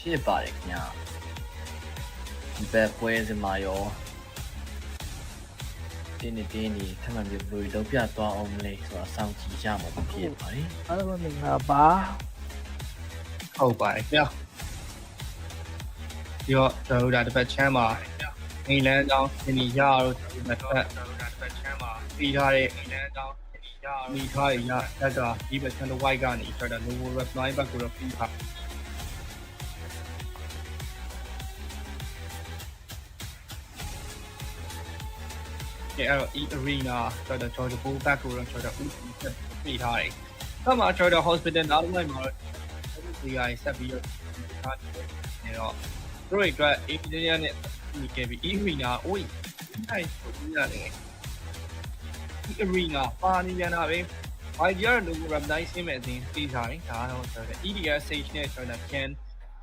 ဖြစ်ပါတယ်ခင်ဗျာဒီဘက်ပွဲစဉ်မှာရောတင်းနေထပ်မံပြီးဘယ်လိုလုပ်ပြသွားအောင်မလဲဆိုတာစောင့်ကြည့်ကြမှာဖြစ်ပါတယ် အားလုံးမင်္ဂလာပါ ဟုတ်ပါတယ်ခင်ဗျာပြီးတော့ကျွန်တော်တို့ဒါတစ်ပတ်ချမ်းမှာအင်္ဂလန်ကြောင်းစင်နီရတို့ကျွန်တော်တို့ဒါတစ်ပတ်ချမ်းမှာပြီးထားတဲ့အင်္ဂလန်ကြောင်းစင်နီရမိထားရတက်ကဒီဘက်ချန်တဝိုက်ကနေကျွန်တော်တို့ Novo Reply ဘက်ကိုတော့ပြီးထားအဲ့တော့ E Arena ကျွန်တော်တို့ Georgia Bull back ကိုတော့ကျွန်တော်တို့ပြီးထားတယ်။အဲ့မှာကျွန်တော် hospital နောက်တစ်ပိုင်းမှာတော့ဒီဟာဆက်ပြီးတော့ထားတယ်တော့တို့တွေက engineer နဲ့ဒီကပြီး Arena အိုးအဲ့ဆိုပြီးရတယ်ဒီ Arena ပါနေပြန်တာပဲ။ Idea လို့ Reply ဆင်းမဲ့အရင်ပြီးထားတယ်ဒါတော့ကျွန်တော် EDS stage နဲ့ကျွန်တော် can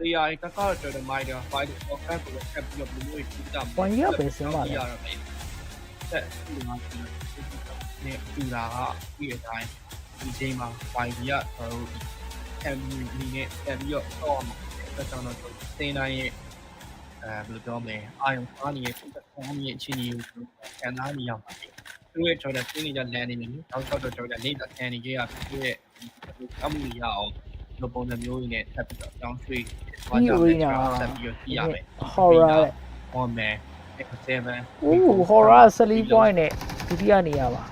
AI ကကတော့ကျွန်တော် Mider file software ကိုဆက်ပြီးတော့ဘယ်လိုဖြစ်တာ ဝန်ကြီးကပဲစင်းပါလေ ဆက်ပြီးတော့နေပြတာကဒီအတိုင်းဒီချိန်မှာ YD ကကျွန်တော်တို့ MV နဲ့ဆက်ပြီးတော့တော့ဆက်ကျွန်တော်တို့စင်းတိုင်းရဲ့ဘယ်လိုပြောမလဲအာယုံသားနေရဲ့ပုံစံရဲ့အခြေအနေကိုခံစားနေရပါတယ်သူရဲ့ကျွန်တော်စင်းနေကြလမ်းနေပြီနောက်တော့ကျွန်တော်နေတာဆန်နေကြရသူရဲ့အမှုရအောင်ဒီပုံစံမျိုးနဲ့ဆက်ပြီးတော့တောင်းရွှေ့သွားကြမယ်ဆက်ပြီးတော့ကြည့်ရမယ် horror on man 7 horror 14 point နဲ့ဒုတိယနေရပါ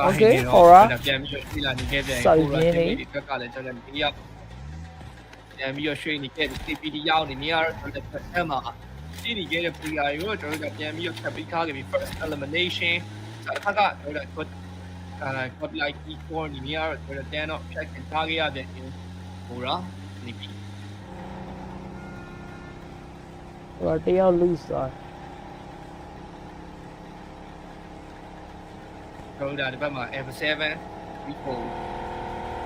Okay horror ပြန်ပြီးရွှေ့လာနေခဲ့ပြန် sorry နေ ဒီကလည်းကျွန်တော်ဒီရောက်ပြန်ပြီးရွှေ့နေခဲ့ CPD ရောက်နေရတော့ကျွန်တော်အဲ့မှာဒီနေခဲ့တဲ့ player ကိုကျွန်တော်ပြန်ပြီးဖြတ်ပြီးခါခဲ့ပြီး first elimination ဆက်ခါကကျွန်တော်god like e4 နေရတော့ကျွန်တော်တန်းတော့ဖြတ်ခင်ထားခဲ့ရတဲ့ဟိုလားနေပြီ ဟိုတယောက် lose သွား ကျွန်တော်ဒီဘက်မှာ F7 ဒီပုံ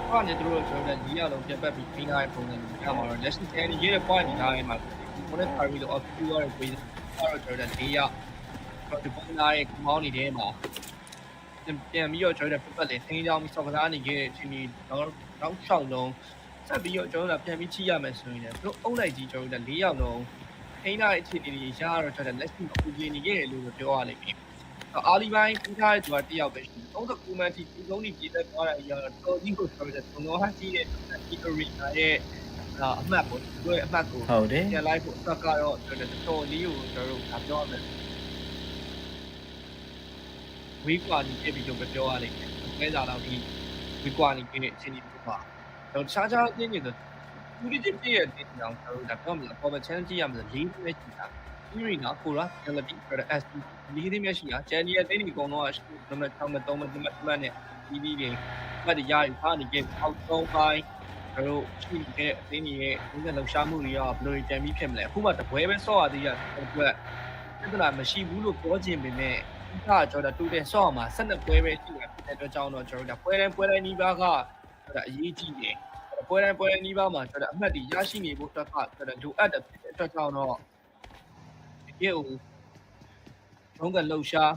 ဟာနေတို့ကျွန်တော်ဒီရအောင်ပြတ်ပတ်ပြီးပြီးထားတဲ့ပုံစံမျိုးရမှာတော့ လက်ရှိတန်းရေးတဲ့ point နေထားရင်မှာဒီ parry လို့ off view ရတဲ့ပုံစံတော့ကျွန်တော်ဒီရဒီပုံနာရဲ့ကောင်းနေတဲ့မှာပြန်ပြီးတော့ကျွန်တော်ပြတ်ပတ်လေသင်းကြောင်းပြီးစောက်ကစားနေခဲ့တဲ့အချိန်ကြီးတော့6လုံးဆက်ပြီးတော့ကျွန်တော်ပြန်ပြီးချိရမယ်ဆိုရင်လည်းတို့အုံလိုက်ကြီးကျွန်တော်4ယောက်လုံးထိန်းထားတဲ့အခြေအနေတွေရတော့ကျွန်တော်လက်ရှိကိုပြင်နေခဲ့တယ်လို့ပြောရလိမ့်မယ်အာလီဘိုင်းပြီးထားတဲ့သူကတယောက်ပဲရှိတယ်39မှန်ထိဒီဆုံးကြီးပြည်သက်သွားတာအရာတော့ဒီကိုဆိုတော့ကျွန်တော်ဟာကြီးတဲ့ဒီ arena ရဲ့အမှတ်ကိုသူရဲ့အမှတ်ကို ဟုတ်တယ် ပြန်လိုက်ဖို့အသက်ကတော့ကျွန်တော်လေးကိုကျွန်တော်တို့ပြောရမယ်ဝီကွာနီပြပြီးတော့ပြောရလိမ့်မယ်အဲဒါတော့ဒီဝီကွာနီပြတဲ့အချိန်ကြီးပေါ့ကျွန်တော်ခြားအင်းကြီးဆိုသူဒီပြည့်ရဲ့ဒီတောင်ကျွန်တော်တို့ဒါပြောမလားပေါ်မချမ်းကြည့်ရမှာ၄ပဲရှိတာဒီရီနာကိုရာကျလပြီးပြတဲ့ S ဒီဒီမျက်ရှိတာကျန်ဒီရဲ့တင်းဒီကောင်တော့နံပါတ်6မှ3မှ3မှနဲ့ဒီဒီတွေမှတ်ရရဖားနေကြအောက်3ပိုင်းကျွန်တော်ရှိတဲ့အတင်းကြီးရဲ့ဒီကလောက်ရှားမှုတွေကဘယ်လိုကြံပြီးဖြစ်မလဲအခုမှတပွဲပဲဆော့ရသေးရအတွက်ပြဿနာမရှိဘူးလို့ပြောချင်ပေမဲ့ဒီကကျွန်တော်တူတဲ့ဆော့ရမှာ12ပွဲပဲရှိတာဖြစ်တဲ့အတွက်ကြောင့်တော့ကျွန်တော်ပွဲတိုင်းနီးပါးကကျွန်တော်အရေးကြီးတယ်ပွဲတိုင်းနီးပါးမှာကျွန်တော်အမှတ်တွေရရှိနေဖို့အတွက်ကကျွန်တော်လိုအပ်တဲ့အတွက်ကြောင့်တော့ဒီကိုလုံးကလှူရှား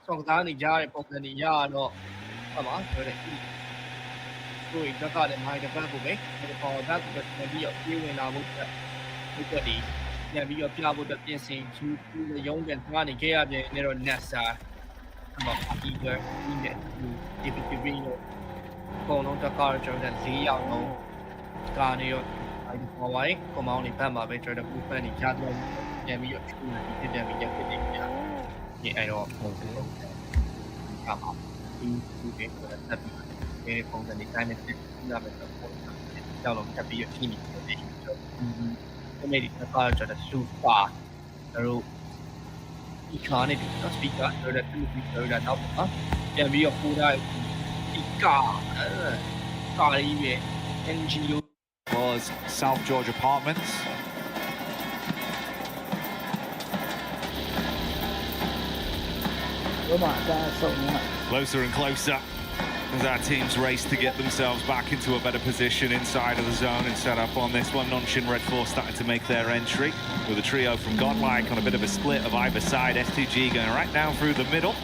စောင့်စားနေကြတဲ့ပုံစံတွေရတော့ဟုတ်ပါဆိုတဲ့ကိုယ်တက်ကလည်းမိုင်းတစ်ပတ်ကိုပဲဒီပေါ်ဘက်ကိုပြန်ပြီးတော့ပြေးဝင်လာဖို့အတွက်ဒီကတည်းပြန်ပြီးတော့ပြဖို့အတွက်ပြင်ဆင်ယူရုံးပြန်သွားနေခဲ့ရပြန်နေတော့ Nessa အမအီဂါဒီနဲ့ဒီပီဗီနိုပုံလုံးတက်ကားကျွန်တော်4ယောက်လုံးကနေရောအဲဒီပေါ်ဝိုင်းကွန်မောင်းနေဖက်မှာပဲကျွန်တော်ပူဖန်နေကြားတော့ပြန်ပြီးတော့ချူနေပြီးပြန်ပြီးရဖြစ်နေကြဒီအဲ့တော့ဟုတ်တယ်အမဒီကတက်ပြီးဒီပုံစံဒီတိုင်းနဲ့ပြရမယ်ဆိုတော့ကြောက်လို့တက်ပြီးရဖြစ်နေတယ်ဒီနေ့ဒီတက်ကားကျွန်တော်စူပါတို့ဒီကားနဲ့ဒီစပီကာကျွန်တော်တူပြီးတော့တော့ပြန်ပြီးတော့ပို့ထားဒီကားကြီးပဲ NGO was South George Apartments. Closer and closer as our teams race to get themselves back into a better position inside of the zone and set up on this one. Nonshin Red 4 starting to make their entry with a trio from Godlike on a bit of a split of either side. STG going right down through the middle.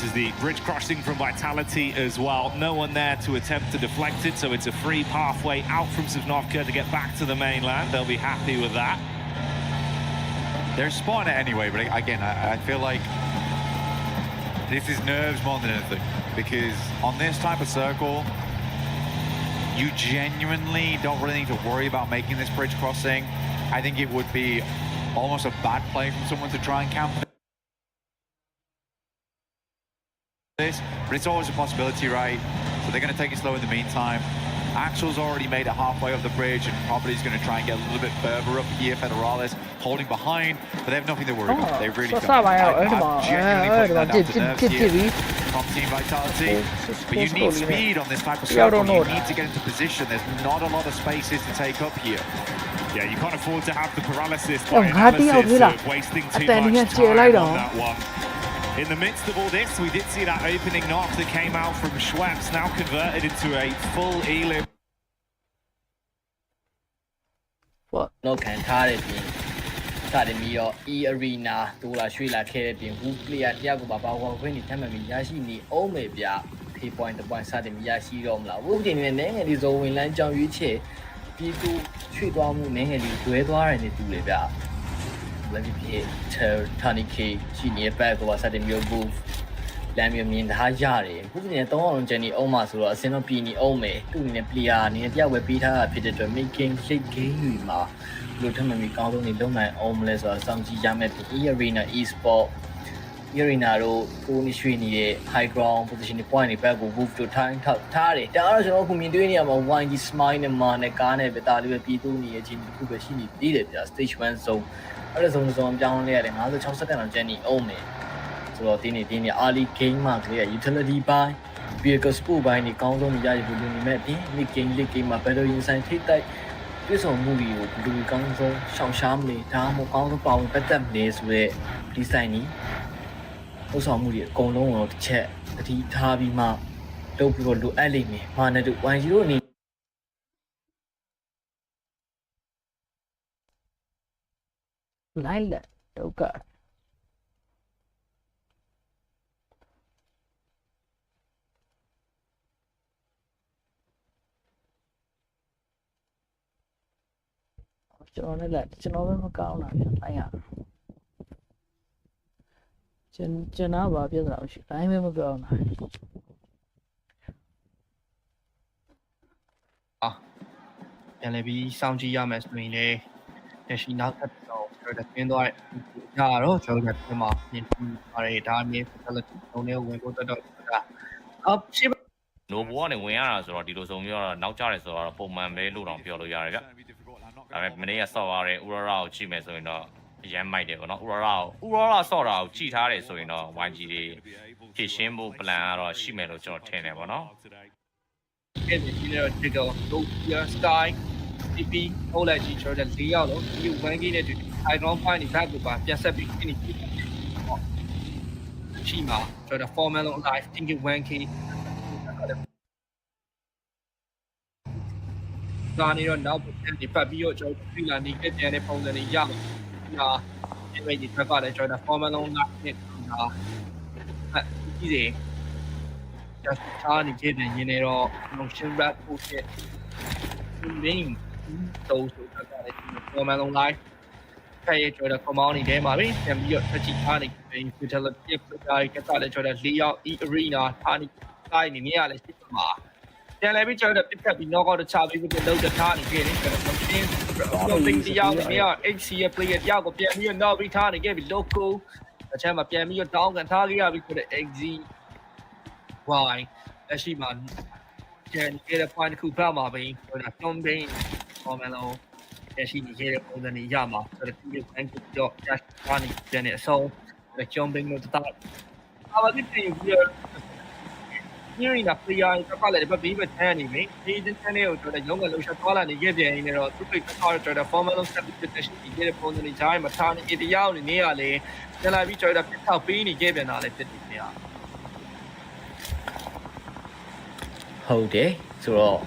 This is the bridge crossing from Vitality as well. No one there to attempt to deflect it, so it's a free pathway out from Sosnovka to get back to the mainland. They'll be happy with that. They're spotting it anyway, but again, I feel like this is nerves more than anything, because on this type of circle, you genuinely don't really need to worry about making this bridge crossing. I think it would be almost a bad play from someone to try and camp this, but it's always a possibility, right? So they're going to take it slow in the meantime. Axel's already made it halfway up the bridge, and probably is going to try and get a little bit further up here. Federalis holding behind, but they have nothing to worry about. They really don't. I'm genuinely putting that down to nerves here from Team Vitality. But you need speed on this type of circle. You need to get into position. There's not a lot of spaces to take up here. Yeah, you can't afford to have the paralysis by analysis of wasting too much time on that one. In the midst of all this, we did see that opening knock that came out from Schweppes, now converted into a full elim. What? တော့ခံထားတဲ့ပြင်စတယ်ပြီးတော့ E Arena တူလာရွှေ့လာခဲ့တဲ့ပြင် Who player တယောက်ကပါဝါခွင့်နေထပ်မှန်ပြီးရရှိနေအောင်မယ်ဗျ K point 1 point စတယ်ပြီးရရှိတော့မလား Who တင်နေတဲ့နိုင်ငံဒီဇုံဝင်လန်းကြောင်းရွေးချယ်ပြီးသူရွှေ့သွားမှုနိုင်ငံဒီကျွဲသွားတယ်နေတူတယ်ဗျ Let me be Tony K ရှိနေတဲ့ဘက်ကပါစတယ်မျိုး Move လမ်းမျိုးမြင်ထားရတယ် Who တင်တဲ့3အောင်ကျန်နေအောင်မှာဆိုတော့အစင်းတော့ပြည်နေအောင်မယ်သူ့အနေနဲ့ player အနေနဲ့တယောက်ပဲပေးထားတာဖြစ်တဲ့အတွက် making late game တွေမှာ လို့ထပ်မမီကောင်းဆုံးနေလုံးနိုင်အောင်မလဲဆိုတာစောင့်ကြည့်ရမယ်ပြင် E Arena Esport E Arena တို့ကိုနေရွှေ့နေတဲ့ high ground position တွေ point တွေဘက်ကို move တို့ထိုင်းထောက်ထားတယ်ဒါကတော့ကျွန်တော်ခုမြင်တွေ့နေရမှာ YG Smile နဲ့မာနဲ့ကားနဲ့ပဲတာလေးပဲပြီးသူနေရဲ့ချင်းတစ်ခုပဲရှိနေသေးတယ်ဗျာ stage 1 zone အဲ့ဒါဇုံအပြောင်းလဲရတယ်56စက္ကန့်လောက်ကျန်နေအောင်မယ်ဆိုတော့တင်းနေ early game မှာကလေးက utility ပိုင်း vehicle sport ပိုင်းတွေကောင်းဆုံးနေရရဘူးလို့နေမဲ့ဒီ mid game late game မှာ battle inside ထိတိုက်ပြည့်စုံမှုတွေကိုဘယ်လိုကောင်းဆုံးရှောင်ရှားမလဲဒါမှမဟုတ်ကောင်းဆုံးပါဝင်ပတ်သက်မလဲဆိုတော့ဒီဆိုင်နီဥဆောင်မှုတွေအကုန်လုံးတော့တစ်ချက်တတိထားပြီးမှလုပ်ပြီးတော့လိုအပ်လိမ့်မယ်မာနဲ့တို့ YG တို့အနေလိုက်လက်ဒုက္ခကျွန်တော်လည်းကျွန်တော်ပဲမကောင်းတာဗျလိုက်ရကျွန်တော်ဘာပြဿနာမရှိတိုင်းပဲမကောင်းတာ ပြန်လည်းပြီးစောင့်ကြည့်ရမယ်ဆိုရင်လည်းလက်ရှိနောက်ထပ်တော့ကျွန်တော်ပြင်သွားရတော့ကျွန်တော်ဒီမှာပြင်ပါတယ်ဒါအမြင် facility လုံးနဲ့ဝင်ဖို့တော့အော်ရှိ no ဘောကနေဝင်ရတာဆိုတော့ဒီလိုဆိုမျိုးတော့နောက်ကျတယ်ဆိုတော့ပုံမှန်ပဲလို့တောင်ပြောလို့ရတယ်ဗျဒါပေမဲ့မနေ့ကဆော့ရတဲ့ Aurora ကိုကြည့်မယ်ဆိုရင်တော့အရန်မိုက်တယ်ပေါ့နော် Aurora ဆော့တာကိုကြည့်ထားတယ်ဆိုရင်တော့ YG တွေဖြည့်ရှင်းဖို့ plan ကတော့ရှိမယ်လို့ကျွန်တော်ထင်တယ်ပေါ့နော် get the dealer trigger go here sky TP ဟုတ်လိုက်ကြီးကျွန်တော်၄ရောက်လုံးဒီ1 game နဲ့ high ground point တွေ back ကိုပါပြန်ဆက်ပြီးနေပြီရှိမှာကျွန်တော် formal live thinking 1k ဒါနေတော့နောက်ပြန်ဒီပတ်ပြီးတော့ကျွန်တော်ပြည်လာနေခဲ့တဲ့ပုံစံတွေရမှာဒါအဲ့ဒီဘက်ကလည်းကျွန်တော် formal live နဲ့ဒါဒီစီjust trying to get in you know motion rap bullshit main those that got it formal live ခဲ့ရကျွန်တော် command တွေမှာပဲပြန်ပြီးတော့ချက်ချထားနေပြီး utility ဒါကလည်းကျွန်တော်၄ရောက် E Arena ထားနေတိုင်းနေရလဲရှိမှာပြန်လည်းပြီးကျွန်တော်ပြတ်ဖြတ်ပြီး knock out ချပြီးပြီးလောက်တဲ့ထားနေခဲ့တယ်ကျွန်တော်ရှင်းတော့တင်တရားနေရ HC ရဲ့ player တယောက်ကိုပြန်ပြီးတော့ knock ပြီးထားနေခဲ့ပြီး local အချက်မှာပြန်ပြီးတော့ down ကန်ထားခဲ့ရပြီးဆိုတဲ့ XZ why လက်ရှိမှာကျန်ခဲ့တဲ့ point တစ်ခုပြမှာပဲကျွန်တော် campaign formal လက်ရှိနေခဲ့တဲ့ပုံစံတွေရမှာဆိုတော့ဒီ bank တော့ dash ကနေပြန်နေအဆုံး jumping လို့တာအမဒီပြင်ပြီးHearing the player ကလည်းပဲပြီးပဲတန်းနေပြီဒီတန်းနေကိုတော့ရုံးကလှူရှာသွားလာနေခဲ့ပြန်နေတော့သူ့ကိုခေါ်တော့ formal step position ဒီတဲ့ပုံစံတွေဂျိုင်းမှာထားနေတရားနေရလေပြန်လာပြီးကျွန်တော်ပြတ်ထောက်ပေးနေခဲ့ပြန်တာလည်းဖြစ်နေရဟုတ်တယ်ဆိုတော့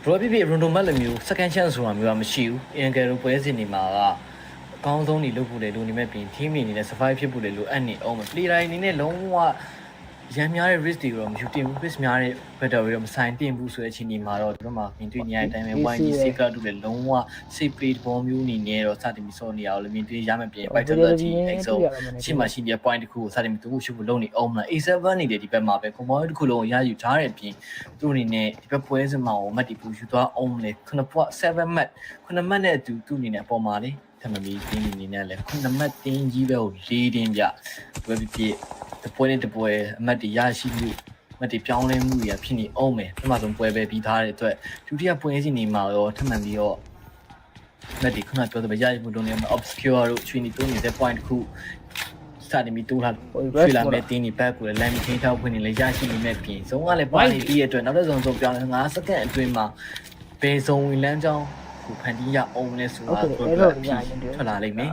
bro ပြပြ Rondo မလည်းမျိုး second chance ဆိုတာမျိုးကမရှိဘူး Angel တို့ပွဲစဉ်တွေမှာကအကောင်းဆုံးနေလုပ်ဖို့လေလူနေမဲ့ပြင် team တွေအနေနဲ့ survive ဖြစ်ဖို့လေလိုအပ်နေအောင် player တွေအနေနဲ့လုံးဝ ရန်များတဲ့ risk တွေတော့မယူတင်ဘူး risk များတဲ့ better တွေတော့မဆိုင်တင်ဘူးဆိုတဲ့အချိန်ဒီမှာတော့တို့မှာမြင်တွေ့နေရတဲ့အတိုင်းပဲ YG Sega တို့လည်းလုံးဝ safe play ဘောမျိုးအနေနဲ့တော့စတင်ပြီးစောနေရအောင်လည်းမြင်တွေ့ရမှပြင် vitality အဲ့ဆုံးရှင်းမှရှိနေတဲ့ point တစ်ခုကိုစတင်ပြီးသူ့ကိုရှုပ်ဖို့လုပ်နေအောင်မလား A7 နေတယ်ဒီဘက်မှာပဲ combo တစ်ခုလုံးကိုရယူထားတဲ့အပြင်သူ့အနေနဲ့ဒီဘက်ပွဲစမှာကိုမှတ်တီပူယူသွားအောင်လေ7 မှတ်နဲ့သူ့အနေနဲ့အပေါ်မှာလေထမမီတင်းနေနဲ့လဲ9မှတ်တင်းကြီးပဲကို4တင်းပြဘယ်ဖြစ်တပွဲနဲ့တပွဲအမှတ်တရရှိမှုအမှတ်တပြောင်းလဲမှုတွေဖြစ်နေအောင်မယ်ပထမဆုံးပွဲပဲပြီးထားတဲ့အတွက်ဒုတိယပွဲစီနေမှာတော့ထမှန်ပြီးတော့အမှတ်ဒီခုနပြောတဲ့ရရှိမှုလုံးနေမှာ obscure တို့ချွေနေတိုးနေတဲ့ point တစ်ခုစတင်ပြီးတိုးထားရွှေလာမဲ့တင်းနေဘက်ကိုလည်း line ထိန်းထားဖွင့်နေလေရရှိနေမဲ့ပြင်ဆုံးကလည်းပါနေပြီးတဲ့အတွက်နောက်တစ်ဆုံးပြောင်းလဲ5စက္ကန့်အတွင်းမှာဘယ်ဆုံးဝင်လမ်းကြောင်းကိုဖန်တီးရအောင်လဲဆိုတာတော့ထွက်လာလိမ့်မယ်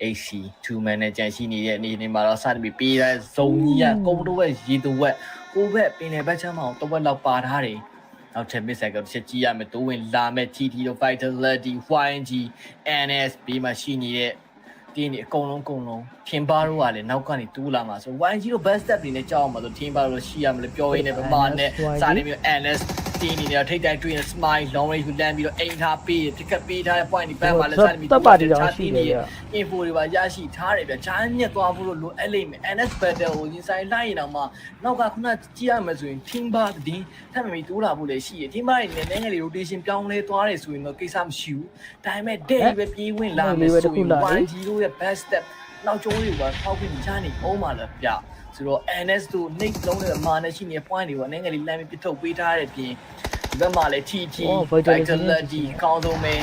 AC 2 man နဲ့ကြံရှိနေတဲ့အနေနဲ့မှာတော့စတင်ပြီးပေးတဲ့ဇုံကြီးကကုန်းတော့ရေတဝက်ကိုဘက်ပင်လယ်ဘက်ချမ်းမအောင်တဝက်လောက်ပါထားတယ်နောက်ထပ် mid cycle တစ်ချက်ကြည့်ရမယ်တိုးဝင်လာမဲ့ TT တို့ Vitality YG NS ပြီးမှရှိနေတဲ့တင်းနေအကုန်လုံးထင်ပါတော့ကလည်းနောက်ကနေတူးလာမှာဆို YG တို့ best step တွေနဲ့ကြောက်အောင်မှာဆိုထင်ပါတော့ရှိရမလို့ပြောရင်းနဲ့ပမာနဲ့စာနေမျိုး NS တင်းနေတော့ထိတ်တိုင်းတွေ့ရင် smile long range ကိုလမ်းပြီးတော့အိမ်ထားပေးတစ်ခါပေးထားတဲ့ point ဒီဘက်မှာလည်းစာနေမျိုးချာတင်းနေ info တွေပါရရှိထားတယ်ဗျာဂျိုင်းမြက်သွားဖို့လို့လိုအပ်လိမ့်မယ် NS battle ကိုရင်ဆိုင်လိုက်ရင်တော့မှနောက်ကခုနကြည့်ရမယ်ဆိုရင် team bar တင်းထပ်မမီတိုးလာဖို့လည်းရှိတယ် team bar တွေနဲ့ငယ်လေး rotation ပြောင်းလဲသွားတယ်ဆိုရင်တော့ကိစ္စမရှိဘူးဒါပေမဲ့ day ပဲပြေးဝင်လာမယ်ဆိုရင် YG တို့ရဲ့ best step နောက်ကျိုးတွေကထောက်ပြီးချနေအောင်ပါလားဗျဆိုတော့ NS တို့ Nick လုံးတဲ့အမာနဲ့ရှိနေတဲ့ point တွေကငယ်လေးလမ်းပြီးပြထုတ်ပေးထားတဲ့ပြင်ဒီဘက်မှာလည်း TT Vitality ကောင်းဆုံးပဲ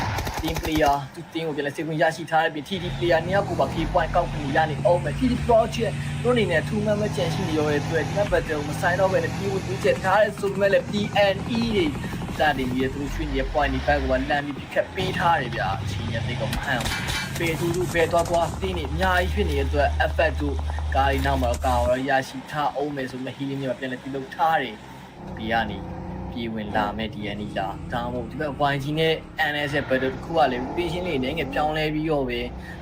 team player သူ team ကိုပြန်လဲစေခွင့်ရရှိထားတဲ့ပြင် TT player နှစ်ယောက်ကိုပါ key point ကောက်ပြီးရနေအောင်မယ် TT project တို့အနေနဲ့2 man မချန်ရှိနေရောတဲ့အတွက်ဒီဘက် battle မဆိုင်တော့ပဲနဲ့ပြေးဝင်ချက်ထားတဲ့ဆိုပေမဲ့လည်း PNE တွေစတင်ပြီးသူရွှေ့နေတဲ့ point ဒီဘက်ကလမ်းပြီးပြခတ်ပေးထားတယ်ဗျာအချင်းရတဲ့ကမဟန်ပေတူဘယ်သွားတင်းနေအများကြီးဖြစ်နေတဲ့အတွက် effect တို့ကာရီနောက်မှာကာရောရရှိထားအောင်မယ်ဆိုမှ healing တွေပြန်လဲပြုလုပ်ထားတယ်ဒီကနေပြေးဝင်လာမဲ့ DNA လာဒါမှမဟုတ်ဒီဘက် YG နဲ့ NS ရဲ့ battle တစ်ခုကလည်း rotation လေးနဲ့ငယ်ပြောင်းလဲပြီးတော့ပဲ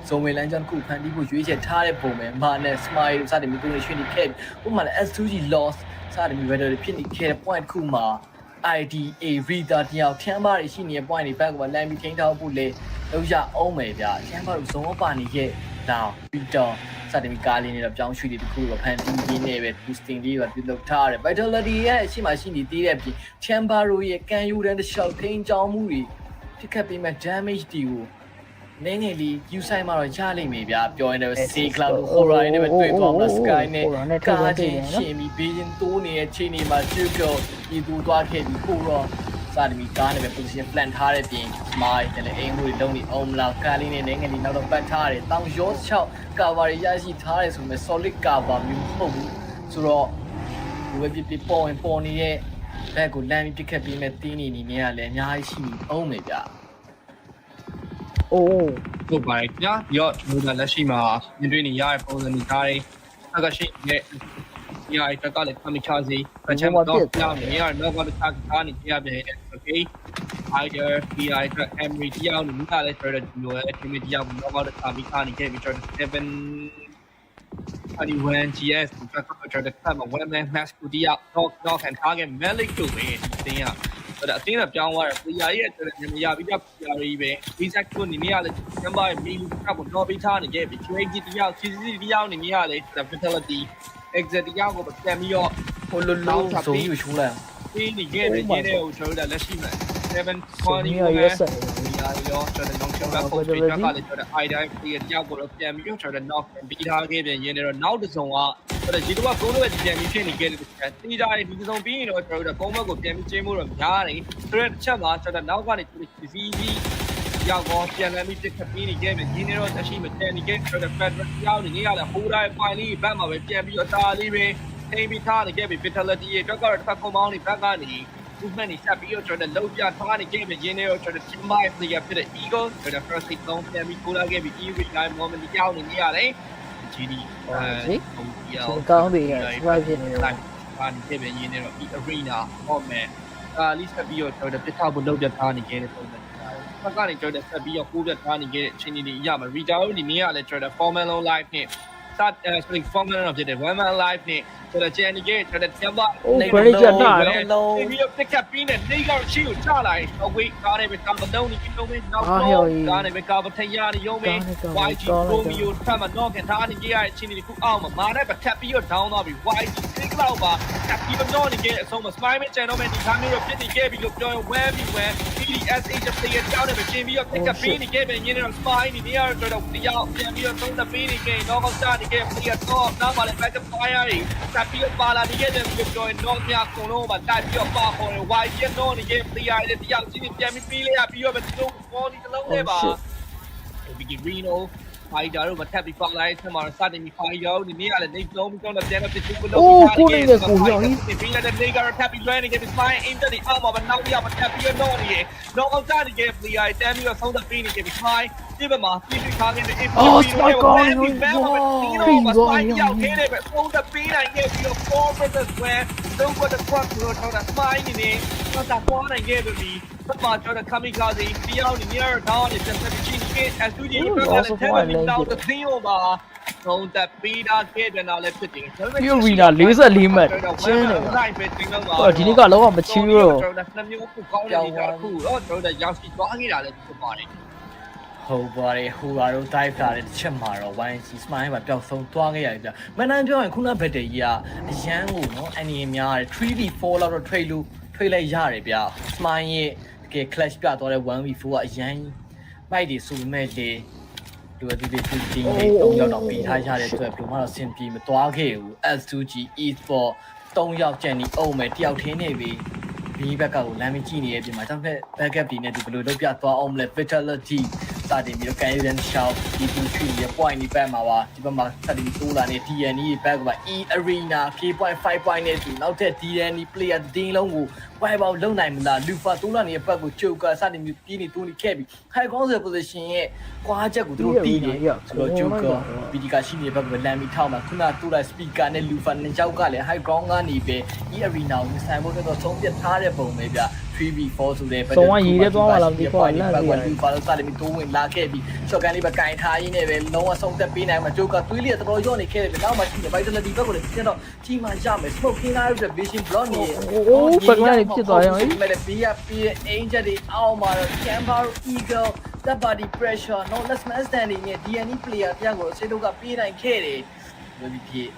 ဇုံဝင်လမ်းကြောင်းတစ်ခုဖန်တီးဖို့ရွေးချယ်ထားတဲ့ပုံပဲမာနဲ့ smile စတဲ့မျိုးတွေရွှေ့နေခဲ့ဥပမာလည်း S2G loss စတဲ့မျိုး battle တွေဖြစ်နေခဲ့တဲ့ point တစ်ခုမှာ IDA Rita တယောက်ထမ်းပါတွေရှိနေတဲ့ point တွေဘက်ကလမ်းပြီးထိန်းထားဖို့လေလောက်ရအောင်မယ်ဗျာထမ်းပါလို့ဇုံပါနေခဲ့ဒါ Rita စတဲ့ကားလေးနဲ့တော့ပြောင်းရွှေ့တွေတခုတော့ဖန်တီးရင်းနဲ့ပဲ boosting လေးပါပြုလုပ်ထားရတယ် Vitality ရဲ့အရှိမရှိနေသေးတဲ့ပြင် Chambaro ရဲ့ကန်ယူတန်းတစ်လျှောက်ထိန်းချောင်းမှုတွေဖြစ်ခတ်ပြီးမှ damage တွေကိုနည်းနည်းလေးယူဆိုင်မှာတော့ရလိမ့်မယ်ဗျာပြောရင်လည်း C Cloud Horror နဲ့ပဲတွေ့သွားမှာ Sky နဲ့ကားချင်းရှင်ပြီးဘေးရင်တိုးနေတဲ့ချိန်တွေမှာ Juggle ဒီသူသွားခဲ့ပြီးပို့တော့စာတမီကားနဲ့ပဲ position plan ထားတဲ့ပြင် Smile နဲ့လည်းအိမ်မှုတွေလုံးနေအောင်မလားကားလေးနဲ့နည်းငယ်လေးနောက်တော့ပတ်ထားတယ်တောင်ရော6 cover ရရှိထားတယ်ဆိုပေမဲ့ solid cover မျိုးမဟုတ်ဘူးဆိုတော့ဒီဝက်ပြပေါ်နေတဲ့ဘက်ကိုလမ်းပြီးပြစ်ခတ်ပြီးမဲ့တင်းနေနေကလည်းအများကြီးရှိအောင်မယ်ဗျာအိုးဟုတ်ပါတယ်ခင်ဗျာရော့လူလက်ရှိမှာမြင်တွေ့နေရတဲ့ပုံစံတွေဒါတွေအကရှိရဲ့ဒီအိုက်တက်ကလည်းဖမ်းချစီပချမ်းတော့ပြောင်းနေရတော့ဘာလို့ထားထားနေကြပြန်လဲโอเค Hider PI က Emery တယောက်နေမိကလည်း Trader ဒီလိုအချိန်မတယောက်တော့ဘာလို့ထားပြီးခါနေခဲ့ပြီး Trader 7 GS က Trader ကမှ one man match ကိုတယောက် knock and target Malik တို့ပဲတင်းရအဲ့ဒါအတင်းကပြောင်းသွားတယ် player ရဲ့ Trader ညမရပြီးတော့ player တွေပဲ Reset ကိုနေရလဲ number မီလီကတော့ပြီးထားနေခဲ့ပြီး Trade တယောက် CCC တယောက်နေရလဲ Vitality exit တယောက်ကိုပြန်ပြီးတော့ဟိုလိုဆိုပြီးရှူလိုက်ဒီနေခဲ့တဲ့ရေးတဲ့ကိုကျွန်တော်တို့လက်ရှိမှာ720ရဲ့ဆက်ဒီအားရောကျွန်တော်တို့ကျွန်တော်တို့ပြတာကလည်းကျွန်တော် IDI ရဲ့တယောက်ကိုတော့ပြန်ပြီးတော့ကျွန်တော် knock ပြီးထားခဲ့ပြန်ရင်းနေတော့နောက်တစ်စုံကကျွန်တော်ဒီတော့ကုန်းလို့ပြန်ပြီးဖြစ်နေခဲ့တယ်တီးတာဒီတစ်စုံပြီးရင်တော့ကျွန်တော်တို့ကုန်းဘက်ကိုပြန်ပြီးကျင်းဖို့တော့များတယ်ဆိုတော့တစ်ချက်မှာကျွန်တော်နောက်ကနေစီရောက်တော့ပြန်လာပြီးတစ်ခါပြီးနေခဲ့ပြီဒီနေ့တော့တက်ရှိမတန်နေခဲ့ကျွန်တော် Federal ရောက်နေရတာဟိုးတိုင်း point လေးဘက်မှာပဲပြန်ပြီးတော့တာလေးပဲထိန်းပြီးထားနေခဲ့ပြီ Vitality ရဲ့အတွက်ကတော့တစ်ခါ compound လေးဘက်ကနေ movement တွေဆက်ပြီးတော့ကျွန်တော်လောက်ပြထားနေခဲ့ပြီရင်းနေတော့ကျွန်တော် team by player ဖြစ်တဲ့ Eagle ကျွန်တော် first hit 3ပြန်ပြီးကိုလာခဲ့ပြီ Eagle time moment ရောက်နေရတယ် GD ကောင်းပြီ survive ဖြစ်နေတယ်ဘာနေခဲ့ပြီရင်းနေတော့ arena ဟော့မယ်လီဆက်ပြီးတော့ကျွန်တော်ပြထားဖို့လောက်ပြထားနေခဲ့တဲ့ပုံစံဘက်ကနေကျွန်တော်ဆက်ပြီးတော့ကိုးပြထားနေခဲ့တဲ့အချိန်တွေရမှာ Rita တို့ဒီနေ့ကလည်းကျွန်တော် formal long live နဲ့ sorry performance တော့ဖြစ်တယ် one man live နဲ့ဆိုတော့ Jenny Gate တဲ့ Temba โอ้ very ကြက်တာနော် ဒီပြီးတော့ pick up ပြီးနဲ့နေကတော့ရှိကိုချလာရင်အဝေးကားနဲ့ပဲကံမလုံးနေပြီးတော့နောက်တော့ကားနဲ့ပဲကာဗထရရရုံးပဲ YG Romeo ထပ်မတော့ခင်ထားနေကြရတဲ့ချင်းတွေခုအောက်မှာမာနဲ့ပဲထပ်ပြီးတော့ down သွားပြီး YG သိကလောက်ပါထပ်ပြီးတော့နေခဲ့အဆုံးမှာ Smile ချန်တော့ပဲဒီကားမျိုးတော့ဖြစ်နေခဲ့ပြီးလို့ပြောရင် where we went PDSH တဲ့ down နဲ့ပဲချင်းပြီးတော့ pick up ပြီးနေခဲ့ပဲညနေတော့ Smile နေရတော့တရားပြန်ပြီးတော့သုံးသပ်ပြီးနေခဲ့တော့ကောက်စားနေခဲ့ပြီးတော့နောက်မှလည်း back up fire တွေထပ်ပြီးပါလာနေခဲ့တယ်ပြီးတော့တော့မြာကုံလုံးမှာတိုက်ပြီးတော့ပါခေါ်တယ် YG တော့နေခဲ့တရားတွေတရားချင်းပြန်ပြီးလေရပြီးတော့ပဲဒီလိုပေါ်ဒီလုံးလေးပါဒီReno ဖိုင်ဒါတို့မထပ်ပြီးပေါက်လိုက်ဆက်မှာစတင်ပြီးဖိုင်ရောဒီနေ့ကလည်းနေလုံးပြီးတော့ပြန်တော့ဖြစ်ပြီးလို့ပြီးတဲ့နေကတော့ထပ်ပြီးလွှဲနေခဲ့ပြီး spine into the arm မှာနောက်ရမှာထပ်ပြီးတော့နေရတော့အောင်ကြနေခဲ့ player တန်းပြီးတော့ဆုံးသက်ပြီးနေခဲ့ပြီး spine ဒီဘက်မှာပြည့်ပြည့်ထားခဲ့တဲ့ spine ကောင်းနေပြီ spine ရောက်ခဲ့တယ်ပဲဆုံးသက်ပြီးနိုင်ခဲ့ပြီးတော့ four versus square တော့ဘာတော့တော့ spine နေတော့တာပေါ်နိုင်ခဲ့ပြီဆက်မှာတော့ kamikaze ပြောင်းနေရတော့နေဆက်ပြီးချင်းခဲ့ as to theနောက်တစ်သိအောင်ပါဆုံးသက်ပြီးတာခဲ့တယ်နောက်လည်းဖြစ်တယ် Arena 44မှတ်ကျင်းတယ်ဟောဒီနေ့ကလောကမချီးဘူးတော့ နှစ်မျိုးခုကောင်းနေကြခုတော့တို့ရောက်ရှိသွားခဲ့တာလည်းဖြစ်ပါတယ် ဟုတ်ပါတယ်ဟိုကတော့ dive လာတဲ့တစ်ချက်မှာတော့ YNC Smile မှာပျောက်ဆုံးသွားခဲ့ရတယ်ဗျမန်တန်ပြောရင်ခုနဘက်တရီကအရန်ကိုနော်အနေများတယ် 3v4 လောက်တော့ trade လိုက်ရတယ်ဗျ Smile ရဲ့တကယ် clash ပြသွားတဲ့ 1v4 ကအရန်မိုက်တွေဆိုပေမဲ့လေဒီဒီတင်းလေး3ယောက်တော့ပြီးထားရတဲ့အတွက်ဘယ်မှတော့ဆင်ပြေမသွားခဲ့ဘူး S2G Esport 3ယောက်ကျန်နေအောင်မယ်တယောက်ထင်းနေပြီဒီဘက်ကကိုလမ်းမကြည့်နေရဲ့ပြင်မှာတောက်တဲ့ backup တွေနဲ့ဒီဘယ်လိုလုပ်ပြသွားအောင်မလဲ vitality စတင်ပြီးတော့ Canadian Shout D2 ရဲ့ point ဒီဘက်မှာပါဒီဘက်မှာစတင်တိုးလာနေ DNE ဘက်ကပါ E Arena K.5 point နဲ့ဒီနောက်ထပ် DNE player တင်းလုံးကိုဝိုင်ပေါင်းလုံနိုင်မလား Lufa တိုးလာနေတဲ့ဘက်ကိုချုပ်ကစတင်ပြီးပြေးနေတိုးနေခဲ့ပြီး high concept position ရဲ့ကွာချက်ကိုသူတို့တီးနေဆိုတော့ Joker PD ကရှိနေတဲ့ဘက်ကလမ်းပြီးထောက်မှာခုနတိုးလာ speaker နဲ့ Lufa နှစ်ယောက်ကလည်း high ground ကနေပဲ E Arena ကိုဆိုင်ဖို့တော့သုံးပြထားတဲ့ပုံပဲဗျ 3v4 ဆိုတဲ့ဘက်ဆုံးရည်ရဲသွားမှလားဒီကွာလမ်းပြီး Lufa လို့စတယ်ပြီးတိုးဝင်လာခဲ့ပြီး shotgun လေးပဲကင်ထားရင်းနဲ့ပဲလုံးဝဆုံးသက်ပေးနိုင်မှာ Joker သွေးလေးတော်တော်ရော့နေခဲ့တယ်နောက်မှရှိနေ vitality ဘက်ကိုလည်းပြန်တော့ကြီးမှရမယ် smoke ခင်းလာတဲ့ vision block နေဘက်ကနေဖြစ်သွားရောဒီမဲ့ BFP Angel တွေအောက်မှာတော့ Camber Eagle that body pressure no less man standing နဲ့ DNE player တယောက်ကိုစေတုပ်ကပြေးနိုင်ခဲ့တယ်ဒီဖြစ်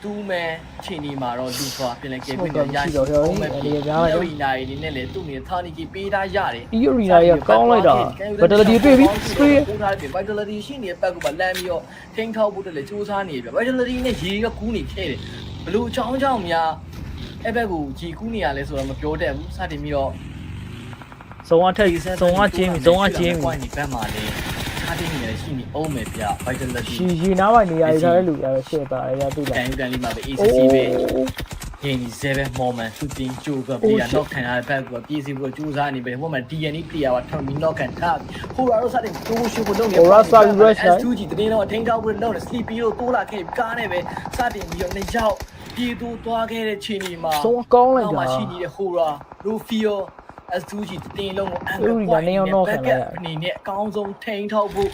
တူးမဲချိန်ဒီမှာတော့လူသွားပြင်လိုက်ခဲ့ပြီးတော့ရရှိတော့မယ်ပြေးရီနာရီနဲ့လည်းသူ့နေသာနီကြီးပေးထားရတယ် Arena ရကောင်းလိုက်တာ vitality တွေ့ပြီ straight ပို့ထားတယ် vitality ရှိနေတဲ့ဘက်ကမှလမ်းပြီးတော့ထိန်းထောက်ဖို့တည်းလည်းစူးစမ်းနေပြီ vitality နဲ့ရေကကူးနေခဲ့တယ်ဘလို့အချောင်းချောင်းများအဲ့ဘက်ကိုရေကူးနေရလဲဆိုတော့မပြောတတ်ဘူးစတင်ပြီးတော့ဇုံအထက်ဇုံအချင်းပြီဇုံအချင်းပြီ ဒီဘက်မှာလည်းခြားတင်းနေရရှိနေအောင်မယ်ဗျ vitality ရီနားပိုင်းနေရာရထားတဲ့လူတွေရှေ့ပါရတူလာကန်လေးမှာပဲ ACC ပဲရင်းဒီ7 moment shooting ကြိုးကပြရတော့ခံရတဲ့ဘက်ကပြေးစီဖို့ကြိုးစားနေပဲဟိုမှာ DNE player ကထောက်ပြီး knock ခံထားဟိုရာတော့စတဲ့တိုးရှိုးကိုလုပ်နေ S2G တတင်းတော့အထင်းကောက်ဖို့လုပ်နေ sleepy ကိုတိုးလာခဲ့ကားနဲ့ပဲစတင်ပြီးတော့နှစ်ယောက်ပြေးတိုးသွားခဲ့တဲ့ချိန်ဒီမှာဆုံးကောင်းလိုက်တာရှိနေတဲ့ဟိုရာ Rufio S2G တင်းလုံးကိုအန်ကပွိုင်းနဲ့အနေနဲ့အကောင်းဆုံးထိန်းထောက်ဖို့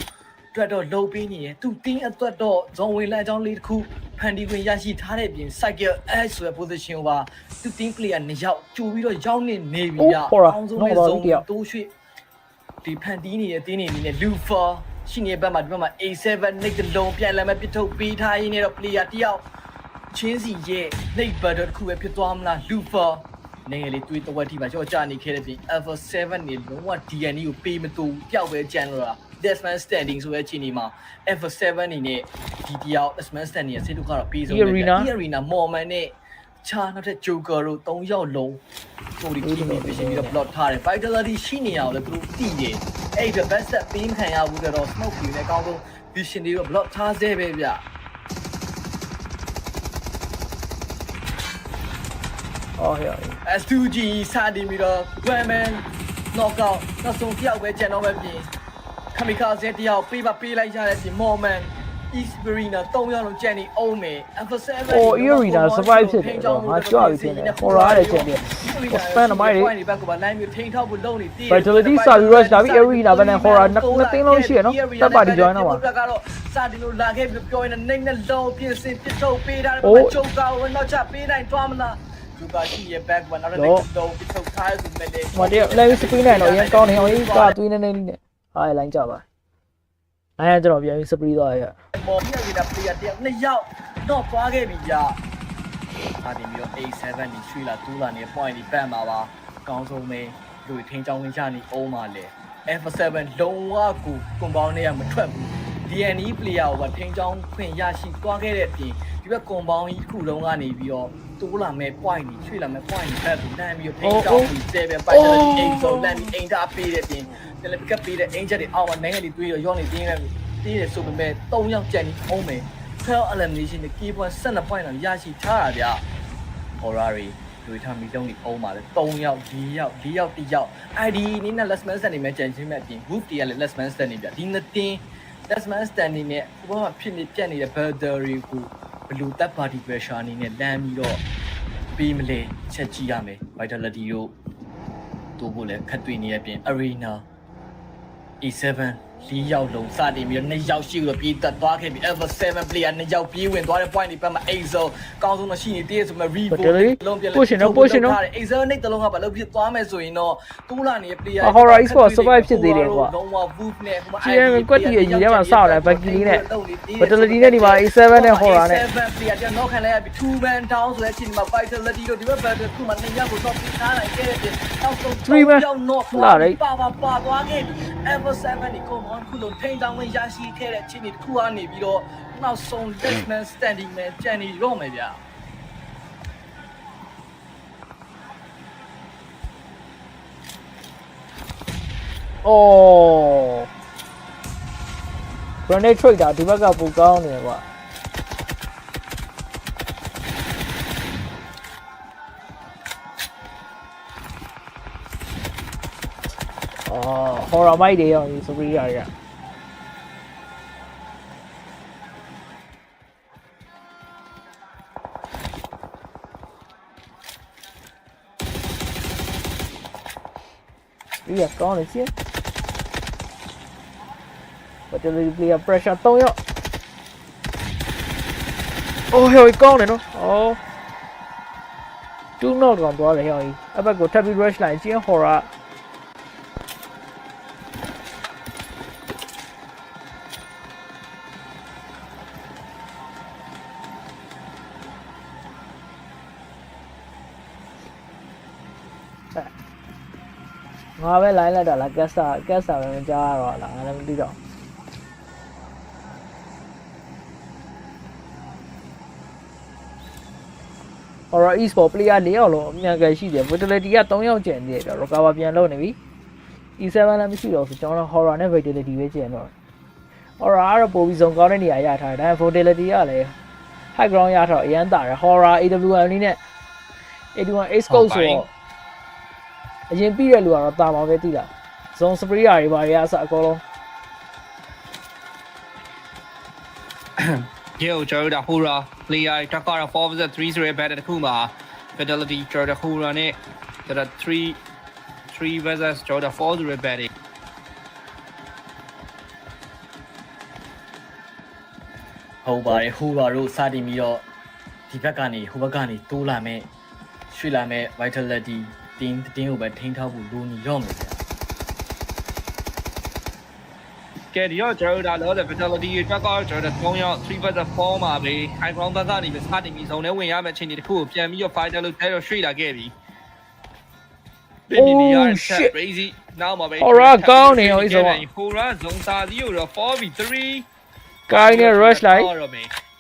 အတွက်တော့လုံပေးနေတယ်သူတင်းအတွက်တော့ဇွန်ဝင်လမ်းကြောင်းလေးတစ်ခုဖန်တီးခွင့်ရရှိထားတဲ့ပြင် cycle S ဆိုတဲ့ position ကိုပါသူတင်း player နှစ်ယောက်ကြိုပြီးတော့ရောက်နေပြီဗျအကောင်းဆုံးလေးဇုံတိုးရွှေ့ဒီဖန်တီးနေတဲ့တင်းနေနဲ့ Lufa ရှိနေတဲ့ဘက်မှာဒီဘက်မှာ A7 nick တလုံးပြန်လည်မဲ့ပစ်ထုတ်ပေးထားရင်းနဲ့တော့ player တယောက်ချင်းစီရဲ့ nick battle တစ်ခုပဲဖြစ်သွားမလား Lufaနေလေတွေးတဝက်ထိပါကြောက်ကြနေခဲ့တဲ့ပြင် Alpha 7နေလုံးဝ DNE ကိုပေးမတူပျောက်ပဲကြမ်းလို့လား Desman standing ဆိုတဲ့အချိန်ဒီမှာ Alpha 7နေနဲ့ဒီတယောက် Desman standing ရဲ့စိတ်ဒုက္ခတော့ပြီးဆုံးတယ် Arena Mormon နဲ့ချာနောက်ထပ် Joker တို့3ယောက်လုံးကိုဒီ team နဲ့ပြင်ပြီးတော့ block ထားတယ် vitality ရှိနေရအောင်လည်းသူတို့တည်တယ်အဲ့ဒါ best set ပေးခံရဘူးတော့ smoke ပြီးနဲ့အကောင်းဆုံး vision တွေတော့ block ထားစေပဲဗျအော်ရ S2G စတင်ပြီးတော့ Grandman knockout နောက်ဆုံးတယောက်ပဲကျန်တော့ပဲပြင် Kamikaze တယောက်ပေးလိုက်ရတဲ့ပြင် Moment East Arena 3ရောက်လုံးကြံနေအောင်မယ် F7 အော် Arena survive ဖြစ်တယ်တော့ငါကြွပြီဖြစ်နေ horror ရဲ့ကျန်တယ် span မိုင်းတွေ ဘက်ကပါ line မျိုးထိန်းထောက်ဖို့လုပ်နေသေး vitality စာပြီး rush လာပြီး Arena ဘက်နဲ့ horror နှစ်သိန်းလုံးရှိရနော်တပ်ပါတီ join တော့ပါ ကတော့စာဒီလိုလာခဲ့ပြီးပြောရင်နှိမ့်နဲ့လုံးပြင်းစင်ပြစ်ထုတ်ပေးထားတယ်ဘာမှချုပ်ကောင်းဝင်တော့ချပေးနိုင်သွားမလားလူကရှိရဲ့ back ကနောက်တစ်လုံးပြစ်ထုတ်ထားဆိုမဲ့လေ ဟိုတည်း live screen နိုင်တော့အရင်ကောင်းနေအောင်ကသွေးနေနေနဲ့ဟာ line ကြပါနိုင်ရကျွန်တော်ပြန်ပြီး spree သွားရ မော်ပြနေတာ player တယောက်2ယောက်တော့သွားခဲ့ပြီကြာစာဒီမျိုး A7 ဒီရွှေလာတူးလာနေ point ဒီပတ်မှာပါကောင်းဆုံးပဲလူထင်းချောင်းဝင်ချနေအောင်ပါလေ F7 လုံးဝကိုကွန်ပေါင်းတွေကမထွက်ဘူး DNE player ကိုထင်းချောင်းခွင့်ရရှိသွားခဲ့တဲ့အပြင်ဒီဘက်ကွန်ပေါင်းကြီးတစ်ခုလုံးကနေပြီးတော့တိုးလာမဲ့ point ကြီးရွှေလာမဲ့ point ကြီးဖက်ပြီးလမ်းပြီးတော့ထင်းချောင်းကြီးတဲပဲပိုက်တယ်အိမ်ဆုံးလမ်းပြီးအိမ်သားပေးတဲ့အပြင်တယ်လီကပ်ပေးတဲ့အင်ဂျက်တွေအောက်မှာနိုင်ငံတွေတွေးရောနေတင်းနေတီးတယ်ဆိုပေမဲ့3ယောက်ကြံနေအောင်မယ် fail elimination နဲ့ key point 12 point လောက်ရရှိထားတာဗျ Horari တွေထားမီတုံးနေအောင်ပါလေ3ယောက်4ယောက်4ယောက်1ယောက် ID နည်းနဲ့ last man stand နေမဲ့ကြံချင်းမဲ့အပြင် group တွေကလည်း last man stand နေဗျဒီနှစ်တင်း last man stand နေနဲ့ဘဝဖြစ်နေပြတ်နေတဲ့ battery ကိုဘလူးတပ် party pressure အနေနဲ့လမ်းပြီးတော့ပြီးမလဲချက်ကြည့်ရမယ် vitality တို့တိုးဖို့လည်းခက်တွေ့နေရပြင် arena E7 4ယောက်လုံးစတင်ပြီး2ယောက်ရှိလို့ပြေးတက်သွားခဲ့ပြီး F7 player 2ယောက်ပြေးဝင်သွားတဲ့ point ဒီဘက်မှာ Azo ကောင်းဆုံးမရှိနေသေးတယ်ဆိုမှ revolt လုံးပြလဲ push နော် push နော် Azo နဲ့တလုံးကဘာလို့ဖြစ်သွားမယ်ဆိုရင်တော့တူးလာနေတဲ့ player horror sport survive ဖြစ်သေးတယ်ကွာ လုံးဝ boot နဲ့ဟိုမှာ GM ကွက်တီရဲ့ရေထဲမှာစောက်တယ် Bucky လေးနဲ့ vitality နဲ့ဒီမှာ A7 နဲ့ horror နဲ့ A7 player ကနောက်ခံလိုက်ရပြီး 2 man down ဆိုတဲ့အချိန်မှာ vitality တို့ဒီဘက် battle ခုမှ2ယောက်ကိုတော့ပြီးထားနိုင်ခဲ့တဲ့နောက်ဆုံး3ယောက် not ပါသွားခဲ့ပြီ F7 ဒီကောင်ကခုလိုထိန်းတောင်းဝင်ရရှိခဲ့တဲ့ချင်းတွေတစ်ခုကနေပြီးတော့နောက်ဆုံး last man standing man ကြံနေရောမယ်ဗျာအော် grenade trade တာဒီဘက်ကပိုကောင်းနေတယ်ကွာအော် horror မိုက်တွေရောဒီ spree ရရဒီကကောင်းနေချင်း vitality player pressure 3ယောက်အိုးဟဲ့ကောင်းနေနော်အော်2 knock ကောင်သွားတယ်ဟဲ့အဘက်ကိုထပ်ပြီး rush လိုက်ချင်း horror ငါပဲလိုင်းလိုက်တာလားကက်စာပဲမကြားရတော့လားငါလည်းမသိတော့ horror e-sport player 4ယောက်လုံးအများကြီးရှိတယ် vitality က3ယောက်ကျန်သေးတယ်ပြ recover ပြန်လုပ်နေပြီ E7 လည်းမရှိတော့ဆိုကျွန်တော် horror နဲ့ vitality ပဲကျန်တော့ horror ကတော့ပိုပြီးစုံကောင်းတဲ့နေရာရထားတယ်ဒါပေမဲ့ vitality ကလည်း high ground ရထားတော့အရန်တာတယ် horror AWM လေးနဲ့ 81 ace code ဆိုတော့အရင်ပြီးတဲ့လူကတော့တာမှာပဲသိတာ zone spree တွေဘာတွေအစအကုန်လုံး Yo, Jordan Hura, player Takara 4 vs 3 ဆိုရ battle တစ်ခုမှာ fidelity Jordan Hura နဲ့ that 3 vs Jordan 4ဆိုရ battle ဟုတ်ပါတယ်ဟူပါတို့စတင်ပြီးတော့ဒီဘက်ကနေဟိုဘက်ကနေတိုးလာမဲ့ရွှေ့လာမဲ့ vitality တင်းကိုပဲထိန်းထားဖို့လိုနေရောမယ်ဗျာကဲဒီတော့ကျွန်တော်တို့ဒါတော့ fidelity တွက်ကကျွန်တော်တို့3ယောက်3 vs 4မှာပဲ high ground ဘက်ကနေပဲစတင်ပြီးဇုံထဲဝင်ရမယ့်အချိန်တစ်ခုကိုပြန်ပြီးတော့ fighter လို့တဲတော့ရွှေ့လာခဲ့ပြီ Oh shit crazy now မှာပဲ horror ကောင်းနေရောဒီဆို horror ဇုံစာစီကိုတော့ 4v3 ကိုင်းနဲ့ rush လိုက်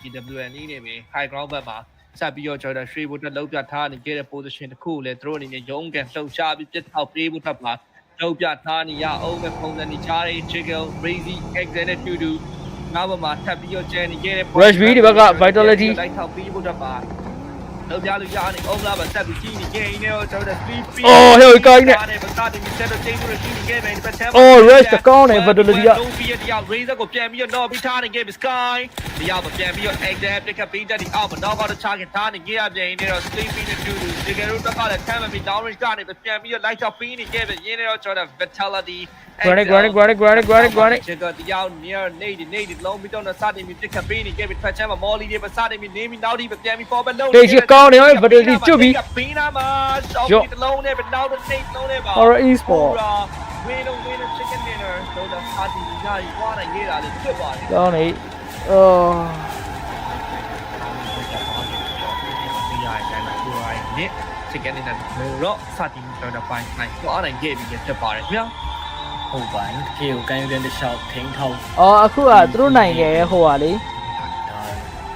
DWNE နဲ့ပဲ high ground ဘက်မှာဆက်ပြီးတော့ကျွန်တော်ရွှေ့ဖို့တက်လောက်ပြထားနေခဲ့တဲ့ position တစ်ခုကိုလည်းသူတို့အနေနဲ့ရုံးကန်လှုပ်ရှားပြီးပြစ်ထောက်ပေးဖို့ထပ်ပါလောက်ပြထားနေရအောင်ပဲပုံစံနေချားတွေ jiggle crazy exit နဲ့တူတူနောက်ဘက်မှာထပ်ပြီးတော့ကျန်နေခဲ့တဲ့ rush B ဒီဘက်က vitality လိုက်ထောက်ပေးဖို့ထပ်ပါ လောက်ပြလို့ရနေအောင်လားပါတက်ပြီးကြီးနေဂိမ်းနေတော့ကျွန်တော်တို့ 3 Oh, here we go နေပါစတင်ပြီးဆက်တော့ချိန်လို့ရှိနေခဲ့တယ်ဒီပတ်ချက် Oh, rush ကောင်းတယ် Vitality က တော့ပြီးတရား Razer ကိုပြန်ပြီးတော့ပြီးထားနေခဲ့ပြီ Sky တရားမပြန်ပြီးတော့ Exam တစ်ခါပြီးတက်ဒီအောက်မှာတော့ကတော့ target ထားနေခဲ့ရပြန်နေတော့ Sleepy နဲ့တူတူဒီကယ်တော့ကလည်း time ပြီး down range ကနေပြန်ပြီးတော့ light up ပြီးနေခဲ့ပြီရင်းနေတော့ကျွန်တော် Vitality Granny ချက်ကတရား near နေလုံးပြီးတော့စတင်ပြီးတစ်ခါပြီးနေခဲ့ပြီပတ်ချက်မှာ Molly တွေစတင်ပြီးနေပြီးနောက်ဒီပြန်ပြီး forward လုံး တေးချကောင်းတယ် Vitality ကျွတ်ပြီး ဘင်းနာမှာရှောက်ပြီးလုံးနဲ့နောက်တော့နေလုံးနဲ့ပါ Horror Esport winner chicken dinner တော့ဒါပါတီညာကြီးွားနိုင်ခဲ့တာလေဖြစ်ပါတယ် ကောင်းနေဒီရိုင်းတိုင်းမှာဒီရိုင်းနဲ့ chicken dinner တော့စတင်တော့ဒါပိုင်းနိုင်တော့နိုင်ခဲ့ပြီဖြစ်ပါတယ်ခင်ဗျာ ဟုတ်ပါဘူးတကယ်ကိုကန်ယူတဲ့တစ်လျှောက်ထိန်းထောက် အော်အခုကသူတို့နိုင်ခဲ့ဟိုပါလေ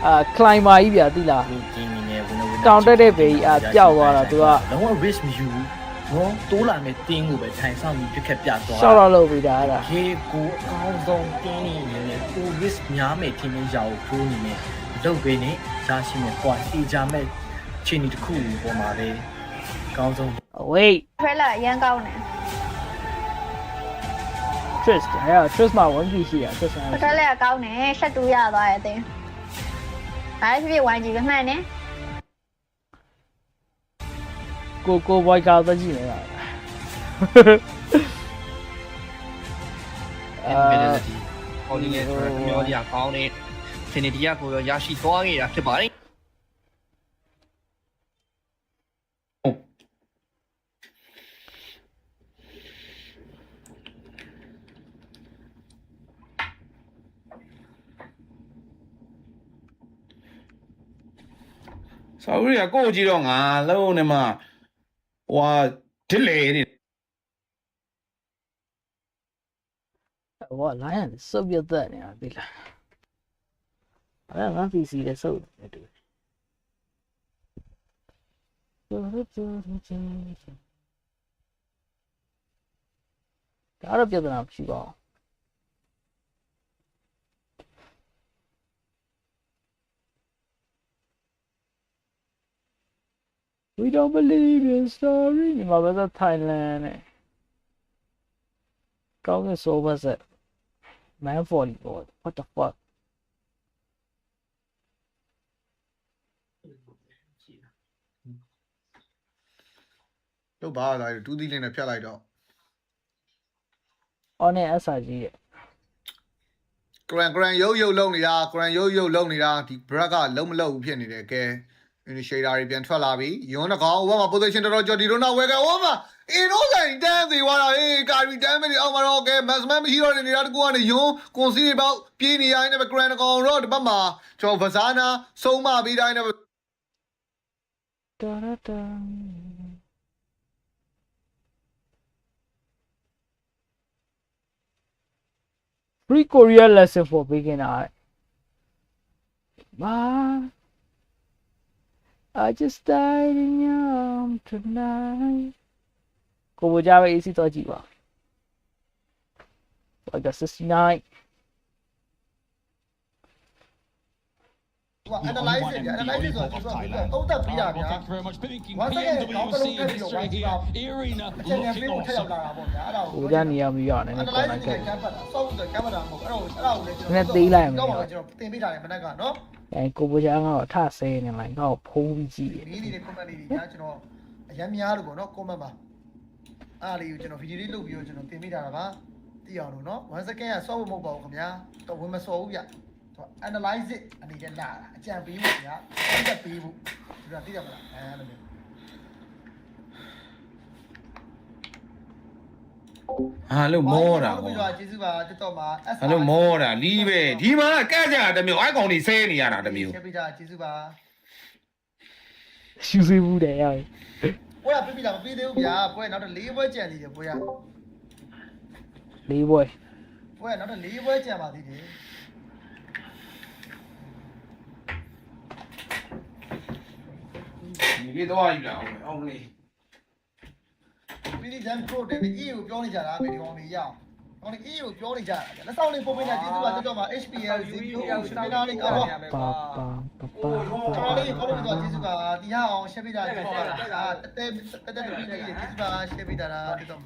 ဒါ climber ကြီးဗျာသိလား ဒီဂျင်းနေဝင်ဝင် တောင်တက်တဲ့ဘေးကြီးပျောက်သွားတာသူက လုံးဝ risk မယူဘူးနော်တိုးလာမဲ့တင်းကိုပဲထိုင်ဆောင်ပြီးပြစ်ခက်ပြသွား ရှော့တော့လုပ်ပြီးတာအဲ့ဒါ ခေကိုအကောင်းဆုံးတင်းနေနေကို risk များမယ်ထင်နေရအောင်ကိုနေနေလုပ်ပေးနေရရှိမယ်ကွာတီချာမဲ့ချင်းဒီတစ်ခုပေါ်မှာလေအကောင်းဆုံး wait ထွဲလာအရန်ကောင်းတယ် Trist အဲ့ Trist မှာ1 piece ရှိတာ Trist မှာ ထွဲလာကောင်းတယ်ရှက်တူရသွားတယ်အတင်းဒါလည်းဖြစ်ဝိုင်းကြည့်ပဲမှန်တယ် ကို boy ကောက်သွားကြည့်နေတာ Infinity ဟောဒီနဲ့ဆိုတော့မျိုးကြီးကောင်းနေ Infinity ကိုရရှိသွားခဲ့တာဖြစ်ပါတယ် ဆောက်ရီကကိုကြည့်တော့ငါလုံးနေမှာဟွာဒစ်လေနေ ဟော lion စုပ်ပြတ်တဲ့နေတာသိလားအဲ့ငါ PC နဲ့စုပ်နေတူဒါတော့ပြဿနာမရှိပါဘူး We don't believe in story ညီမပဲဆို Thailand နဲ့ကောင်းတဲ့ sober set man volleyball what the fuck တော့ဘာလာတူးသီးလေးနဲ့ဖြတ်လိုက်တော့ on နဲ့ SRG ရဲ့ ဂရန်ရုပ်လုံးနေတာဂရန်ရုပ်လုံးနေတာဒီဘရက်ကလုံးမလုံးဘူးဖြစ်နေတယ်ကဲ initiator တွေပြန်ထွက်လာပြီယွန်းတကောင်ဟိုဘက်မှာ position တော်တော်ကြော်ဒီရိုနာဝဲကဟိုဘက်အင်ရိုဆိုင်တန်းသေးသွားတာဟေးကာရီတန်းမနေအောင်မတော့ကဲ maximum မရှိတော့နေတာတကူကနေယွန်းကွန်စီတွေပေါ့ပြေးနေရတဲ့ဂရန်တကောင်တော့ဒီဘက်မှာကျွန်တော်ဗဇာနာဆုံးမပြီးတိုင်းနဲ့ Free Korea lesson for beginner. Ma, I just died in your arms tonight. Cô vừa ra vậy xin tôi chị bảo. I got 69. analyze ဆိုတော့အုတ်တက်ပြီးတာဗျာ one second တော့တော့တက်ပြီးတော့ right here Irina looking on ထပ်ရောက်လာတာပေါ့ဗျာအဲ့ဒါကို ကိုကြနေရမရနဲ့ analyze နဲ့ကပ်ပတ်တာစောက်တဲ့ကပ်ပတ်တာမဟုတ်အဲ့ဒါကိုလည်းကျွန်တော် နည်းသေးလိုက်မယ် တော့ကျွန်တော်တင်ပေးတာလေမနက်ကနော် အဲကိုဘွားကတော့ထဆဲနေလိုက်တော့ဖုံးပြီးကြည့်တယ် ဒီလေးတွေ comment လေးတွေညာကျွန်တော်အရင်များလို့ပေါ့နော် comment မှာအားလေးကိုကျွန်တော် video လေးလုပ်ပြီးတော့ကျွန်တော်တင်ပေးတာပါသိအောင်လို့နော်1 second ကစောက်ဖို့မဟုတ်ပါဘူးခင်ဗျာတော့ဝင်မစော်ဘူးဗျ analyze it အနေနဲ့လာတာအကြံပေးဖို့ဗျာတက်ပေးဖို့ဒီကသိရမလားအဲ့လိုမျိုး ဟာလို့မောတာ ဟုတ်ပြီတော့ကျေးဇူးပါတက်တော့မှာ ဟာလို့မောတာလီးပဲဒီမှာကဲ့ကြတာတမျိုးအိုက်ကောင်နေဆဲနေရတာတမျိုး ကျေးဇူးပါကျေးဇူးပါ ရှူစေးဘူးတယ်ရ ပွဲပြပြတာမပြီးသေးဘူးဗျာပွဲနောက်တော့၄ပွဲကြံသေးတယ်ပွဲရ လေးဘွဲ ပွဲနောက်တော့၄ပွဲကြံပါသေးတယ် ဒီလေးတော့ယူလာအောင်လေး ပြီးဒီဂျမ်ပရိုတယ်အေးကိုပြောနေကြတာဗီဒီယိုလေးရအောင် ဟောဒီ EU ပြောနေကြတယ်လက်ဆောင်လေးပုံပေးနေကျေးဇူးပါတော်တော်မှာ HPL 0စပင်နာလေးကောပါပါကျွန်တော်လေးခေါ်လို့ပြောကျေးဇူးပါဒီဟာအောင်ရှက်ပေးတာကျေးဇူးပါတက်ပြီးကျေးဇူးပါရှက်ပေးတာတော်တော်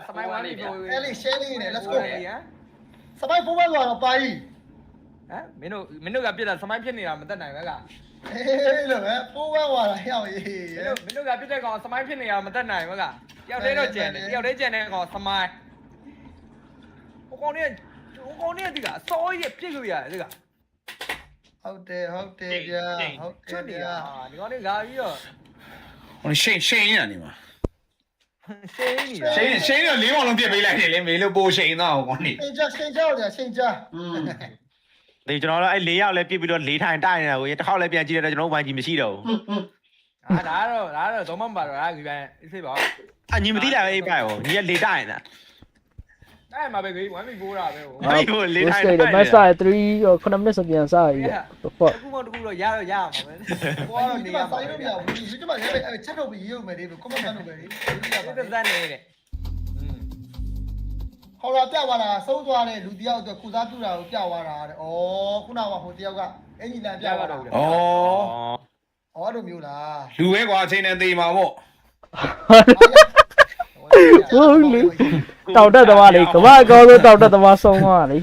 စမိုင်းဝမ်းလေးပြော အဲ့လေး share လေးနဲ့ let's go စပိုက်ဖိုးပဲကတော့ပါကြီး ဟမ်မင်းတို့ကပြစ်တာစမိုင်းဖြစ်နေတာမတက်နိုင်ပဲက အေးလို့ပဲဖိုးပဲဟွာလာဟျောက်ရေး မင်းတို့ကပြစ်တဲ့ကောင်စမိုင်းဖြစ်နေတာမတက်နိုင်ပဲကတယောက်တည်းတော့ကျန်တယ်တယောက်တည်းကျန်တဲ့ကောင်စမိုင်းဟိုကောင်เนี่ยဒီကအစောကြီးပြစ်လို့ရတယ်ဒီက ဟုတ်တယ်ဗျာဟုတ်တယ်ဗျာ ဒီကောင်เนี่ยလာပြီးတော့ ဟိုရှိန်ရနေမှာ ရှင်းနေတာ ရှိန်တော့၄ပေါင်လုံးပြစ်ပေးလိုက်တယ်လေမေလို့ပိုရှိန်တော့ကောနေ ရှင်ကြောက်ကြရှင်ကြ ဒီကျွန်တော်တို့အဲ့၄ယောက်လည်းပြစ်ပြီးတော့၄ထိုင်တိုက်နေတာကိုတစ်ခေါက်လည်းပြန်ကြည့်ရတော့ကျွန်တော်တို့ဝိုင်းကြီးမရှိတော့ဘူးဒါတော့တော့မပါတော့ဒီပြန်အစ်စေးပါ အညီမသိလိုက်ပဲအဲ့ပိုက်ဟိုညီက၄တိုင်နေတာ အဲ့မှာပဲကြီး1 week 4တာပဲဟို အဲ့ကို၄ထိုင် State မက်ဆာ3 9 minutes ပြန်စားရည်ပေါ့ တကူတော့ရမှာပဲ ဟောတော့နေရာဆိုင်လို့မရဘူး YouTube မှာလည်းအဲ့ချက်တော့ပြီးရုပ်မယ်လေး comment မှတ်လို့ပဲလေ ဒီသက်နေတဲ့ ဟောလာပြသွားတာဆုံးသွားတဲ့လူတယောက်အတွက်ကုစားပြတာကိုပြသွားတာတဲ့ဩခုနကဟိုတယောက်ကအင်ဂျီလန်ပြသွားတာ ဩ ဩအဲ့လိုမျိုးလား လူပဲကွာအချိန်နဲ့သေမှာပေါ့ ဟုတ်လေတောက်တက်သမားလေကမ္ဘာအကောင်းဆုံးတောက်တက်သမားဆုံးသွားလေ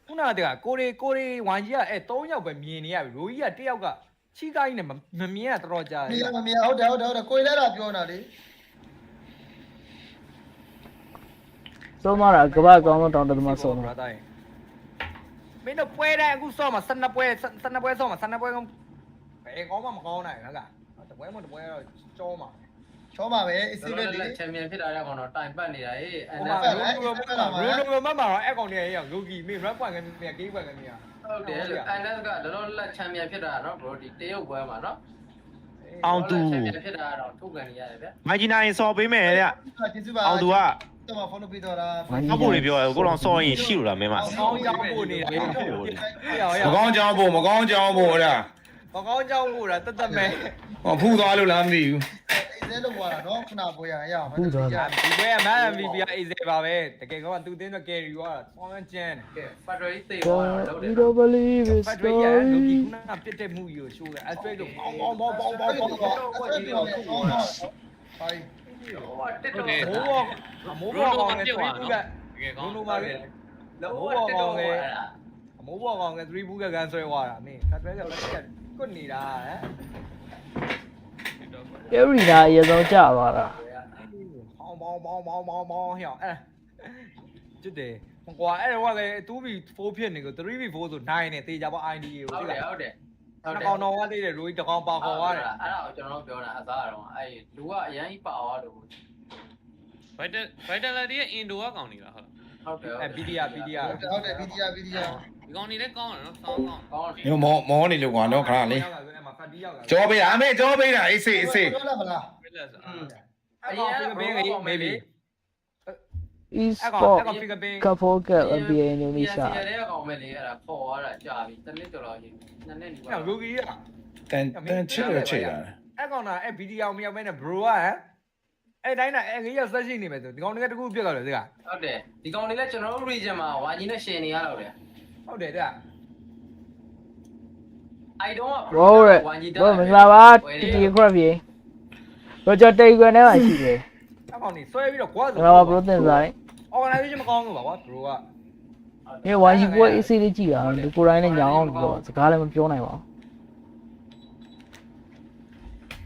ခုနကတည်းကကိုရီဝမ်ကြီးကအဲ့3ယောက်ပဲမြင်နေရပြီရိုကြီးက1ယောက်ကချီကိုင်းနဲ့မမြင်ရတော်ကြာတယ် မမြင်ဟုတ်တယ်ကိုယ်လည်းတော့ပြောနေတာလေ ဆုံးသွားတာကမ္ဘာအကောင်းဆုံးတောက်တက်သမားဆုံးသွား မင်းတို့ပွဲတိုင်းအခုဆော့မှာ12ပွဲဆော့မှာ12ပွဲကောင်းဘယ်ကောင်းမှမကောင်းနိုင်ဘူးလားတပွဲမတပွဲတော့ကြောမှာ ချောပါပဲအစီပဲလေ ချန်ပီယံဖြစ်လာတဲ့ကောင်တော့တိုင်ပတ်နေတာဟေးအဲ့ ဟို ဒါ မှာရိုလိုမမတော့အဲ့ကောင်တွေရဲ့လူကြီးမင်း rap ပွင့်ကနေကေးပွင့်ကနေရ ဟုတ်တယ်အဲ့ဒါကတော်တော်လက်ချန်ပီယံဖြစ်တာနော် bro ဒီတရုတ်ပွဲမှာနော် အောင်သူ ချန်ပီယံဖြစ်တာတော့ထုတ်ကန်နေရတယ်ဗျာ မိုင်ဂျီနိုင်စော်ပေးမယ်တဲ့ ကျေးဇူးပါ အောင်သူက တော့ follow ပေးတော့တာ အောက်ဖို့တွေပြောကိုတော့စော်ရင်ရှိလို့လားမင်းမ ကောင်းကြောင်းပို့နေတာ မကောင်းကြောင်းဖို့အဲ့ဒါ မကောင်းကြောင်းပို့တာတတ်မဲ့ ဟောဖူးသွားလို့လားမသိဘူး အဲလို့ပြောတာနော်ခဏပွဲရရအောင် ဒီပွဲကမန် MVP အေးစေပါပဲတကယ်ကောသူတင်းတော့ carry သွားတာဆောင်းကျန်း ဖတ်ရီသေသွားတော့ You don't believe it ဖတ်ရရလူကြီးခုနပြစ်တဲ့မှုကြီးကိုရှိုးတယ်အစရိတ်လို့ပေါင်းပါ ပါ ဟိုတက်တော့ မိုးဘောကောင်နဲ့3ဘူးက တကယ်ကောင်း လုံးလုံးပါလေမိုးဘောကောင်နဲ့မိုးဘောကောင်နဲ့3ဘူးကကန်ဆွဲသွားတာမင်းဆက်တွဲကလက်ချက်ကွတ်နေတာဟမ် every နာအရင်ဆုံးကြာသွားတာ ပေါင်းဟဲ့အဲ့ကျွတ်တယ်မကွာအဲ့တော့ကလည်း 2v4 ဖြစ်နေကို 3v4 ဆို9နဲ့တေးကြပါ ID ကို ဟုတ်တယ်ဟုတ်တယ် နှစ်ကောင်တော်ကသေးတယ်လူကြီးတကောင်ပါခေါ်သွားတယ် အဲ့ဒါကိုကျွန်တော်ပြောတာအစားတော့အဲ့လူကအရန်ကြီးပါသွားလို့ Vitality ရဲ့ Indo ကကောင်းနေတာဟုတ် ဟုတ်တယ် အဲ့ PDR ဟုတ်တယ်ဗီဒီယို ဒီကောင်းနေလည်းကောင်းတယ်နော်စောင်းကောင်း ကောင်းတယ် ညမောနေလို့ကွာနော်ခဏလေး အဲ့မှာဖတ်တီးရောက်လာ ကြောပေးတာအမေကြောပေးတာအေးစေးအေးစေး ပြောလာမလား Privilege အဲ့ကောင်ဖီကပင်းကြီး maybe e-sport အဲ့ကောင်ဖီကပင်း couple get NBA Indonesia ရတဲ့ကောင်မဲ့လေအဲ့ဒါပေါ်သွားတာကြာပြီတစ်နှစ်ကျော်လောက်ကြီးနှစ်နှစ်နီးပါး အဲ့လူကြီးက တန်ချစ်ရချေတာ အဲ့ကောင်ကအဲ့ video မရောက်မဲနဲ့ bro ကဟမ်အဲ့တိုင်းကအဲ့ကြီးကဆက်ရှိနေမယ်ဆိုဒီကောင်တွေကတကူပြက်သွားတယ်စက ဟုတ်တယ်ဒီကောင်လေးလည်းကျွန်တော်တို့ region မှာဝါကြီးနဲ့ share နေရတော့တယ် ဟုတ်တယ်တဲ့ I don't ဘောရဘောမင်္ဂလာပါတီတီခရပြေဘောကြတေကွယ်ထဲမှာရှိတယ် အဲ့ကောင်နေဆွဲပြီးတော့ကွာ မင်္ဂလာပါဘရိုတင်ဆိုင် organization မကောင်းဘူးပါကွာ bro က ဒီဝိုင်းကြီးပွဲအေးဆေးလေးကြည့်တာဒီကိုတိုင်းနဲ့ညောင်းအောင်ပြောစကားလည်းမပြောနိုင်ပါဘူး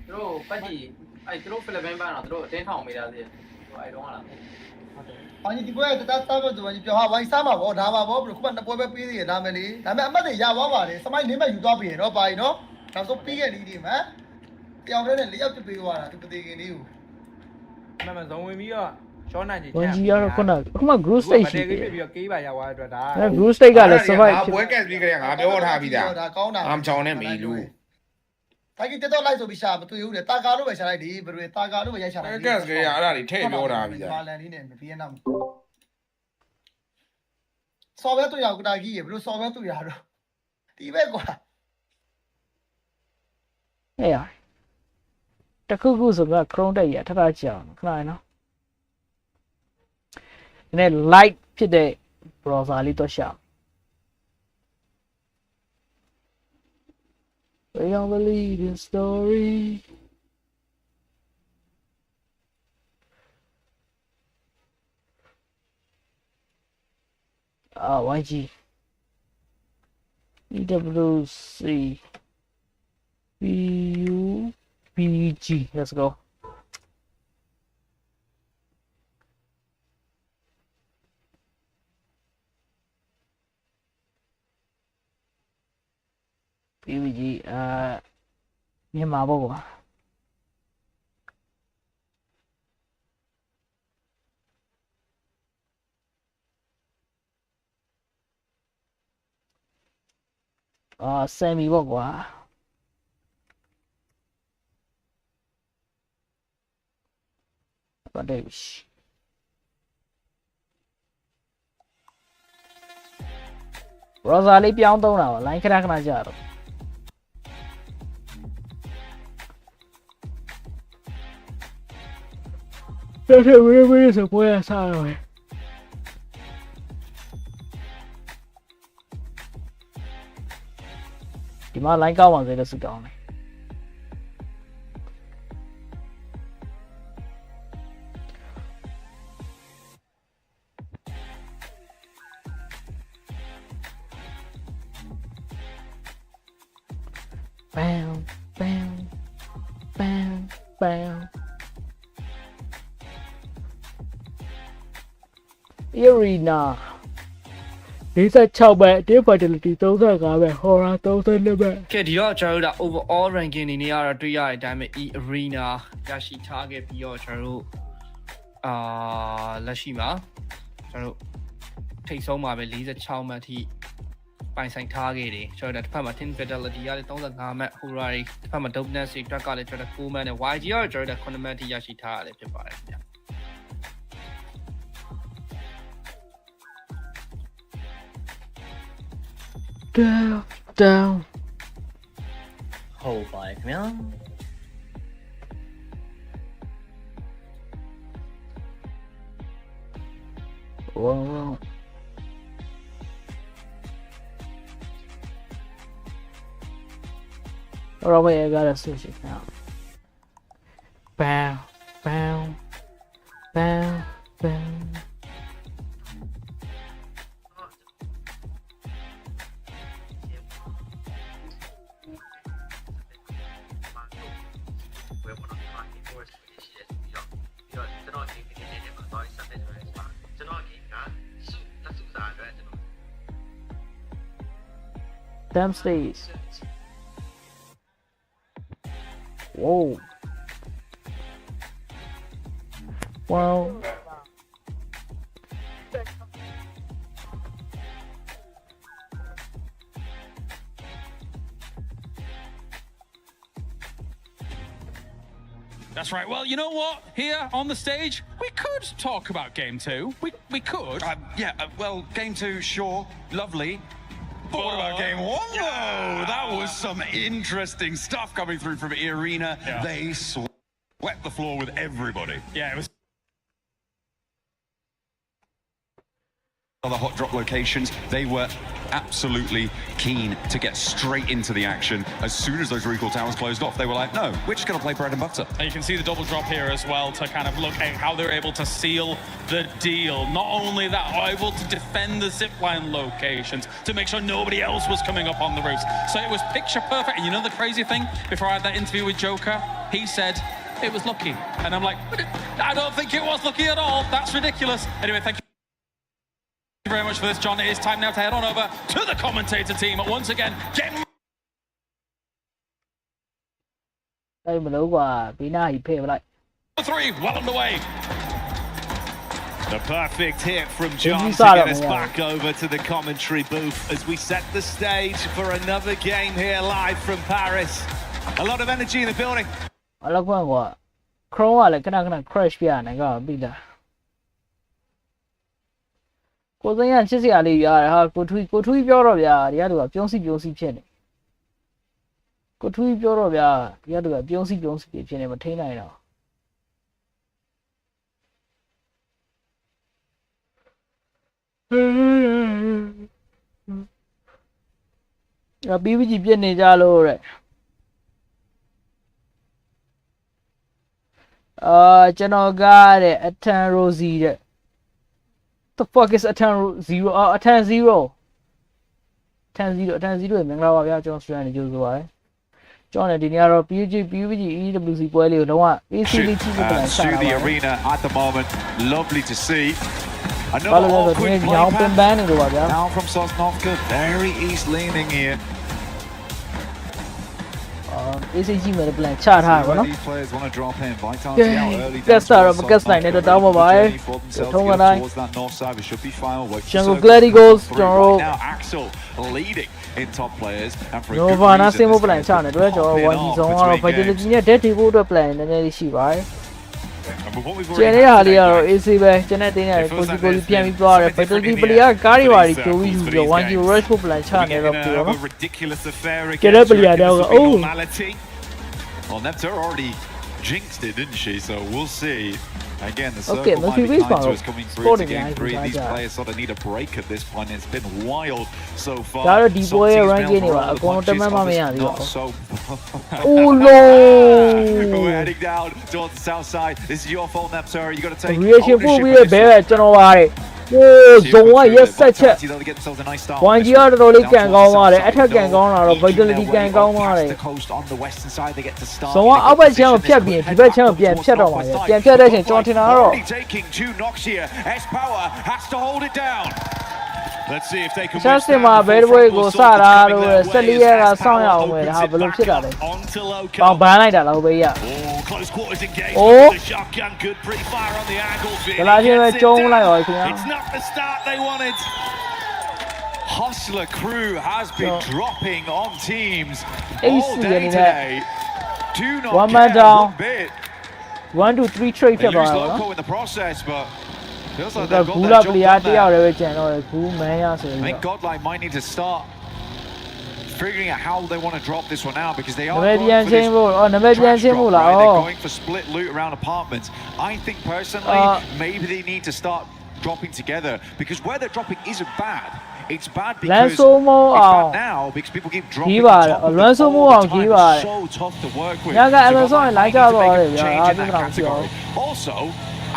သူတို့ပတ်ကြီးအဲ့သူတို့ဖိလစ်ပင်းပန်းတော့သူတို့အတင်းထောင်မိတာသေးတယ် I don't လား ဘာကြီးဒီပွဲတတစားဖို့ဆိုရင်ပြောဟာဝိုင်းစားမှာဗောဒါပါဗောဘယ်ခုမှနှစ်ပွဲပဲပြီးသေးရဒါမယ်လေဒါပေမဲ့အမှတ်တွေရသွားပါတယ်စမိုင်းနင်းမဲ့ယူသွားပြီနော်ပါရင်နော်နောက်ဆုံးပြီးခဲ့နေဒီမှာတယောက်တည်းနဲ့၄ယောက်ပြပေးသွားတာသူပသေးခင်လေးကို မမဇုံဝင်ပြီးတော့ရှောင်းနိုင်ကြီး ဝိုင်းကြီးကတော့ခုနအခုမှ group stage ရှိတယ် ပြီးတော့ကေးပါရောက်သွားတဲ့အတွက်ဒါ အဲ group stage ကလည်း survive ဖြစ် ပွဲကက်ပြီးကြငါပြောထားပြီးသား ဒါကောင်းတာ အမ်ချောင်းနဲ့မီလူ ဒါကြီးတက်တော့လိုက်ဆိုပြီးရှာမတွေ့ဘူးလေတာကာလို့ပဲရှာလိုက်ဒီဘယ်လိုတာကာလို့ပဲရိုက်ရှာလိုက် ကက်ကြီးအဲ့ဒါတွေထည့်ပြောထားပြီးသား မာလန်လေးနဲ့ဗီယက်နမ်ဆော်ဘဲတွေ့ရကတာကြီးရေဘယ်လိုဆော်ဘဲတွေ့ရတော့ဒီပဲကွာ ဟဲ့ရတခုခုဆိုတော့ chrome တက်ရထထကြအောင်ခဏနော် နည်း light ဖြစ်တဲ့ browser လေးတော့ရှာ We don't believe in story YG EWC PUBG let's go PUBG မြန်မာပေါ့ကွာ Sammy ပေါ့ကွာ But browser လေးပြောင်းသုံးတာပါ line ခဏခဏကြာတော့ That's it, really se puede hacer, güey. Thì mà lái cao bằng gì là sự cao này. Bam, bam, bam, bam. Arena 46ပဲ Team Fidelity 35ပဲ Horror 32ပဲ ကဲဒီတော့ကျွန်တော်တို့ overall ranking အနေနဲ့ကတော့တွေ့ရတဲ့အတိုင်းပဲ E Arena ရရှိထားခဲ့ပြီးတော့ကျွန်တော်တို့လက်ရှိမှာကျွန်တော်တို့ထိတ်ဆုံးမှာပဲ46မှတ်ထိပိုင်ဆိုင်ထားခဲ့တယ်ကျွန်တော်တို့တစ်ဖက်မှာ Team Fidelity ကလည်း35မှတ် Horror တစ်ဖက်မှာ Dopeness တွေအတွက်ကလည်းကျွန်တော်တို့9မှတ်နဲ့ YG ကကျွန်တော်တို့9မှတ်ထိရရှိထားရတယ်ဖြစ်ပါတယ်ခင်ဗျာ down ဟုတ်ပါတယ်ခင်ဗျာ Wow. Alright, wait, I gotta switch it now. Bow, bow, bow, bow. Damn stays. Whoa. Well. That's right. Well, you know what? Here on the stage, we could talk about game two. We could. Well, game two, sure, lovely. But what about game one, though? That was some interesting stuff coming through from Arena. Yeah. They swept the floor with everybody. Yeah, it was. Other hot drop locations, they were absolutely keen to get straight into the action. As soon as those recoil towers closed off, they were like, no, we're just going to play bread and butter. And you can see the double drop here as well to kind of look at how they're able to seal the deal. Not only that, able to defend the zipline locations to make sure nobody else was coming up on the roofs. So it was picture perfect. And you know the crazy thing? Before I had that interview with Joker, he said it was lucky. And I'm like, I don't think it was lucky at all. That's ridiculous. Anyway, thank you very much for this, John. It is time now to head on over to the commentator team once again. Get Đây mà đấu quả bí na hỉ phê lại. 3, well underway. The perfect hit from John to get us back over to the commentary booth as we set the stage for another game here live from Paris. A lot of energy in the building. Là quan quả. Chrome lại cái nào crash bia này có bị là. Cô thấy anh chia sẻ đi ha, cô thuiပြောတော့ဗျာ ဒီကတူကပြုံးစီဖြစ်နေကိုထွေးပြောတော့ဗျာ ဒီကတူကပြုံးစီဖြစ်နေမထိန်းနိုင်တော့ BBG ပြစ်နေကြလို့တဲ့ကျွန်တော်ကတဲ့အထန် Rosie တဲ့ the fuck is အထန် 0အထန် 0အထန် 0အထန် 0ရဲ့မင်္ဂလာပါဗျာကျွန်တော်ဆွေးနွေးနေကြဆိုပါတယ်ကျွန်တော်ဒီနေ့ကတော့ PUBG EWC ပွဲလေးကိုလုံးဝ AC လေးကြည့်ဖို့ပြန်ရှာတာပါ the arena at the moment lovely to see ဘာလို့လဲဆိုတော့ဒီညောင်ပင်ပန်းနေလို့ပါဗျာ down from Sosnovka very east leaning here AC ကြည့်မယ်လို့ပြန်ချထားတာပေါ့နော် these players want to drop in Vitality out early ကက်စတာတော့မကက်စနိုင်တဲ့တောင်းပါပါထုံးကတိုင်း that north side it should be fine Jungle Glady goes ကျွန်တော် now Axel leading in top players and for a good Novana reason စင်ဖို့ plan ချနေတယ်ကျွန်တော် 1G ဆုံးကတော့ Vitality နဲ့ Dead ထိဖို့အတွက် plan နည်းနည်းလေးရှိပါတယ်ကျန်တဲ့ဟာလေးကတော့ AC ပဲကျန်တဲ့တင်းရတယ်ကိုကြီးပြန်ပြီးသွားတယ် Vitality player ကားတွေပါကြိုးပြီးယူပြီး 1G rush ဖို့ plan ချနေတော့ပြောနော်ကျန်တဲ့ player တော့အိုး Well, Neptune already jinxed it, didn't she? So we'll see. Again, the Okay, circle might be Multi-Base coming to us coming through to Sporting game 3. Life, These yeah. players sort of need a break at this point. It's been wild so far. ဒါတော့ဒီ Some ပွဲရဲ့ teams ranking တွေ been ပါ able အ to ကုန်လုံး punches, တမန်မမရ others သေးပါ not ဘူး so. Oh no! We're heading down towards the south side. This is your fault, Neptune. You got to take Reaction ပို့ ownership ပြီး of ဘဲ this ပဲကျွန်တော်ပါတယ်ဟိုဇုံကရက်ဆက်ချက် Vitality, they'll get themselves a nice start. 1G ကတော်တော်လေးကန်ကောင်းပါတယ်အထက်ကန်ကောင်းတာတော့ Vitality ကန်ကောင်းပါတယ် The coast on the western side, they get to start. ဇုံကအောက်ဘက်ချမ်းကိုဖြတ်ပြီးဒီဘက်ချမ်းကိုပြန်ဖြတ်တော့မှာပြန်ဖြတ်တဲ့အချိန်ကျွန်တော်ထင်တာတော့ Already taking 2 knocks here. S Power has to hold it down. Let's see if they can ရှာစင်မှာဘဲဘွေကိုစတာတော့14ရက်ကစောင့်ရအောင်ပဲဒါဘယ်လိုဖြစ်တာလဲပေါင်ဘန်းလိုက်တာလားဟိုဘေးက close quarters engagement Oh. with the shotgun good pre-fire on the angle ဒလာချင်းပဲကျုံးလိုက်ပါခင်ဗျာ It's not the start they wanted Hustler crew has been dropping on teams AC all day in today. Do not One man care down. one bit. 1 to 3 trade They ဖြစ်သွား lose တာနော် loco in the process, but feels like ဒါ they've ဘူ got လာ their ပ job လီယာ done တယောက် there. လည်းပဲကျန်တော့တယ်ဘူးမန်ရဆို I ပြီး think တော့ Godlike might need to start figuring out how they want to drop this one out because they are နံပါတ် going ပြန် for ချင်း this ဖို့အော်နံပါတ်ပြန် trash ချင်း drop, ဖို့လား right? အော် They're going for split loot around apartments. I think personally, maybe they need to start dropping together because where they're dropping isn't bad. It's bad because လမ်းဆိုးမိုး it's အောင် bad now because people keep ကြီး dropping ပါ on တယ် top of လွမ်းဆိုး them မိုး all အောင် the ကြီး time. ပါတ It's ယ် so tough to work with. ညက So Amazon Godlike လိုက်ကြ need to တော့ make တယ် a ဗျာ change အား in လုံး that တော့ပြော category. Also,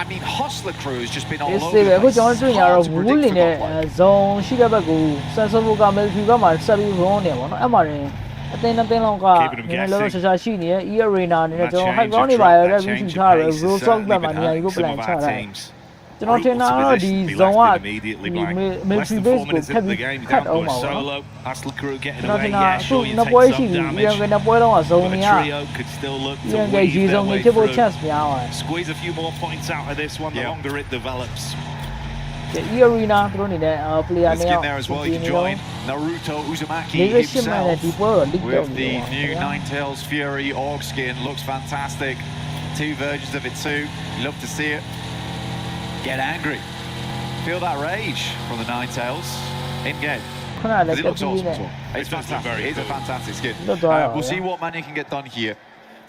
I mean, Hustler crew has just been all ဒီ over စေ the ပဲအခု place. ကျွန်တော်တွေ့ရတော့ Hard to ဘူး predict လ for င်းနဲ့ Godlike. ဇုံရှိတဲ့ဘက်ကိုဆန်ဆဘုကမဲဖီဘက်မှာဆက်ပြီး run နေပါတော့အဲ့မှာရင်အတင်းအတင်းလောက်ကနည်းနည်းလောရှာရှိနေရဲ့ E Arena အနေနဲ့ကျွန်တော် high ground တွေပါရတဲ့ view ထားတယ် Rose Rock ဘက်မှာနေရာယူဖို့ plan ချတာကျွန်တော်ထင်တာတော့ဒီဇုံကဒီ military base ကိုဖက်ပြီးခတ်အောင်ပါဘောနော် Hustler crew getting ကျွန်တော်ထ away င်တာ yeah အခု sure you နှစ် take ပွဲ some ရှိပြီ damage ပြန်ကနှစ်ပွဲလုံးကဇုံ but နေ the ရ trio could still look to ပြန်က weave ရေ their စုံနေ way ဖြစ်ဖို့ through chance များပါတယ် squeeze a few more points out of this one the longer it develops E Arena သူတို့အနေနဲ့ player Let's နဲ့ get there as well. You can join Naruto Uzumaki leadership နဲ့ himself ဒီပွဲကို lead လုပ် with နေ the ပါ new Ninetales Fury Orc skin. Looks fantastic. 2 versions of it too. Love to see it. Get angry. Feel that rage from the Ninetales in game. ခုနလည်း Because it က looks တီး awesome နဲ့ as well. It's fantastic. It's a fantastic skin. Look, wow, We'll see yeah. what Manu can get done here.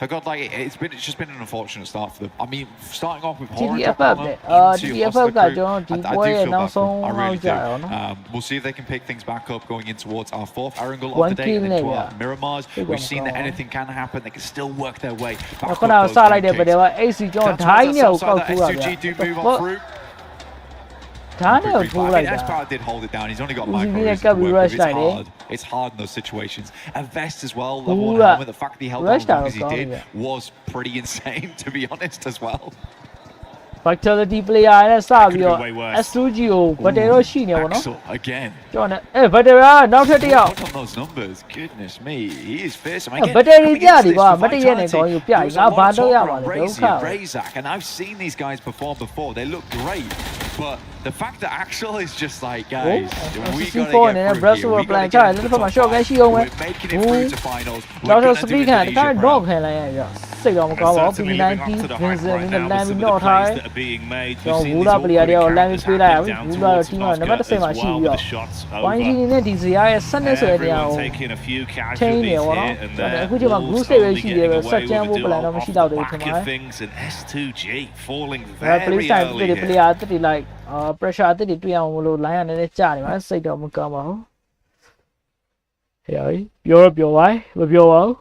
For Godlike, it's just been an unfortunate start for them. I mean, starting off with horror TDFF drop on them နဲ့ into TDFF Hustler က crew, ကျွန်တော်ဒီ I ပွဲ do ရဲ့ feel နောက် bad ဆုံး for them. I နောက် really ကြ do. ရောနော် We'll see if they can pick things back up going in towards our 4th Erangel of One the day kill and leg, into our yeah. Miramars. Big We've one seen that goal. anything can happen. They can still work their way back ခုနက up စ those လိုက်တဲ့ဗ rankings. တဲ့က AC ကျွန်တော် Down ဒိုင်း towards နဲ့ the ကို south ကောက် side, ထိုးတာ that ဗျာ S2G do move on through. ဓာတ်နဲ့ကိုထိုး I လိုက် mean, တာ Espoir did hold it down. He's only got Uzi micro yine reason to tabii work with. rush It's taydı. hard. It's hard in those situations. A Vest as well, level 1 Uğra- helmet. The fact that he held on rush as long da as he kaldı did ya. was pretty insane, to be honest, as well. Vitality player နဲ့စပြီးတော့ S2G ကိုဗတ်တယ်တော့ရှိနေပါတော့ Axel again. ကျွန်တော်နဲ့ဗတ်တယ်ကနောက်ထပ်တစ်ယောက် Look on those numbers. Goodness me, he is fearsome. ဗတ်တယ်ကြီးပြတယ်ကွာမတည့်ရနဲ့ကောင်းယူပြငါဘာတော့ရမှာလဲဒုက္ခ Razak, and I've seen these guys perform before. They look great, but the fact that Axel is just like, guys, we gotta C4 get နဲ့ through Breath here. of We Plan gotta ချတယ် get လက် into ဖက် the မှာ top short က five. ရှိအောင်ပဲ We're making it through to finals. We're နောက်ထပ် gonna do speed it ခံ in တ the ခါ Asia တော့ round. ခံလိုက်ရပြစိတ်တော့မကောင်းပါဘူး Certainly P90 living up to the hype Vincent right နဲ့ now လမ်း with ပြီး some of တော့ the ထားတ plays ယ် that are being made. ကျွန် We've တော် seen ဘူ this လာ all ပလီယာတွေကလမ်း characters ပြီးပေးလိုက်ရ happening ဘူး down ဘူးလာတော့ towards ဒီမှာနံပါတ် Oscar 10မှာ as ရှိ well ပြီး with တော့ the shots YG over. နဲ့ဒီဇယားရဲ့ဆက်နဲ့ဆိုတဲ့နေရာ Everyone ကို taking a few ထိန်းနေ casualties ပါတော့ here and there. အခုချိန်မှာ group Wolves stage ပဲ only ရှိ getting တယ် away ဆက်ချမ်း with ဖို့ a ပလန် duel တော့မ off ရှိ the တော့ဘူးထင် back ပါတ of ယ် things, and S2G falling play very time early တဲ့ here. player တက်တွေ like pressure အသစ်တွေတွေ့အောင်မလို့ line ကနည်းနည်းကျနေပါစိတ်တော့မကောင်းပါဘူးဟဲ့ပြောတော့ပြောပါမပြောပါဘူး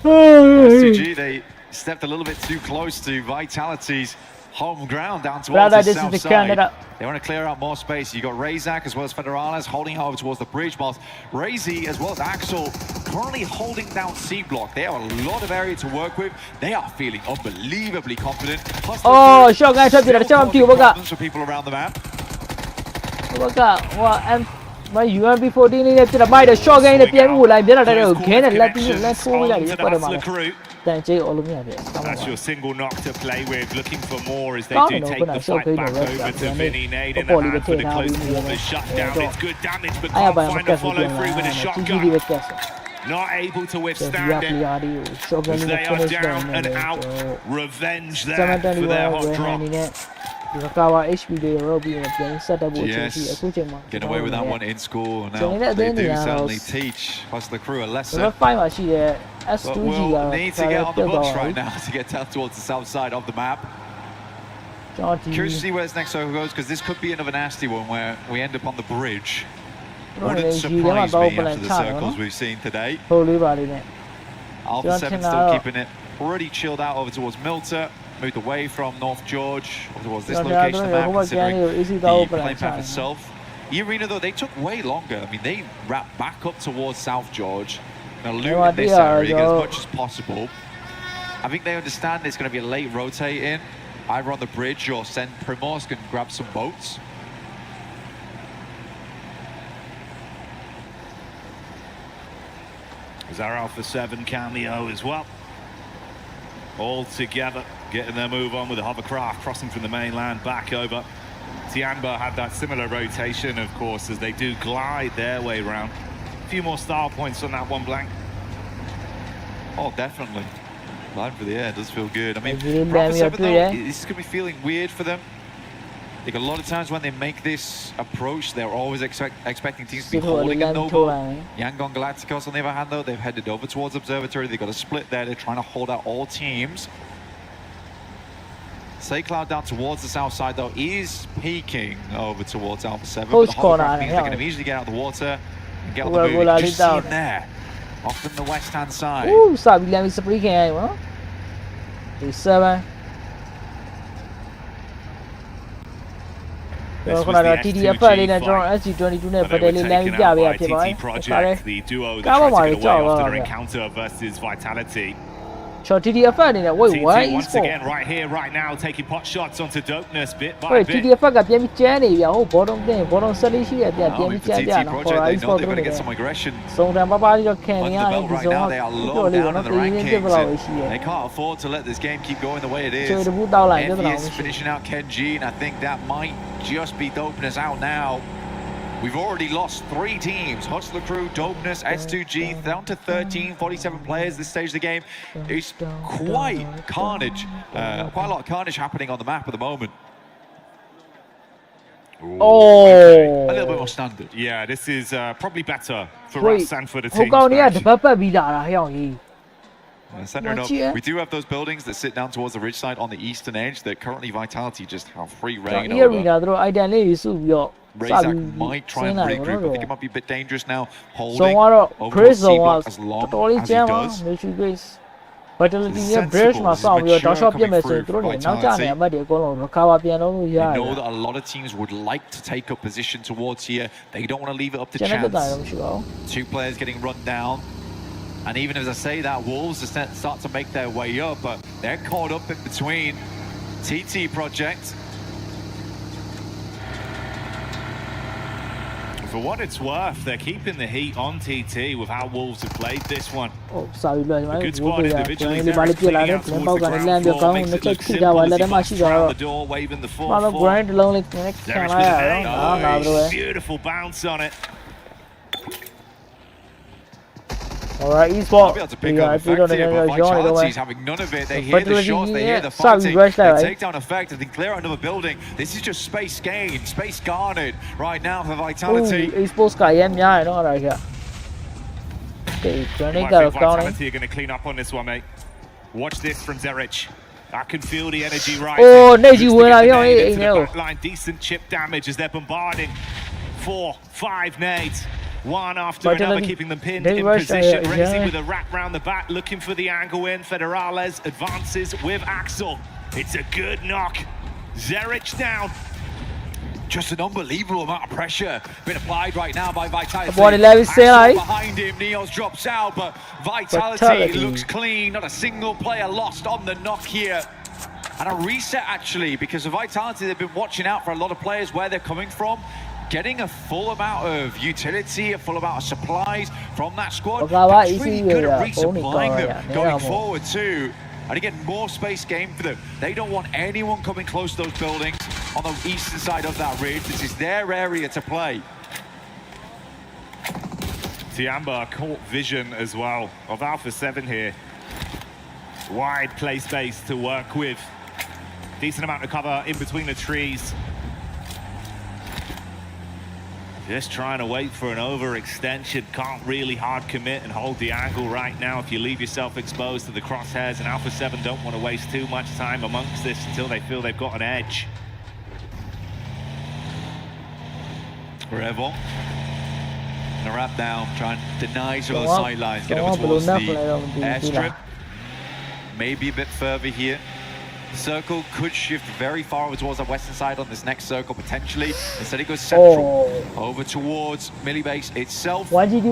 SCG, they stepped a little bit too close to Vitality's home ground down towards the south side. They want to clear out more space. You got Razak as well as Federales holding over towards the bridge, whilst Razy as well as Axel currently holding down C block. They have a lot of area to work with. They are feeling unbelievably confident. Oh, shotgun trap here. Jump to problems for people around the map. My UMP14 နဲ့ပြမိုက်တဲ့ shot game နဲ့ပြန်ပြီးလိုက်ပြတာတဲ့ကိုခင်းနဲ့လက်ပြီးလက်ထိုးလိုက်ရပါတယ်မှာတန်ကျေးall လို့မြင်ပြတယ် That's your single knock to play with, looking for more as they do take the fight back over to Vinny. Nade in the hand for the close quarters shut down. It's good damage, but can't find a follow through with a shotgun. Not able to withstand it as they are down and out. Revenge there for their hot drop. Rakawa HP တွေ Robbie နဲ့ပြန်ဆက်တက်ဖို့ချိန်ရှိအခုချိန်မှာ Get away with that one in school. Now they do certainly teach Hustler Crew a lesson. Level 5 မှာရှိတဲ့ S2G But we'll need to get on the bus right now to get down towards the south side of the map. Curious to see where this next circle goes, because this could be another nasty one where we end up on the bridge. Wouldn't surprise me after the circles we've seen today. Alpha 7 still keeping it pretty chilled out over towards Milter. Moved away from North George towards this location of the map, considering the playing path itself. The arena, though, they took way longer. I mean, they wrapped back up towards South George. They're looting this area as much as possible. I think they understand it's going to be a late rotate in, either on the bridge or send Primorsk and grab some boats. There's our Alpha 7 cameo as well. All together, getting their move on with the hovercraft crossing from the mainland back over. Tianba had that similar rotation, of course, as they do glide their way around. A few more style points on that one, Blank. Oh, definitely. Line for the air does feel good. I mean, Alpha 7, though, this is going to be feeling weird for them. I think a lot of times when they make this approach, they're always expecting teams to be holding a Noble. Yangon Galacticos, on the other hand, though, they've headed over towards Observatory. They've got a split there. They're trying to hold out all teams. Cloud down towards the south side, though, is peeking over towards Alpha 7. But the hovercraft means they're going to easily get out of the water and get on the move. Just see him there, off in the west-hand side. Ooh, sabi lang sa pre-king ay mo. 7. This was the TDF လေးနဲ့ကျွန်တော် SG22 နဲ့ battle လေးလမ်းပြပေးရဖြစ်ပါတယ် the duo that tried to get away after their encounter versus Vitality. TDF အနေနဲ့ wait why once again right here right now taking pot shots onto Dopeness bit by bit. TDF ကပြန်ပြီးကျန်းနေပြီဟို bottom တင် bottom 14ရှိရပြန်ပြီးကျန်းပြနော် for ice for တို့နေစုံတန်ပါပါလေးတော့ခံရရတယ်ဒီဆုံးတော့လေးတော့တင်းတင်းပြပလောက်ရှိရ They can't afford to let this game keep going the way it is. တပူတောက်လိုက်ပြပလောက် He's finishing out Kenji, and I think that might just be Dopeness out now. We've already lost 3 teams. Hustler Crew, Dopeness, S2G, down to 13, 47 players this stage of the game. It's quite carnage. Quite a lot of carnage happening on the map at the moment. Oh! Okay. A little bit more standard. Yeah, this is probably better for us and for the team. Centering up, we do have those buildings that sit down towards the ridge side on the eastern edge that currently Vitality just have free reign over. Razak might try and regroup. I think it might be a bit dangerous now. Holding over C block as long as he does. Vitality ရဲ့ bridge မှာစောင့်ပြီးတော့ shot ပြတ်မယ်ဆိုရင်သူတို့နောက်ကျနေအမှတ်တွေအကုန်လုံး recover ပြန်လုပ်လို့ရတယ် I know that a lot of teams would like to take up position towards here. They don't want to leave it up to chance. 2 players getting run down. And even as I say that, Wolves start to make their way up, but they're caught up in between. TT Project. For what it's worth, they're keeping the heat on TT with how Wolves have played this one. Oh, sorry, a good squad individually. They're cleaning out towards the ground floor, makes it look simple as he walks around the door, waving the 4-4. Beautiful bounce on it. Alright, eSport. I'll be able to pick up effect here, but Vitality's having none of it. They hear the shots, they hear the fighting. The takedown effect, and they clear out another building. This is just space gained, space garnered right now for Vitality. eSports ကရဲများရတော့အဲ့ဒါကြီး Okay, Johnny ကတော့ကောင်းတယ် Vitality are going to clean up on this one, mate. Watch this from Zerich. I can feel the energy right. Oh, Neji win out, yo, line, decent chip damage as they're bombarding 4, 5 nades. One after another, keeping them pinned in position. Racing with a wrap round the back, looking for the angle in. Federales advances with Axel. It's a good knock. Zerich down. Just an unbelievable amount of pressure being applied right now by Vitality. Behind him, Neos drops out, but Vitality looks clean. Not a single player lost on the knock here. And a reset, actually, because of Vitality, they've been watching out for a lot of players where they're coming from. Getting a full amount of utility, a full amount of supplies from that squad. That's really good at resupplying them going forward too. And again, more space game for them. They don't want anyone coming close to those buildings on the eastern side of that ridge. This is their area to play. Tiamba caught vision as well of Alpha 7 here. Wide play space to work with. Decent amount of cover in between the trees. Just trying to wait for an overextension. Can't really hard commit and hold the angle right now if you leave yourself exposed to the crosshairs, and Alpha 7 don't want to waste too much time amongst this until they feel they've got an edge. Revel. And a wrap down, trying to deny some of the sidelines, get over towards the airstrip. Maybe a bit further here. The circle could shift very far over towards the western side on this next circle, potentially. Instead it goes central, over towards Millie Base itself. Manya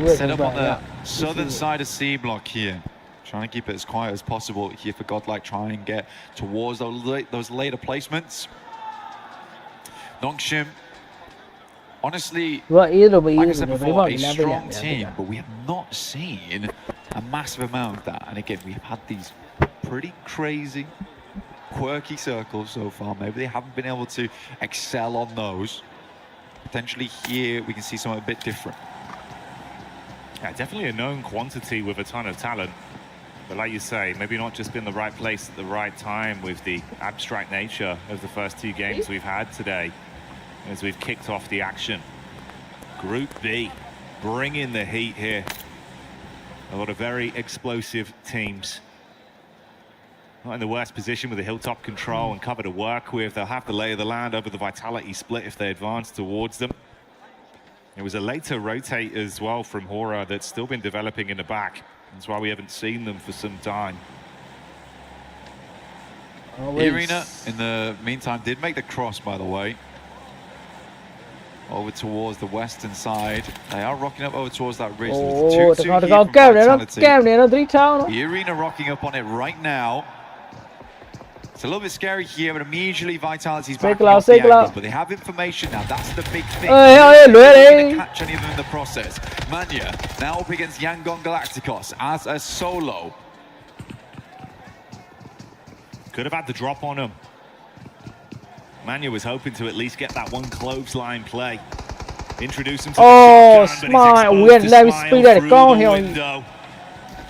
set up on the southern side of C block here. Trying to keep it as quiet as possible here for Godlike, try and get towards those later placements. Nongshim, honestly, like I said before, a strong team, but we have not seen a massive amount of that. And again, we've had these pretty crazy, quirky circles so far. Maybe they haven't been able to excel on those. Potentially here, we can see something a bit different. Yeah, definitely a known quantity with a ton of talent. But like you say, maybe not just been the right place at the right time with the abstract nature of the first 2 games we've had today as we've kicked off the action. Group B, bringing the heat here. A lot of very explosive teams. Not in the worst position with the hilltop control and cover to work with. They'll have the lay of the land over the Vitality split if they advance towards them. It was a later rotate as well from Hora that's still been developing in the back. That's why we haven't seen them for some time. Irina, in the meantime, did make the cross, by the way. Over towards the western side. They are rocking up over towards that ridge. Irina rocking up on it right now. It's a little bit scary here, but immediately Vitality's backing up the angle, but they have information now. That's the big thing. They're not going to catch any of them in the process. Manya now up against Yangon Galacticos as a solo. Could have had the drop on him. Manya was hoping to at least get that one clothesline play. Introduce him to the shotgun, Smile. Let me speed at it. Go on here. And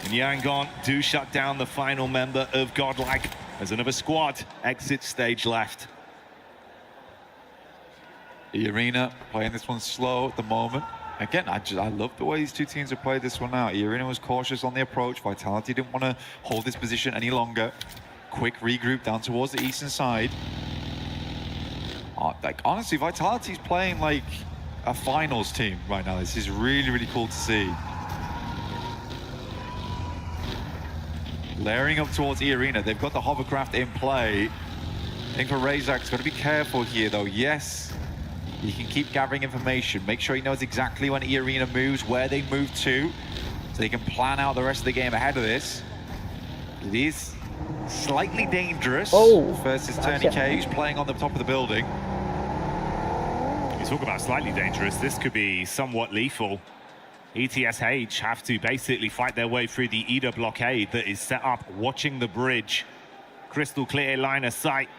Yangon do shut down the final member of Godlike as another squad exits stage left. Irina playing this one slow at the moment. Again, I love the way these 2 teams have played this one out. Irina was cautious on the approach. Vitality didn't want to hold this position any longer. Quick regroup down towards the eastern side. Like, honestly, Vitality's playing like a finals team right now. This is really, really cool to see. Layering up towards Irina. They've got the hovercraft in play. I think for Razak's got to be careful here, though. Yes, he can keep gathering information. Make sure he knows exactly when Irina moves, where they move to, so he can plan out the rest of the game ahead of this. It is slightly dangerous versus TourneyK, who's playing on the top of the building. You talk about slightly dangerous. This could be somewhat lethal. ETSH have to basically fight their way through the Ida blockade that is set up, watching the bridge. Crystal clear line of sight.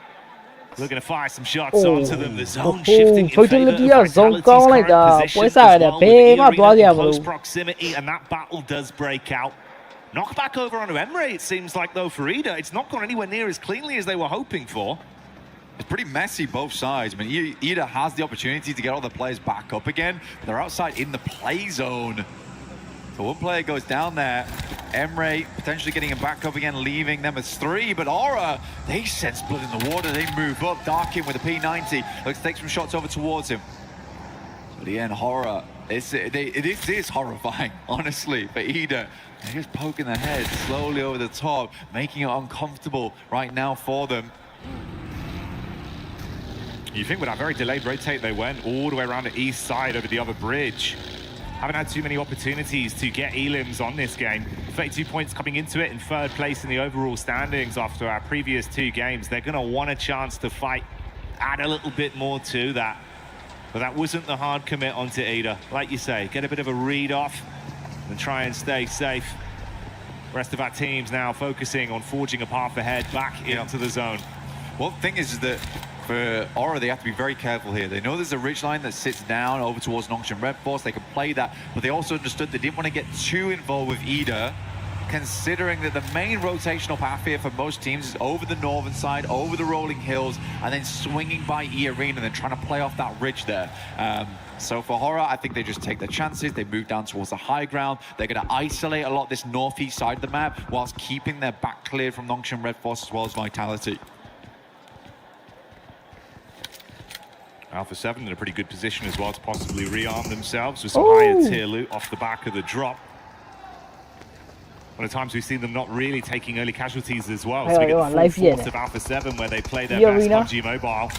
Looking to fire some shots onto them. The zone shifting in favor of Vitality's current position as well, with Irina in close proximity, and that battle does break out. Knockback over onto Emre, it seems like, though, for Ida. It's not gone anywhere near as cleanly as they were hoping for. It's pretty messy both sides. I mean, Ida has the opportunity to get all the players back up again, but they're outside in the play zone. So one player goes down there. Emre potentially getting him back up again, leaving them as 3. But Aura, they sense blood in the water. They move up. Darkin with a P90. Looks to take some shots over towards him. But again, Horror. It is horrifying, honestly, for Ida. They're just poking their head slowly over the top, making it uncomfortable right now for them. You think with that very delayed rotate, they went all the way around the east side over the other bridge. Haven't had too many opportunities to get Elims on this game. 32 points coming into it in 3rd place in the overall standings after our previous 2 games. They're going to want a chance to fight, add a little bit more to that. But that wasn't the hard commit onto Ida. Like you say, get a bit of a read off and try and stay safe. Rest of our teams now focusing on forging a path ahead back into the zone. Well, the thing is that for Aura, they have to be very careful here. They know there's a ridgeline that sits down over towards Nongshan Red Force. They can play that, but they also understood they didn't want to get too involved with Ida, considering that the main rotational path here for most teams is over the northern side, over the rolling hills, and then swinging by E Arena and then trying to play off that ridge there. So for Horror, I think they just take their chances. They move down towards the high ground. They're going to isolate a lot this northeast side of the map whilst keeping their back cleared from Nongshan Red Force as well as Vitality. Alpha 7 in a pretty good position as well to possibly rearm themselves with some higher tier loot off the back of the drop. One of the times we've seen them not really taking early casualties as well. So we get the full force of Alpha 7 where they play their best PUBG Mobile.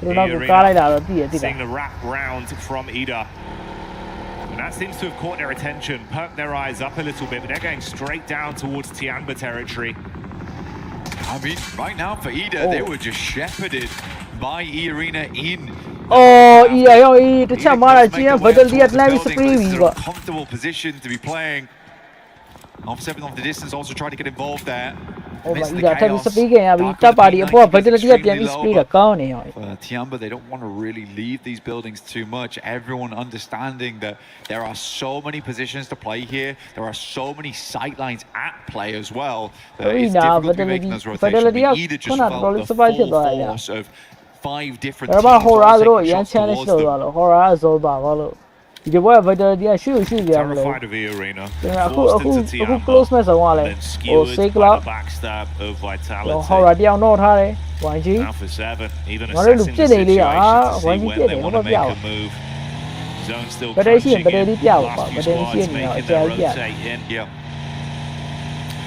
Seeing the wrap round from Ida. And that seems to have caught their attention, perked their eyes up a little bit, but they're going straight down towards Tianba territory. I mean, right now for Ida, they were just shepherded by E Arena in. Comfortable position to be playing. Alpha 7 off the distance, also trying to get involved there. Tianba, they don't want to really leave these buildings too much. Everyone understanding that there are so many positions to play here. There are so many sight lines at play as well. It's difficult to be making those rotations. We either just felt the full force of 5 different teams all taking shots towards them. Terrified of E Arena. Forced into Tianba. Then skewered by the backstab of Vitality. Alpha 7 even assessing the situation to see when they want to make a move. Zone still crunching in. Last few squads making their rotate in. Yeah.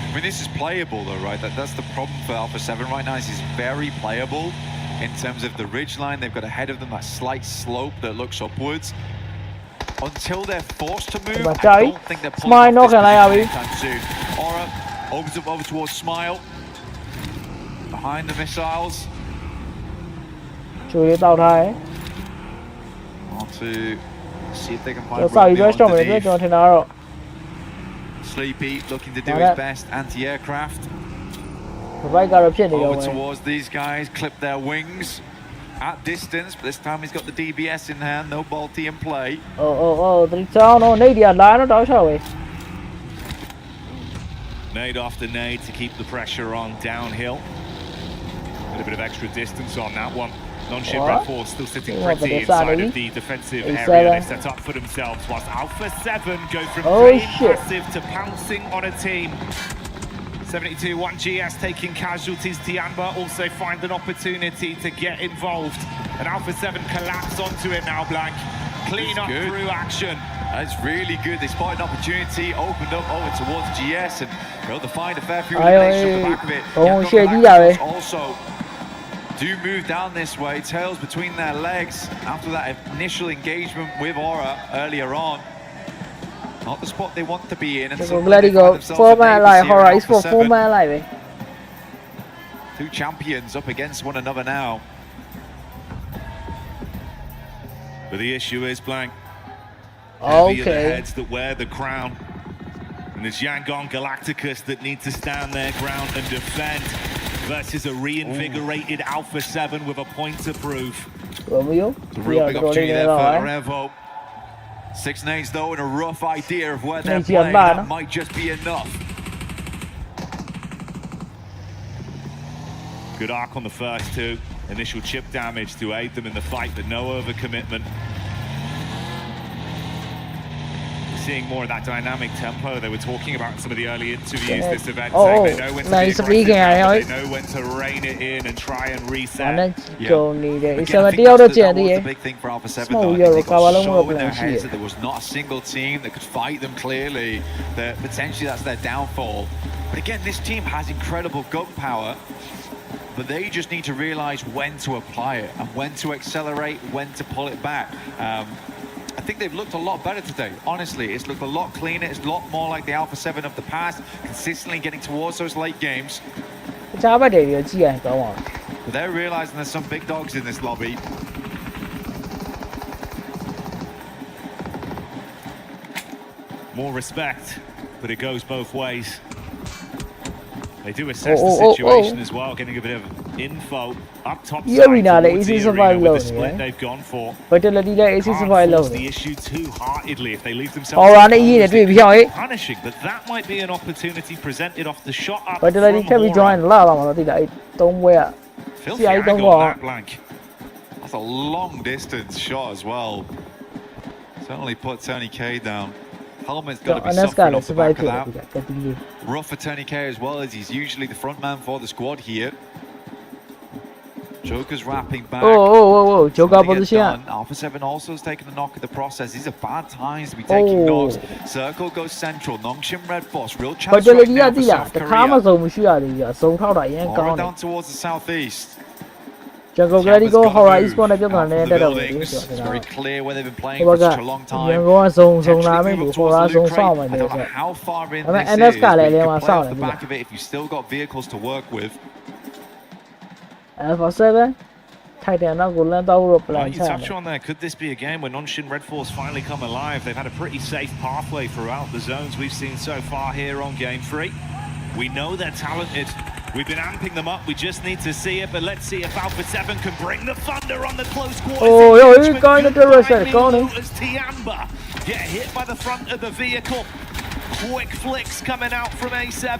I mean, this is playable though, right? That's the problem for Alpha 7 right now. Is very playable in terms of the ridgeline. They've got ahead of them that slight slope that looks upwards. Until they're forced to move, I don't think they're pulling off this anytime soon. Aura opens up over towards Smile. Behind the missiles. Want to see if they can find underneath. Sleepy looking to do his best anti-aircraft. Over towards these guys, clip their wings. At distance, but this time he's got the DBS in hand, no Balti in play. Nade after nade to keep the pressure on downhill. A bit of extra distance on that one. Non-ship Red Force still sitting pretty inside of the defensive area they set up for themselves, whilst Alpha 7 go from being passive to pouncing on a team. 72, 1GS taking casualties. Tianba also find an opportunity to get involved. And Alpha 7 collapse onto it now, Blank. Clean up through action. That's really good. They spotted an opportunity, opened up over towards GS, and able to find a fair few eliminations off the back of it. Also do move down this way, tails between their legs after that initial engagement with Aura earlier on. Not the spot they want to be in. And so two champions up against one another now. But the issue is, Blank, heavy are the heads that wear the crown. And it's Yangon Galacticus that need to stand their ground and defend versus a reinvigorated Alpha 7 with a point to prove. It's a real big opportunity there for Revo. 6 nades though, and a rough idea of where they're playing. That might just be enough. Good arc on the first 2. Initial chip damage to aid them in the fight, but no overcommitment. seeing more of that dynamic tempo they were talking about in some of the early interviews this event. Oh, saying they know when to be nice aggressive speaking, now, I but they know when to rein it in and try and ဘာ reset. နဲ့ကြုံနေတယ် Again, I A7 think တယောက်တော့ that ကျန်သေး was ရဲ့ the big thing for Alpha 7 Small though. I Euro think they cover got long so in plan their sheet. heads that there was not a single team that could fight them clearly, that potentially that's their downfall. But again, this team has incredible gun power, but they just need to realize when to apply it and when to accelerate, when to pull it back. I think they've looked a lot better today. Honestly, it's looked a lot cleaner. It's a lot more like the Alpha 7 of the past, consistently getting towards those late games. တခြားဘက်တွေရောကြည့်ရရင်ကောင်းပါ But they're realizing there's some big dogs in this lobby. More respect, but it goes both ways. They do assess Oh, the oh, situation oh. as well, getting a bit of info up top The side arena, towards the the AC arena with the survive split low, they've gone for. Vitality နဲ့ AC Can't survive လုပ် force နေ the issue too heartedly if they leave themselves Aura နဲ့ E နဲ့ exposed, တွေ့ it ပြီးအောင် could ဟေ့ be punishing, but that might be an opportunity presented off the shot up Vitality from ထပ်ပြီး Aura. join လာပါမှာတော့သိလားအဲ့3ပွဲက Filthy CI don't angle go on out. that blank. That's a long distance shot as well. Certainly put Tony K down. Helmet's got to be NS က suffering လည်း off the survive back of ဖြစ်တယ် that. ဒီကတက်ပြီးလေး Rough for Tony K as well, as he's usually the front man for the squad here. Joker's wrapping back. Oh, Joker Something gets position done. Alpha 7 also has taken a knock at the process. These are bad times to be taking Oh. knocks. Circle goes central. Nongshim Red Boss. Real chance right Vitality က now သိ for လား South တခါမှ Korea. စုံမရှိရသေးဘူးအစုံထောက်တာအရင်ကော Aura င်းတယ် down towards the southeast. Jungle Gladi ကို Horror Esports နဲ့ပြဿနာနဲ့တက်တော့တယ် It's very clear where they've been playing ဟို for ဘက်က such a long ရ time. န်ကုန်ကစုံလာမယ် Potentially လို့ move up Horror towards the စုံ loot စောင့် crate. မယ် I လို့ don't ဆို know how far in I mean, this NS is, ကလည်း but you အထဲ can မှာ play စော off င့် the နေပြီ back of it if you've still got vehicles to work with. Alpha 7 Titan နောက်ကိုလမ်းတော့လို့ plan Right, you ချတယ် touch on there. Could this be a game where Nonshin Red Force finally come alive? They've had a pretty safe pathway throughout the zones we've seen so far here on Game 3. We know they're talented. We've been amping them up. We just need to see it. But let's see if Alpha 7 can bring the thunder on the close quarters. Oh, yo, he's engagement. going to the Goodbye, reset, going in. Milu, as Tiamba get hit by the front of the vehicle. Quick flicks coming out from A7.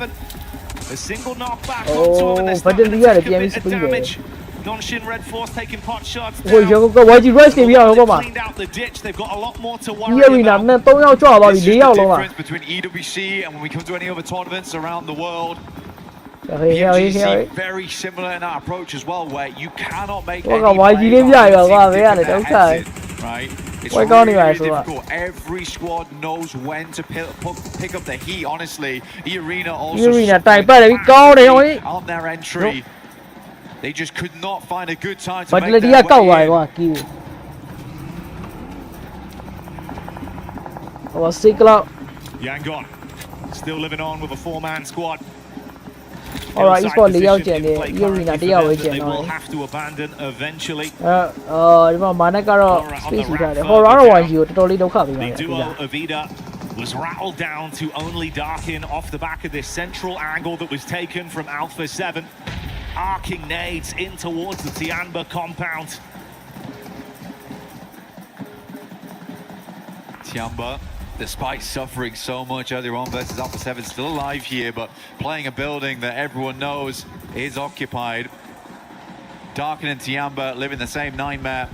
A single knockback onto him, and they're but starting then to we take a gotta bit of be damage. Nonshin Red Force taking pot shots ဟို down. ရန်ကုန်က YG Rush နေပြီးအောင်ဟိုဘက်မှာ Cleaned out the ditch. They've got a lot more to ဒီ worry arena about. နဲ့3ယောက်ကြွသွားပြီ This is 4ယောက် the လုံးလား difference between EWC and when we come to any other tournaments around the world. ဟေးဟေးဟေး PMGC very similar in that approach as well, where you cannot make Well, any why play you didn't without get it? the team Well, kicking yeah, their okay. heads in, right? It's Why really, can't you really guys do that? difficult. Every squad knows when to pick up the heat, honestly. The arena also Arena suffering တိုင်ပတ်တယ်ပြီးကောင်းတယ်ဟို on their entry. They just could not find a good time to make Vitality က their ကောက်သွား way တယ် in. ကွာကီးဟို Cyclops Yangon still living on with a four-man squad. Alright, Hillside Esports 4ယောက်ကျန် position တယ် in playဒီ arena currently တယောက် for ပဲ them ကျန် that they တော့ will have to abandon eventually. ဒီမှာမာနက်ကတော့ space ရှိထားတယ် Horror တော့ YG ကိုတော်တော်လေးဒုက္ခပေးပါတ The ယ်ဒီ duo လား Avida was rattled down to only Darkin off the back of this central angle that was taken from Alpha 7. Arcing nades in towards the Tianba compound. Tiamba, despite suffering so much earlier on versus Alpha 7, still alive here, but playing a building that everyone knows is occupied. Darkin and Tiamba living the same nightmare.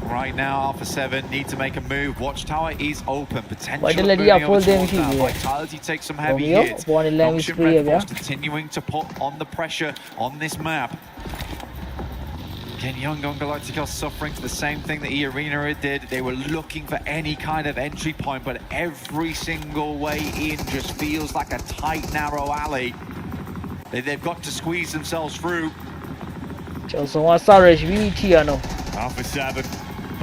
Right now, Alpha 7 need to make a move. Watchtower is open. Potential of Vitality moving are full over towards damage that. here. Vitality takes some heavy Romeo, hits. one in lane Nongshim spree, Red yeah. Force continuing to put on the pressure on this map. Again, Young Gun Galacticos suffering to the same thing that E-Arena did. They were looking for any kind of entry point, but every single way in just feels like a tight, narrow alley. They've got to squeeze themselves through. ကျော်စုံကစရရှိပြီထီရနော် Alpha 7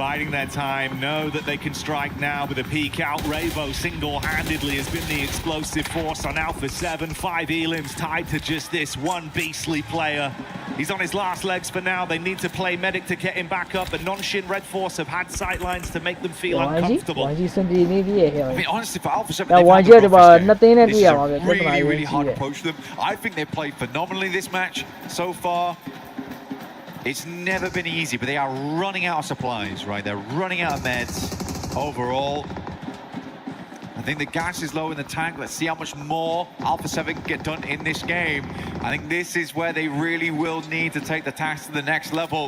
biding their time, know that they can strike now with a peek out. Ravo single-handedly has been the explosive force on Alpha 7. 5 elims tied to just this one beastly player. He's on his last legs for now. They need to play medic to get him back up, but Nonshin Red Force have had sightlines to make them feel uncomfortable. YG စင်တီနေပြီဟဲ့ I mean, honestly, for Alpha 7, Now, they've had YG the at roughest about game. nothing that This we is have, a okay, really, that's really my hard idea. approach for them. I think they've played phenomenally this match so far. It's never been easy, but they are running out of supplies, right? They're running out of meds overall. I think the gas is low in the tank. Let's see how much more Alpha 7 can get done in this game. I think this is where they really will need to take the task to the next level.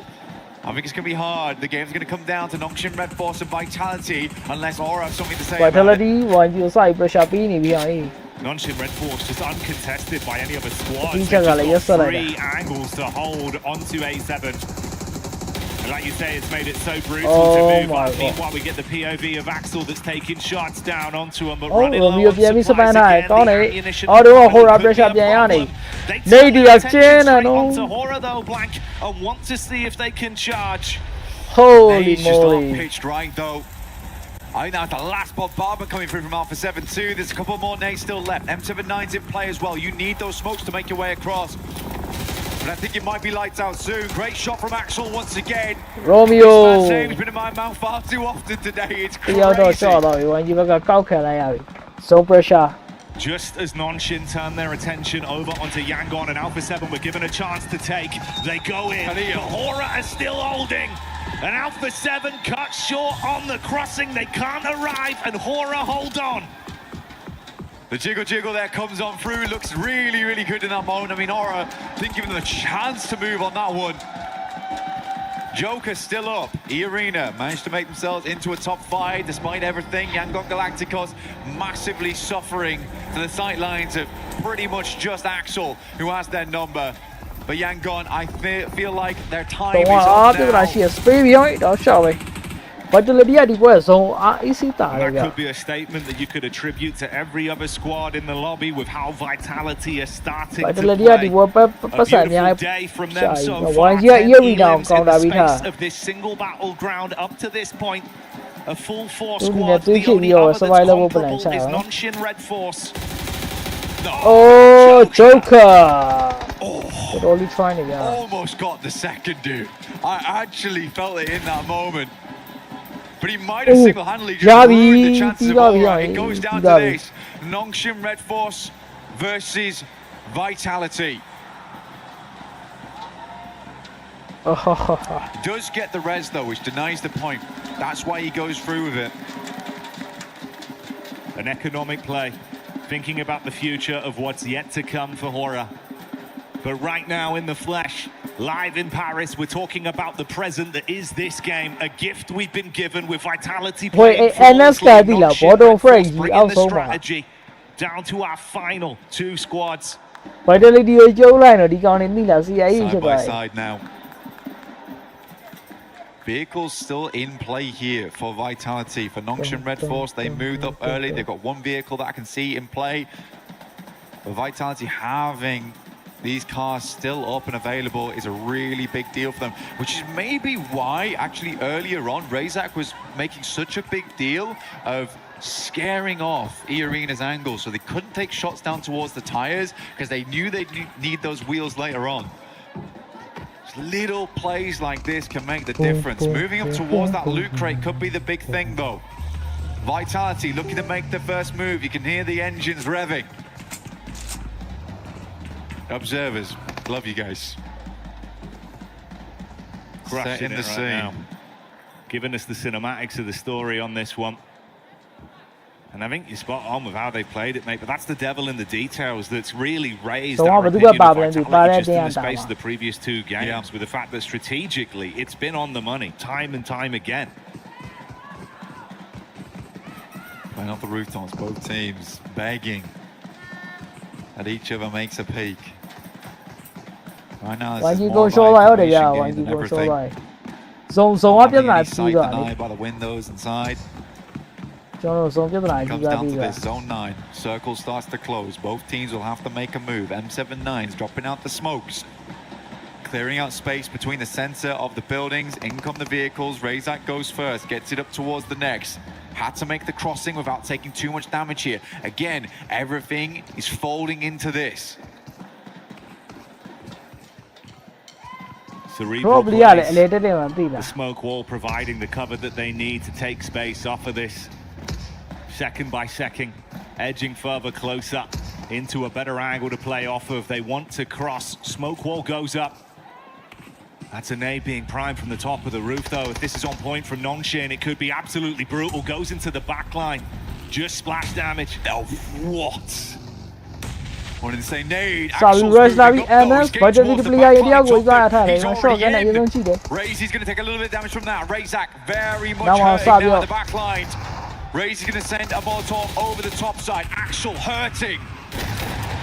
I think it's going to be hard. The game's going to come down to Nongshim, Red Force and Vitality unless Aura have something to say about it. Vitality YG ကိုစပြီး pressure ပေးနေပြီဟေး Nongshim Red Force just uncontested by any other squad. He They've just got just like, got yes, sir, like 3 angles to hold onto A7. And like you say, it's made it so brutal Oh to move my up. God. Meanwhile, we get the POV of Axel that's taking shots down onto him, but Oh, running low Romeo onပြန်ပြီး supplies စပန်ထားတယ် again. ကောင်း The တယ် ammunition အော်တော့ could horror be pressure a ပြန်ရနေ problem. They နေ turn ဒီ their က attention ကျင်းတယ် straight နော် onto Horror though, Blank, and want to see if they can charge. Holy He's just moly not pitched right though. I think that's the last bombardment coming through from Alpha 7-2. There's a couple more nades still left. M79's in play as well. You need those smokes to make your way across. But I think it might be lights out soon. Great shot from Axel once again. Romeo This man's name's been in my mouth far too often today. It's တယောက်တော့ crazy. ရှော့တော့ YG ဘက်ကကောက်ခံလိုက်ရပြီ zone pressure Just as Nongshim turn their attention over onto Yangon and Alpha 7 were given a chance to take, they go in. But Hora are still holding. And Alpha 7 cut short on the crossing. They can't arrive, and Hora hold on. The jiggle there comes on through. Looks really, really good in that moment. I mean, Aura didn't give them a chance to move on that one. Joker still up. E-Arena managed to make themselves into a top 5 despite everything. Yangon Galacticos massively suffering to the sidelines of pretty much just Axel, who has their number. But Yangon, I feel like their time တော့ is အား up ပြဿနာ now. ရှိရ spray ပြောင်းတော့ရှော့ပဲ Vitality ကဒီပွဲ zone အား easy တာလေ That ဗျ could be a statement that you could attribute to every other squad in the lobby with how Vitality are starting to Vitality ကဒီ play. ပွဲပတ် A စံအများ beautiful day from them so far. YG က 10 EOE တောင် elims ကော in င်းတာ the ပြီးထား space of this single battleground up to this point. A full 4 Ooh, squad. they The keep only your other that's survival plan, comparable is huh? Nongshim Red Force. No, Oh Joker Oh, totally trying နေဗျာ almost got the second, dude. I actually felt it in that moment. But he might have Ooh, single-handedly just Javi, ruined the chances of Javi, Aura. It goes down to Javi. this. Nongshim Red Force versus Vitality. He does get the res though, which denies the point. That's why he goes through with it. An economic play, thinking about the future of what's yet to come for Hora. But right now in the flesh, live in Paris, we're talking about the present that is this game, a gift we've been given with Vitality Wait, playing NS flawlessly, ka di la, Nongshim Bordeaux Red Force Frank, bringing the outside ma. strategy down to our final 2 squads. Vitality ကိုကျုံးလိုက်တော့ဒီကောင်နေမိလား CIA ဖြစ် Side သွား by တယ် side now. Vehicles still in play here for Vitality. For Nongshim Red Force, they moved up early. They've got 1 vehicle that I can see in play. For Vitality, having these cars still up and available is a really big deal for them, which is maybe why actually earlier on Razak was making such a big deal of scaring off E-Arena's angle so they couldn't take shots down towards the tires because they knew they'd need those wheels later on. Just little plays like this can make the difference. Moving up towards that loot crate could be the big thing though. Vitality looking to make the first move. You can hear the engines revving. Observers, love you guys. Crushing Setting it the right scene. now. Giving us the cinematics of the story on this one. And I think you're spot on with how they played it, mate. But that's the devil in the details that's really raised So our what do opinion we of do? Vitality just in the Bad space idea, of the previous 2 games, with the fact that strategically it's been on the money time and time again. Playing off the rooftops, both teams begging that each other makes a peak. Right now, this is YG more ကို of ရှော့ an လိုက်ဟုတ်တယ်ဗျာ information YG game than ကိုရှော့ everything. လိုက် zone ကပြဿနာ Any ကြီး sight သွားတယ် denied by the windows inside. ကျွန်တော်တို့ zone ပြဿနာကြီး Comes သွား down ပြီ to ဗျာ this zone 9. Circle starts to close. Both teams will have to make a move. M79's dropping out the smokes. Clearing out space between the center of the buildings. In come the vehicles. Razak goes first. Gets it up towards the next. Had to make the crossing without taking too much damage here. Again, everything is folding into this. Cerebral probably ရတယ် plays. အလေတက်တယ်မှသိလား The smoke wall providing the cover that they need to take space off of this. Second by second, edging further closer into a better angle to play off of. They want to cross. Smoke wall goes up. That's a nade being primed from the top of the roof, though. If this is on point from Nongshim, it could be absolutely brutal. Goes into the back line. Just splash damage. Oh, what? One in the same nade. Sabi Axel's rush moving Lavi up, though. and He's but getting the towards player back idea line. go got Top it. He's Short already gonna in. even cheat it. Razy's going to take a little bit of damage from that. Razak very much Now hurting Sabi now up. at the back line. Razy's going to send a Molotov over the top side. Axel hurting.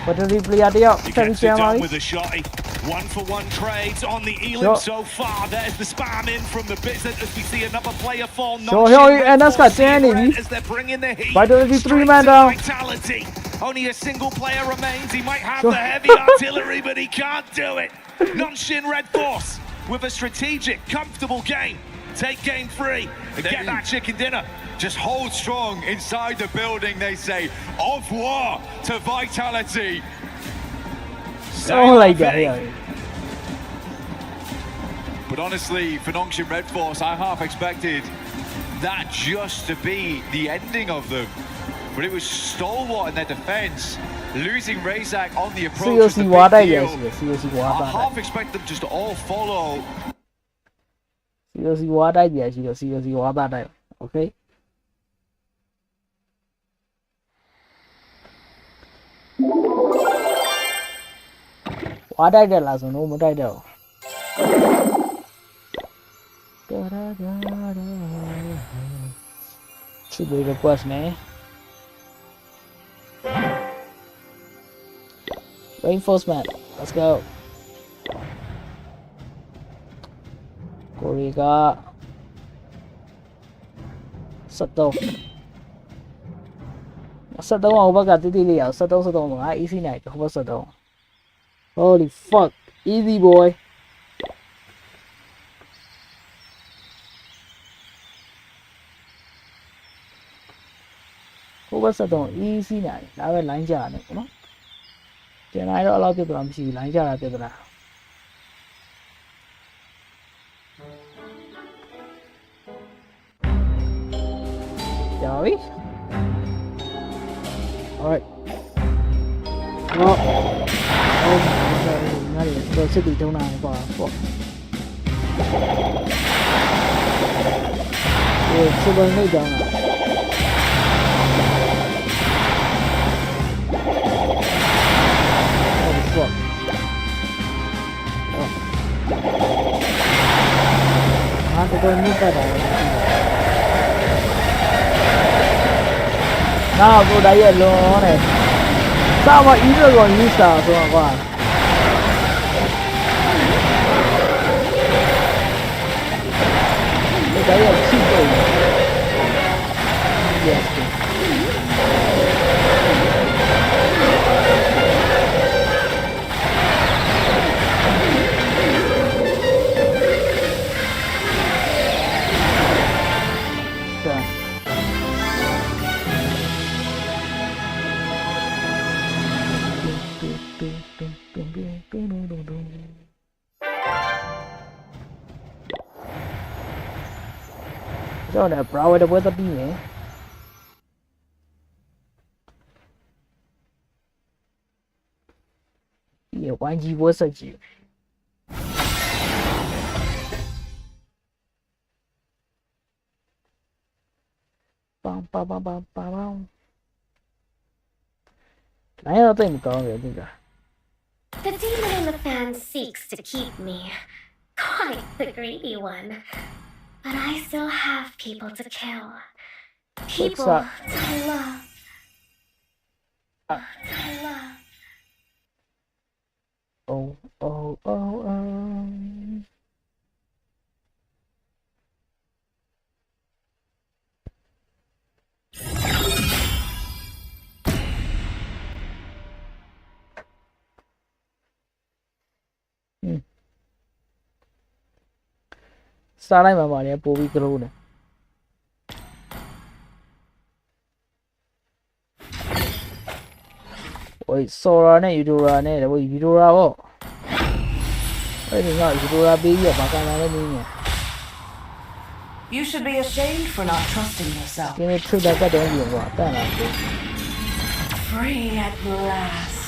But the player idea He Sabi gets it done Chamari. with a shotty. 1-for-1 trades on the Elim Sure. so far. There's the spam in from the Bizzard as we see another player fall. Sure, here, and that's got 10 in it. As they're bringing the heat. By the 3 man Straight to down. Vitality. Only a single player remains. He might have Sure. the heavy artillery, but he can't do it. Nonshin Red Force with a strategic, comfortable game. Take game 3 and get that chicken dinner. Just hold strong inside the building, they say. Au revoir to Vitality. Oh, like that, yeah. But honestly, for Nongshim Red Force, I half expected that just to be the ending of them. But it was stalwart in their defense, losing Razak on the approach was the Seriously, big what I deal. guess. Seriously, I what half expect them just to all follow. Seriously, what I guess. Seriously, what I okay. What I did last one, no more I do. Should be request, man. Reinforcement, let's go. Korea 73 အောင်ဘက်ကတိတိလေးရအောင်73မှာ easy night ဟိုဘက်73 Holy fuck easy boyဟိုဘက်73 easy night ဒါပဲ line ကြရတယ်ပေါ့နော်ကျန်တိုင်းတော့အလောက်ပြတ်သွားမရှိဘူး line ကြတာပြတ်သွားကြာပြီ Alright. Oh, not yet. Well, should be don't have fuck. Yeah, should be no down. Oh, fuck. Oh. I have to go and move that out. Now go die alone. Sao mà ý được còn như sao rồi các bạn. Cái đấy là chi rồi. Yes. Cho này bravo đã bớt đi nhé. Nhiều quan gì bớt sao chịu. Bam bam bam bam bam. Nãy giờ tôi còn rồi chứ. The demon in the fan seeks to keep me. Quite the greedy one. But I still have people to kill. People to love. To love. Oh, oh, oh, oh. Sao đây mà bảo này bố bị grow này. Ôi, Sora này, Udora này, là ôi Udora bộ. Ôi, thì ngợi Udora bí ở bà con này đi nhỉ. You should be ashamed for not trusting yourself. Cái này chưa đã có đến gì quá, ta là Free at last.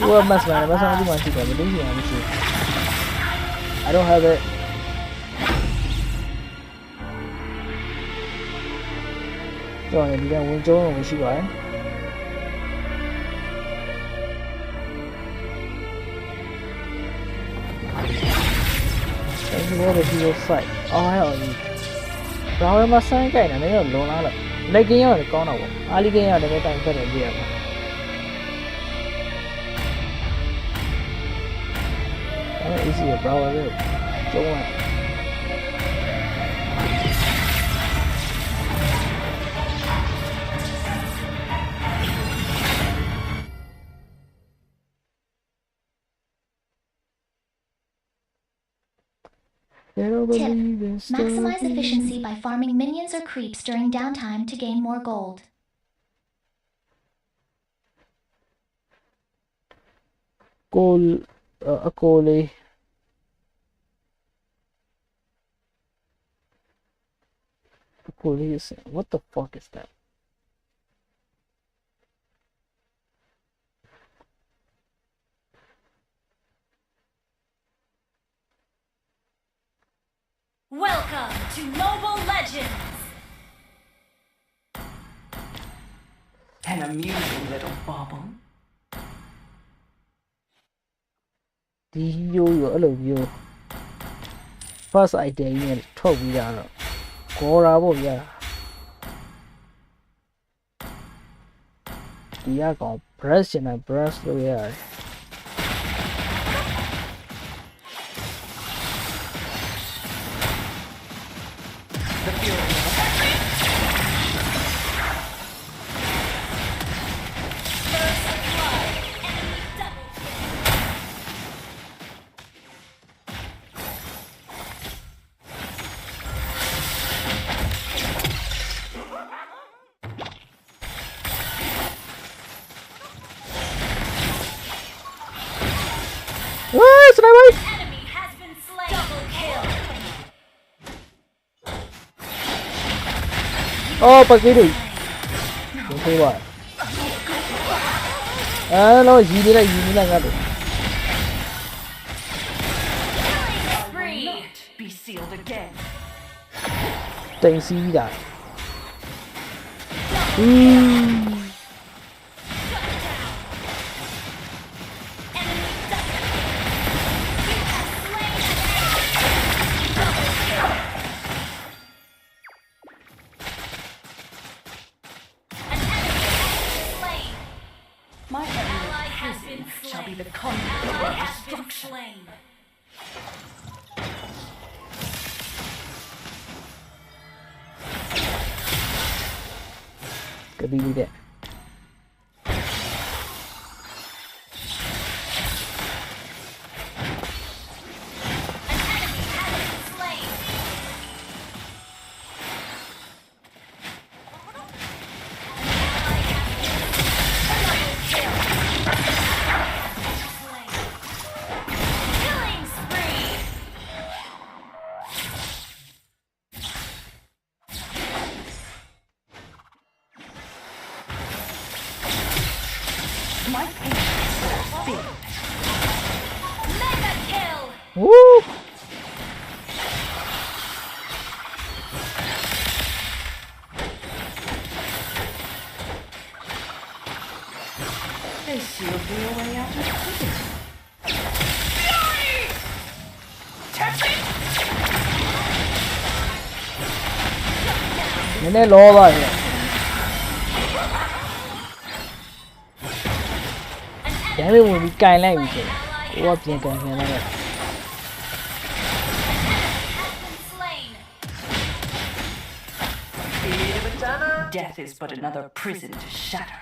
Ủa, mà sao nó đi mà chỉ có một cái gì mà chỉ. I don't have it. Rồi, đi ra muốn chỗ mà chỉ gọi. Explore the hero site. Oh, hell yeah. Brown mà sang cái này nó lộn lá rồi. Lấy cái nhau để con nào vậy? Ali cái nhau để cái time phải để gì à? Nó easy à, Brown rồi. Chỗ này. Tip. Maximize efficiency by farming minions or creeps during downtime to gain more gold. Gold, a goalie. Police. What the fuck is that? Welcome to Mobile Legends! An amusing little bauble. Đi vô ở lầu vô. First idea này thôi bây giờ rồi. Có ra bộ giờ. Đi ra còn press này press rồi giờ. Enemy has been slain. Double kill. Oh, bắt cái đi. Không thấy vậy. À, nó gì đi lại ngắt rồi. Be sealed again. Tên xí đã. My ally has been slain. Shall be the conduit of destruction. Cái đi đấy. My patience is big. Mega kill! Woo! They sealed me away out of prison. Nene lo rồi. Để mình bị cài lại bị chết. Quá phiền cài lại. Death is but another prison to shatter.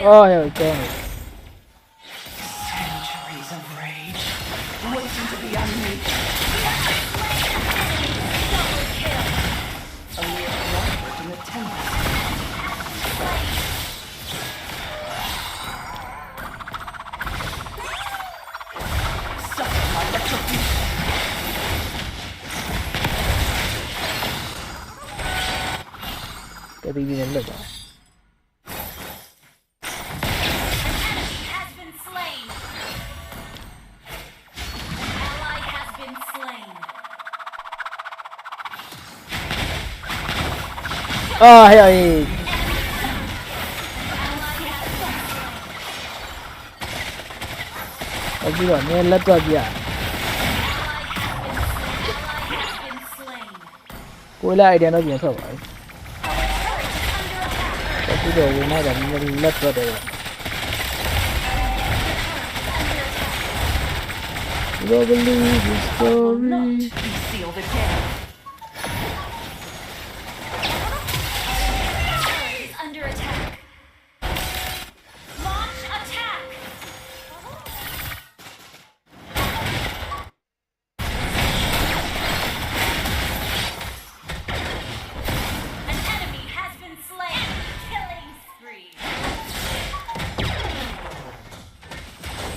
Oh, yeah, damn it. Centuries of rage waiting to be unleashed. Double kill. A mere rock in the temple. Suffer my retribution. Cái gì đến lực à? Has been slain. Ally has been slain. Oh, hey. Ally has been slain. Ở đây là nghe lật ra kìa. Ally has been slain. Cuối lại đèn nó biến thật rồi. Cái đồ của nó là lật ra đây. You believe the story. Seal the dead. Is under attack. Launch attack. An enemy has been slain. Killing spree.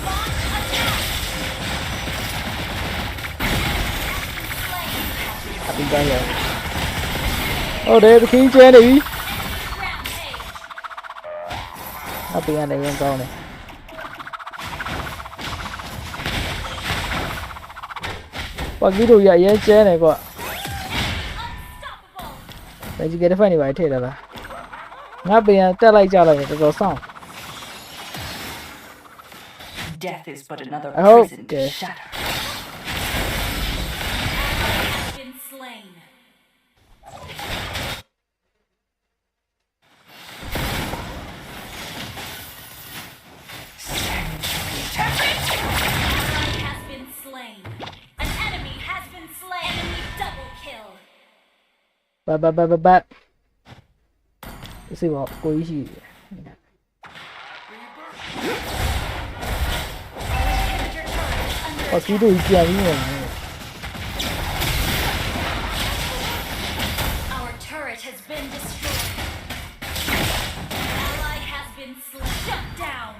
Launch attack. Slain. Đi ra rồi. Để khí che đi. Rampage. Nó bị anh này con câu này. Qua cái đồ dạy che này qua. Đấy chỉ cái phải này vậy thế là. Ngã bị anh ta lại trả lại cái xong. Death is but another I hope, prison yeah. to shatter. Been slain. Ally has been slain. An enemy has been slain. Enemy double kill. Ba. Cái gì bảo cô gì. Có cái đồ gì vậy? Our turret has been destroyed. Ally has been slain. Shut down.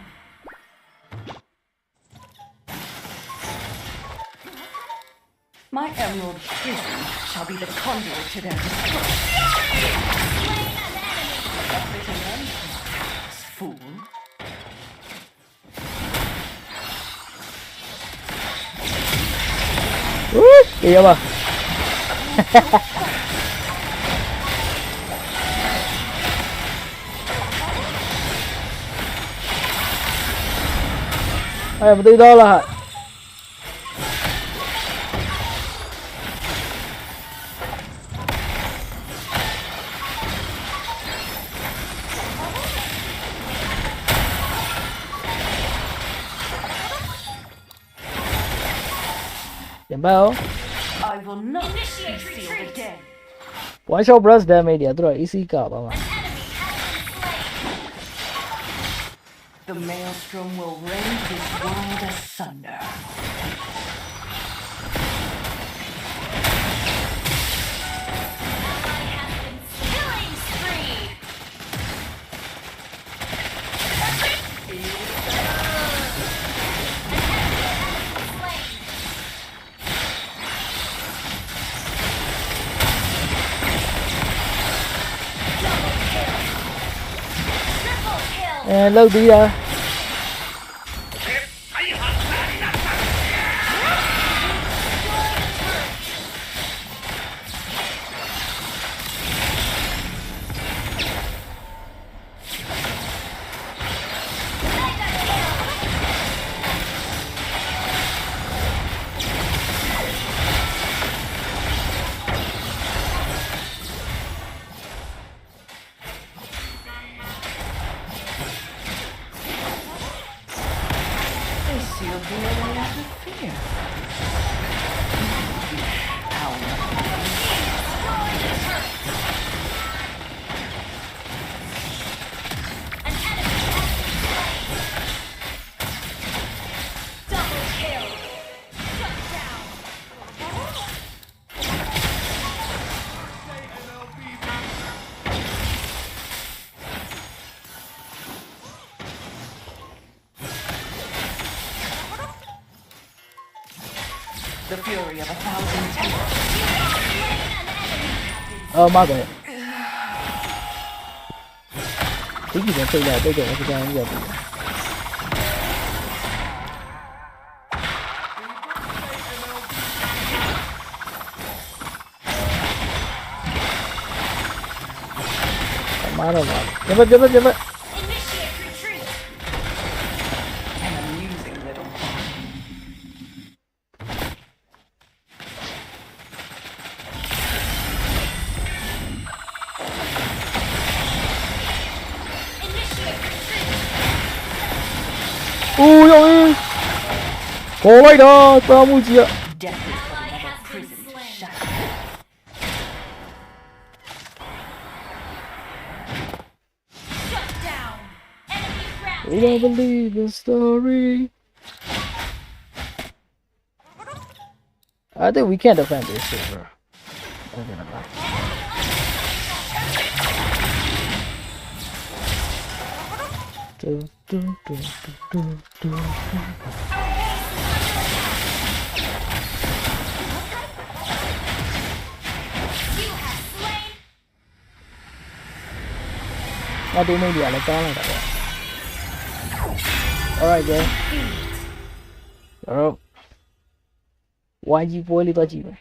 My emerald prison shall be the conduit to their destruction. Slain an enemy. A fitting end, fool. Kìa mà. Ê, mà từ đó là Điểm bao? I will not seal the dead. One shot burst damage ya, throw easy cả mà. The maelstrom will rend this world asunder. Killing spree. Lâu tí à. The fury of 1,000 tempers. má rồi cái gì vậy là bây giờ nó sẽ ra như vậy má rồi mà giật mất An amusing little fun. ui ôi có vậy đó tao mua gì ạ Death is but another prison to shut. we don't believe the story I think we can't defend this shit bro I'm gonna lie. Nó đi mấy địa là có này đó. Alright guys. Rồi. YG boy လေးတော့ကြည့်မယ်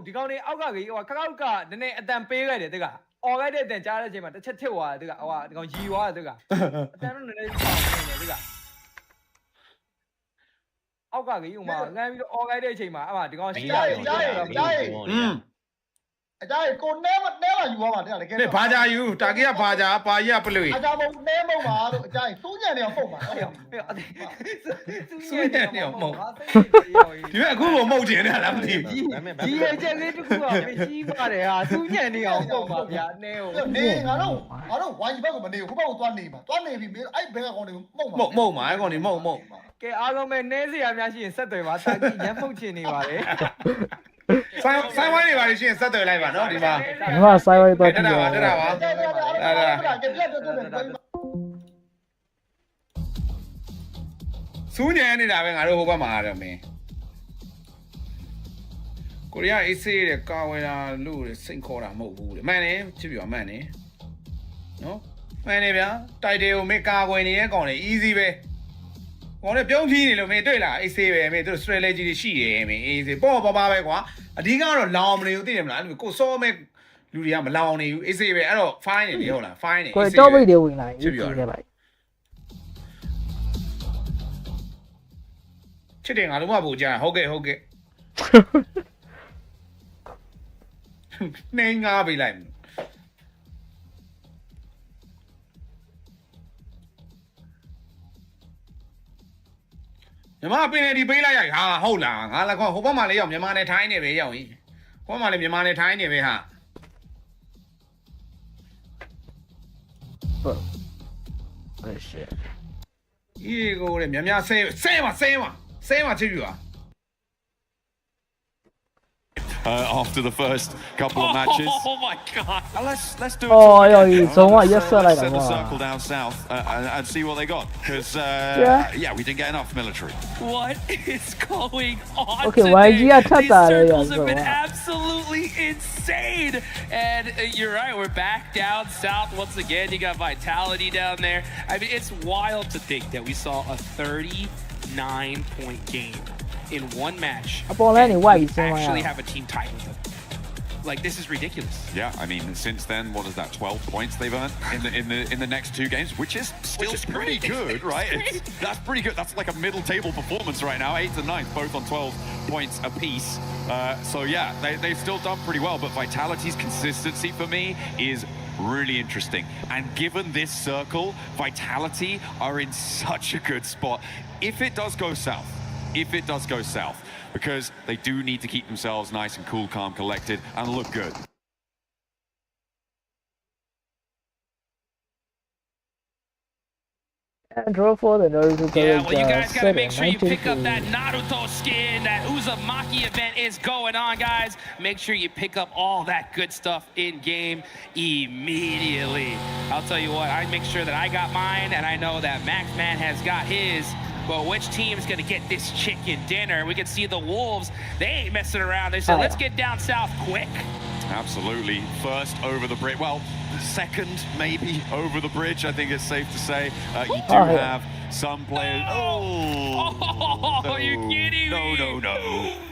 ဒီကောင်နေအောက်ကကြီးဟိုခကောက်ကနည်းနည်းအတန်ပေးခဲ့တယ်တကအော်ခဲ့တဲ့အတန်ကြားတဲ့အချိန်မှာတစ်ချက်ထစ်သွားတယ်တကဟိုဒီကောင်ရီသွားတယ်တကအတန်တော့နည်းနည်းပေါနေတယ်တကအောက်ကကြီးဟိုမှာငန်းပြီးတော့အော်ခဲ့တဲ့အချိန်မှာအဲ့မှာဒီကောင်ရှိရတယ်အကြိုက်ကိုနဲမယူသွားပါတဲ့တကယ် ဘာကြယူတာကြီးကဘာကြပါကြီးကပလွေ အကြမုံနဲမုံပါလို့အကြိုက်စူးညံနေအောင်ပုံပါအဲ့ဒါ စူးညံနေအောင်မဟုတ်ဒီကအခုမဟုတ်ကျင်နေလားမသိဘူး ဒီရဲ့ချက်လေးတစ်ခုကကြီးပါတယ်ဟာစူးညံနေအောင်ပုံပါဗျာနဲဟို နေငါတို့ဝိုင်းဘက်ကိုမနေဘူးဟိုဘက်ကိုသွားနေမှာသွားနေပြီအဲ့ဘက်ကကောင်တွေမုံမှာ မုံမှာအဲ့ကောင်နေမုံ ကဲအားလုံးပဲနဲစရာများရှိရင်ဆက်သွယ်ပါတာကြီးရမ်းဖုတ်ချင်နေပါတယ် ဆိုင်ဝိုင်းနေပါလို့ရှိရင်ဆက်သွယ်လိုက်ပါနော်ဒီမှာ ဒီမှာ side way တော့ကြည့်ရ တက်တာပါ စူးညံနေတာပဲငါတို့ဟိုဘက်မှာတော့မင်းကိုရီးယားအေးဆေးတဲ့ကာဝယ်လာလို့စိတ်ခေါ်တာမဟုတ်ဘူးလေမှန်တယ်ချစ်ပြမှန်တယ်နော်မှန်တယ်ဗျာတိုက်တယ်ကိုမင်းကာကွယ်နေရဲ့ကောင်လေ easy ပဲကောင်လေပြုံးဖြီးနေလို့မင်းတွေ့လားအေးဆေးပဲမင်းတို့ strategy တွေရှိတယ်မင်း easy ပေါ့ပါပဲကွာအဓိကတော့လောင်မနေဘူးသိတယ်မလားကိုစောမဲ့လူတွေကမလောင်နေဘူးအေးဆေးပဲအဲ့တော့ fine နေလေဟုတ်လား fine နေ ကိုတော့ပိတ်တွေဝင်လာရင်ကြည့်ရလိုက် ချစ်တယ်ငါတို့မှပူကြဟုတ်ကဲ့နှင်းငါပေးလိုက်မြန်မာပင်နေဒီပေးလိုက်ရဟာဟုတ်လားငါလည်းခေါဟိုဘက်မှာလေးရောက်မြန်မာနဲ့ထိုင်းနေပဲရောက်ရင်ဟိုဘက်မှာလေးမြန်မာနဲ့ထိုင်းနေပဲဟာဟုတ်ရှစ်အေးကိုလေမြဆဲပါချစ်ပြပါ After the first couple of matches. Oh my god. Let's do it. Oh, yeah, so what? Yes, sir, like send that. a Wow. circle down south and see what they got. Because, yeah, we didn't get enough military. What is going on Okay, today? YG attack These that, circles yeah, have been so, absolutely insane. And you're right, we're back down south once again. You got Vitality down there. I mean, it's wild to think that we saw a 39-point game in one match. Actually have a team tied with them. Like, this is ridiculous. Yeah, I mean, since then, what is that? 12 points they've earned in the next two games, which is still pretty good, right? That's pretty good. That's like a middle table performance right now. 8th and 9th, both on 12 points apiece. So yeah, they've still done pretty well. But Vitality's consistency for me is really interesting. And given this circle, Vitality are in such a good spot. If it does go south, because they do need to keep themselves nice and cool, calm, collected, and look good. And draw for the Naruto Yeah, well, you guys gotta set make at sure you pick up 19 that Naruto skin. That Uzumaki event is going on, guys. Make sure you pick up all that good stuff in game immediately. I'll tell you what, I make sure that I got mine, and I know that Maxman has got his. But which team is gonna get this chicken dinner? We can see the Wolves. They ain't messing around. They said, let's get down south quick. Absolutely. First over the bridge. Well, second maybe over the bridge, I think it's safe to say. You do have some players. Oh, you're kidding me. No.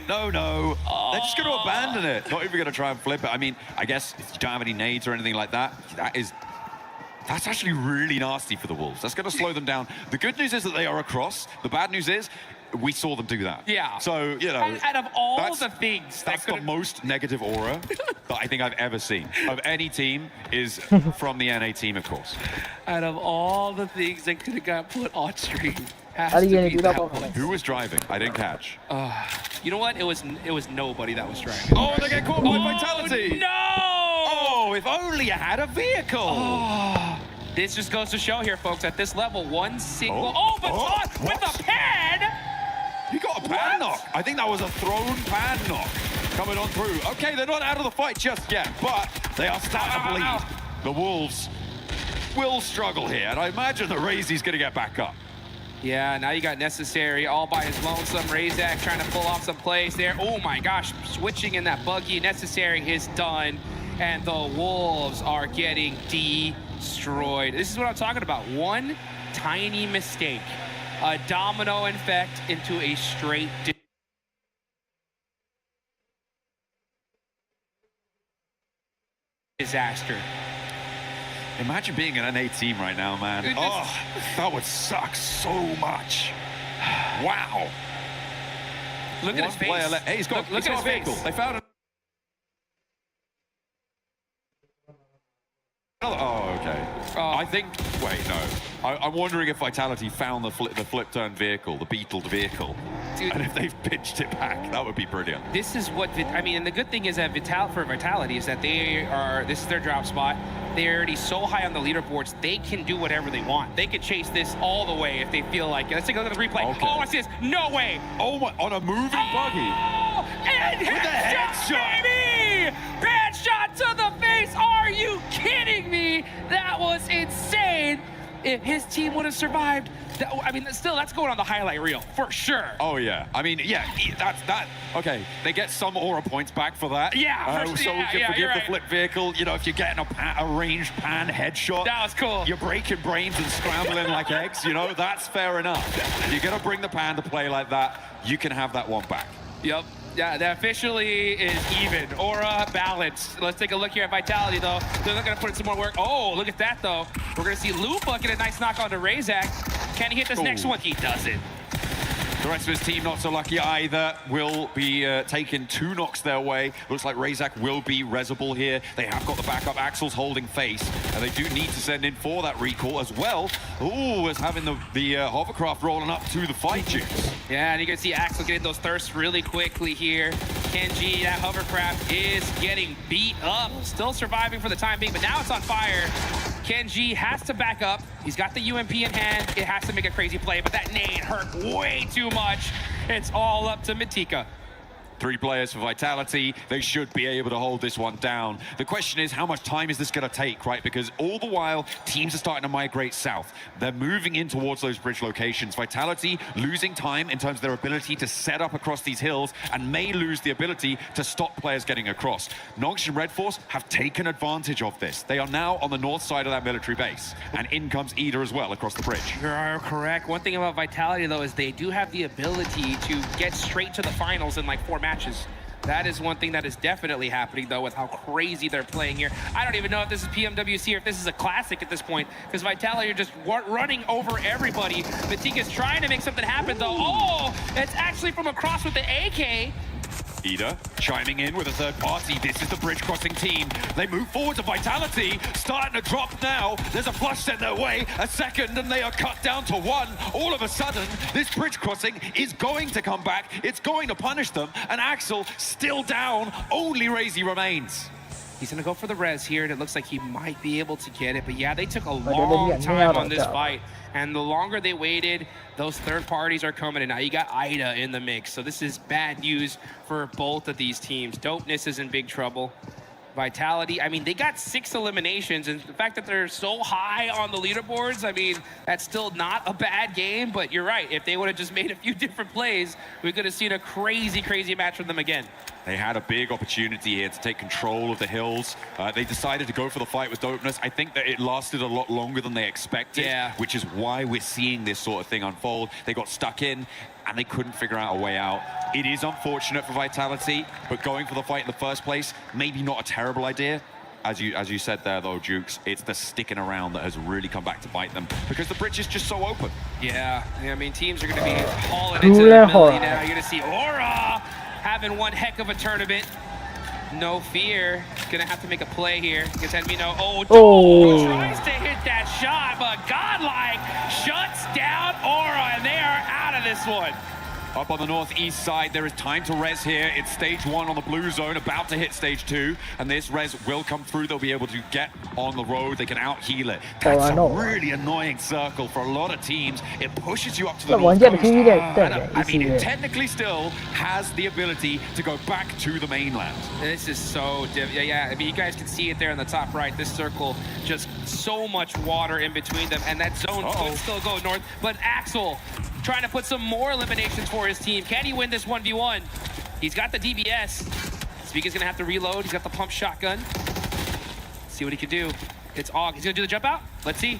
They're just going to abandon it. Not even going to try and flip it. I mean, I guess if you don't have any nades or anything like that, that's actually really nasty for the Wolves. That's going to slow them down. The good news is that they are across. The bad news is we saw them do that. Yeah. So, you know. Out of all the things that's the most negative aura that I think I've ever seen of any team is from the NA team, of course. Out of all the things that could have got put on stream, How are you gonna do that one? Who was driving? I didn't catch. You know what? It was nobody that was driving. Oh, they get caught by Vitality. No! Oh, if only you had a vehicle. This just goes to show here, folks, at this level, one single... Oh, Baton with a pan! He got a pan knock. I think that was a thrown pan knock coming on through. Okay, they're not out of the fight just yet, but they are starting to bleed. The Wolves will struggle here, and I imagine that Razy's going to get back up. Yeah, now you got Necessary all by his lonesome. Razak trying to pull off some plays there. Oh my gosh, switching in that buggy. Necessary is done, and the Wolves are getting destroyed. This is what I'm talking about. One tiny mistake. A domino effect into a straight disaster. Imagine being an NA team right now, man. Oh, that would suck so much. Wow. Look at his face. Hey, he's got, look at his vehicle. face. They found it. Oh, okay. I think. Wait, no. I'm wondering if Vitality found the flip turn vehicle, the beetled vehicle, dude, and if they've pitched it back, that would be brilliant. This is what I mean, and the good thing is that Vitality is that this is their drop spot. They're already so high on the leaderboards, they can do whatever they want. They could chase this all the way if they feel like it. Let's take a look at the replay. Okay. Oh, I see this. No way. Oh my! On a moving buggy. And headshot, baby! Headshot to the face! Are you kidding me? That was insane. If his team would have survived, I mean, still, that's going on the highlight reel for sure. Oh yeah, I mean, yeah, that's okay. They get some aura points back for that. Yeah, so we can forgive the flip vehicle. You know, if you're getting a ranged pan headshot, that was cool. You're breaking brains and scrambling like eggs. You know, that's fair enough. You're gonna bring the pan to play like that. You can have that one back. Yep. Yeah, that officially is even. Aura balanced. Let's take a look here at Vitality, though. They're not going to put in some more work. Oh, look at that, though. We're going to see Lupa get a nice knock onto Razak. Can he hit this next one? He doesn't. The rest of his team not so lucky either. Will be taking 2 knocks their way. Looks like Razak will be resable here. They have got the backup. Axel's holding face, and they do need to send in for that recall as well. Ooh, as having the hovercraft rolling up to the fight juice. Yeah, and you can see Axel getting those thirsts really quickly here. Kenji, that hovercraft is getting beat up. Still surviving for the time being, but now it's on fire. Kenji has to back up. He's got the UMP in hand. It has to make a crazy play, but that nade hurt way too much. It's all up to Matika. 3 players for Vitality. They should be able to hold this one down. The question is, how much time is this going to take, right? Because all the while, teams are starting to migrate south. They're moving in towards those bridge locations. Vitality losing time in terms of their ability to set up across these hills and may lose the ability to stop players getting across. Nox and Red Force have taken advantage of this. They are now on the north side of that military base. And in comes Ida as well across the bridge. You are correct. One thing about Vitality, though, is they do have the ability to get straight to the finals in like 4 matches. That is one thing that is definitely happening, though, with how crazy they're playing here. I don't even know if this is PMWC or if this is a classic at this point, because Vitality are just running over everybody. Matika's trying to make something happen, though. Oh, it's actually from across with the AK. Ida chiming in with a third party. This is the bridge crossing team. They move forward to Vitality, starting to drop now. There's a flush sent their way, a second, and they are cut down to 1. All of a sudden, this bridge crossing is going to come back. It's going to punish them, and Axel still down. Only Razy remains. He's going to go for the res here, and it looks like he might be able to get it. But yeah, they took a long time on this fight. And the longer they waited, those third parties are coming in. Now you got Ida in the mix. So this is bad news for both of these teams. Dopeness is in big trouble. Vitality, I mean, they got 6 eliminations, and the fact that they're so high on the leaderboards, I mean, that's still not a bad game, but you're right. If they would have just made a few different plays, we could have seen a crazy, crazy match from them again. They had a big opportunity here to take control of the hills. They decided to go for the fight with Dopeness. I think that it lasted a lot longer than they expected, which is why we're seeing this sort of thing unfold. They got stuck in, and they couldn't figure out a way out. It is unfortunate for Vitality, but going for the fight in the first place, maybe not a terrible idea. As you said there, though, Jukes, it's the sticking around that has really come back to bite them, because the bridge is just so open. Yeah, I mean, teams are going to be hauling into the millie now. You're going to see Aura having one heck of a tournament. No fear. Gonna have to make a play here. Gets enemy no. Oh, tries to hit that shot, but Godlike shuts down Aura, and they are out of this one. Up on the northeast side, there is time to res here. It's stage 1 on the blue zone, about to hit stage 2, and this res will come through. They'll be able to get on the road. They can out-heal it. That's a really annoying circle for a lot of teams. It pushes you up to the north coast. I mean, it technically still has the ability to go back to the mainland. This is so yeah. I mean, you guys can see it there in the top right. This circle, just so much water in between them, and that zone could still go north. But Axel trying to put some more eliminations for his team. Can he win this 1v1? He's got the DBS. Speaker's gonna have to reload. He's got the pump shotgun. See what he can do. It's Og. He's gonna do the jump out. Let's see.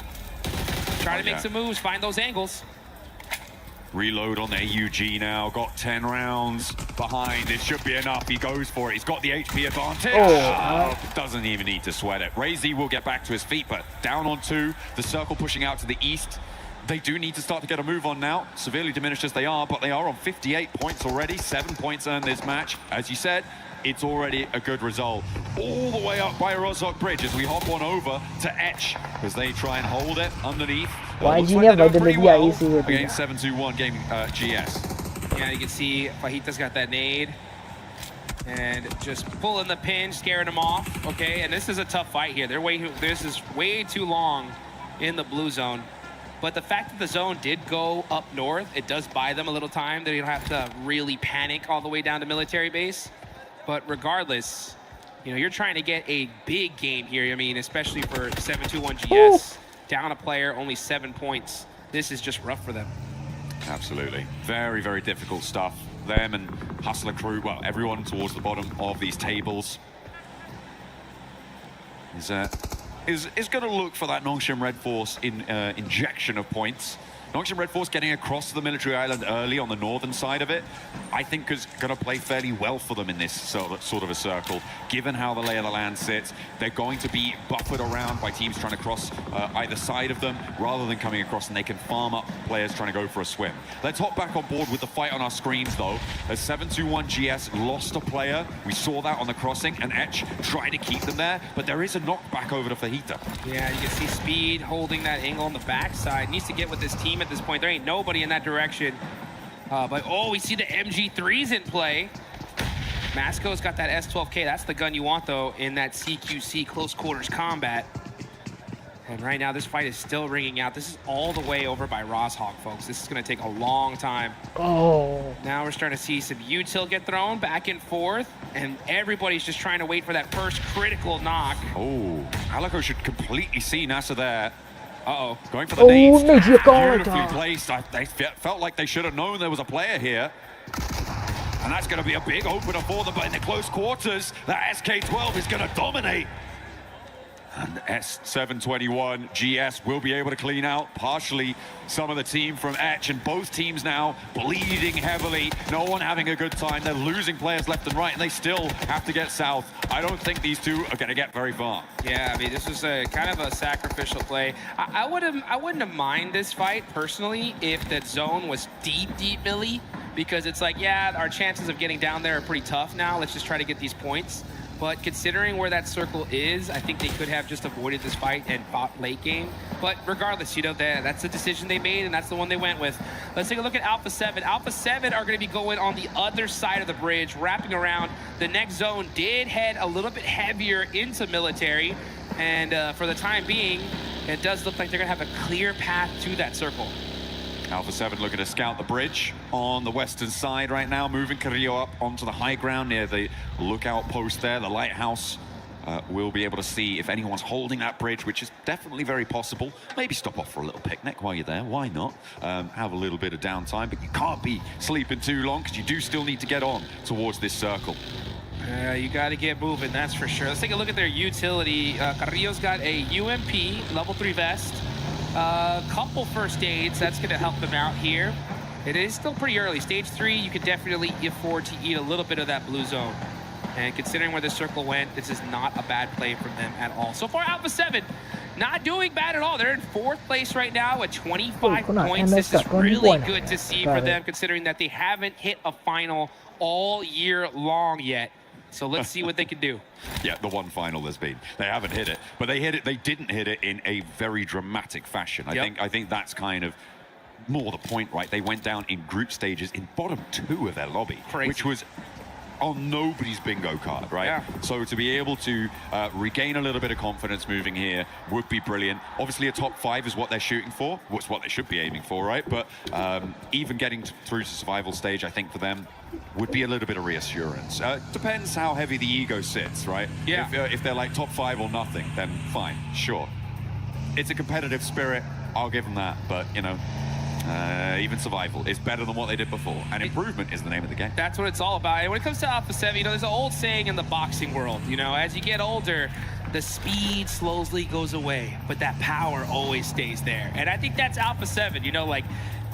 Try to make some moves, find those angles. Reload on the AUG now. Got 10 rounds behind. It should be enough. He goes for it. He's got the HP advantage. Doesn't even need to sweat it. Razy will get back to his feet, but down on 2. The circle pushing out to the east. They do need to start to get a move on now. Severely diminished as they are, but they are on 58 points already. 7 points earned this match. As you said, it's already a good result. All the way up by Rozhok Bridge as we hop on over to Etch as they try and hold it underneath. Looks like they're doing pretty well against 7-2-1 game GS. Yeah, you can see Fajita's got that nade. And just pulling the pin, scaring them off. Okay, and this is a tough fight here. This is way too long in the blue zone. But the fact that the zone did go up north, it does buy them a little time. They don't have to really panic all the way down to military base. But regardless, you know, you're trying to get a big game here. I mean, especially for 7-2-1 GS, down a player, only 7 points. This is just rough for them. Absolutely. Very, very difficult stuff. Them and Hustler Crew, well, everyone towards the bottom of these tables is going to look for that Nongshim Red Force injection of points. Nongshim Red Force getting across to the military island early on the northern side of it, I think is going to play fairly well for them in this sort of a circle. Given how the lay of the land sits, they're going to be buffered around by teams trying to cross either side of them, rather than coming across, and they can farm up players trying to go for a swim. Let's hop back on board with the fight on our screens, though. As 7-2-1 GS lost a player, we saw that on the crossing, and Etch trying to keep them there, but there is a knockback over to Fajita. Yeah, you can see Speed holding that angle on the backside. Needs to get with this team at this point. There ain't nobody in that direction. But we see the MG3s in play. Masco's got that S12K. That's the gun you want, though, in that CQC close quarters combat. And right now, this fight is still ringing out. This is all the way over by Rozhok, folks. This is going to take a long time. Now we're starting to see some util get thrown back and forth, and everybody's just trying to wait for that first critical knock. Alico should completely see NASA there. Going for the nades. Beautifully placed. They felt like they should have known there was a player here. And that's going to be a big opener for them, but in the close quarters, that SK-12 is going to dominate. And S721 GS will be able to clean out partially some of the team from Etch, and both teams now bleeding heavily. No one having a good time. They're losing players left and right, and they still have to get south. I don't think these two are going to get very far. Yeah, I mean, this was a kind of a sacrificial play. I wouldn't have minded this fight personally if that zone was deep millie, because it's like, yeah, our chances of getting down there are pretty tough now. Let's just try to get these points. But considering where that circle is, I think they could have just avoided this fight and fought late game. But regardless, you know, that's the decision they made, and that's the one they went with. Let's take a look at Alpha 7. Alpha 7 are going to be going on the other side of the bridge, wrapping around. The next zone did head a little bit heavier into military. And for the time being, It does look like they're going to have a clear path to that circle. Alpha 7 looking to scout the bridge on the western side right now, moving Carrillo up onto the high ground near the lookout post there, the lighthouse. We'll be able to see if anyone's holding that bridge, which is definitely very possible. Maybe stop off for a little picnic while you're there. Why not? Have a little bit of downtime, but you can't be sleeping too long because you do still need to get on towards this circle. You got to get moving, that's for sure. Let's take a look at their utility. Carrillo's got a UMP, level 3 vest, couple first aids. That's going to help them out here. It is still pretty early. Stage 3, you could definitely afford to eat a little bit of that blue zone. And considering where the circle went, this is not a bad play from them at all. So far, Alpha 7, not doing bad at all. They're in 4th place right now with 25 points. This is really good to see for them, considering that they haven't hit a final all year long yet. So let's see what they can do. Yeah, the one final there's been. They haven't hit it, but they hit it. They didn't hit it in a very dramatic fashion. I think that's kind of more the point, right? They went down in group stages in bottom 2 of their lobby, which was on nobody's bingo card, right? Yeah. So to be able to regain a little bit of confidence moving here would be brilliant. Obviously a top 5 is what they're shooting for. What's what they should be aiming for, right? But even getting through to survival stage, I think for them would be a little bit of reassurance. Depends how heavy the ego sits, right? Yeah. If they're like top 5 or nothing, then fine, sure. It's a competitive spirit, I'll give them that, but you know, even survival is better than what they did before, and improvement is the name of the game. That's what it's all about. And when it comes to Alpha 7, you know, there's an old saying in the boxing world, you know, as you get older, the speed slowly goes away, but that power always stays there. And I think that's Alpha 7, you know, like,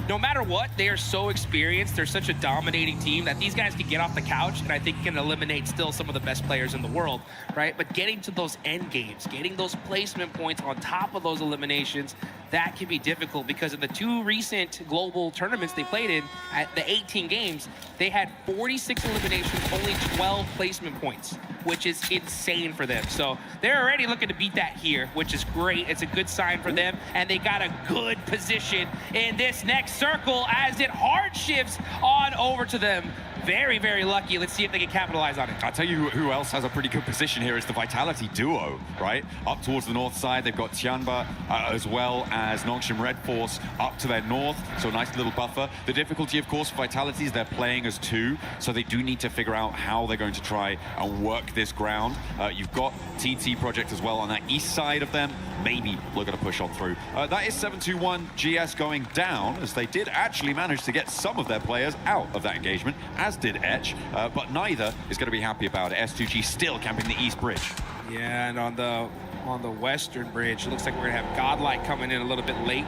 no matter what, they are so experienced. They're such a dominating team that these guys can get off the couch and I think can eliminate still some of the best players in the world, right? But getting to those end games, getting those placement points on top of those eliminations, that can be difficult because in the 2 recent global tournaments they played in, at the 18 games, they had 46 eliminations, only 12 placement points, which is insane for them. So they're already looking to beat that here, which is great. It's a good sign for them, and they got a good position in this next circle as it hard shifts on over to them. Very, very lucky. Let's see if they can capitalize on it. I'll tell you who else has a pretty good position here is the Vitality duo, right? Up towards the north side, they've got Tianba as well as Nongshim Red Force up to their north, so a nice little buffer. The difficulty, of course, for Vitality is they're playing as 2, so they do need to figure out how they're going to try and work this ground. You've got TT Project as well on that east side of them. Maybe we're going to push on through. That is 721 GS going down, as they did actually manage to get some of their players out of that engagement, as did Etch, but neither is going to be happy about it. S2G still camping the east bridge. Yeah, and on the western bridge, it looks like we're going to have Godlike coming in a little bit late.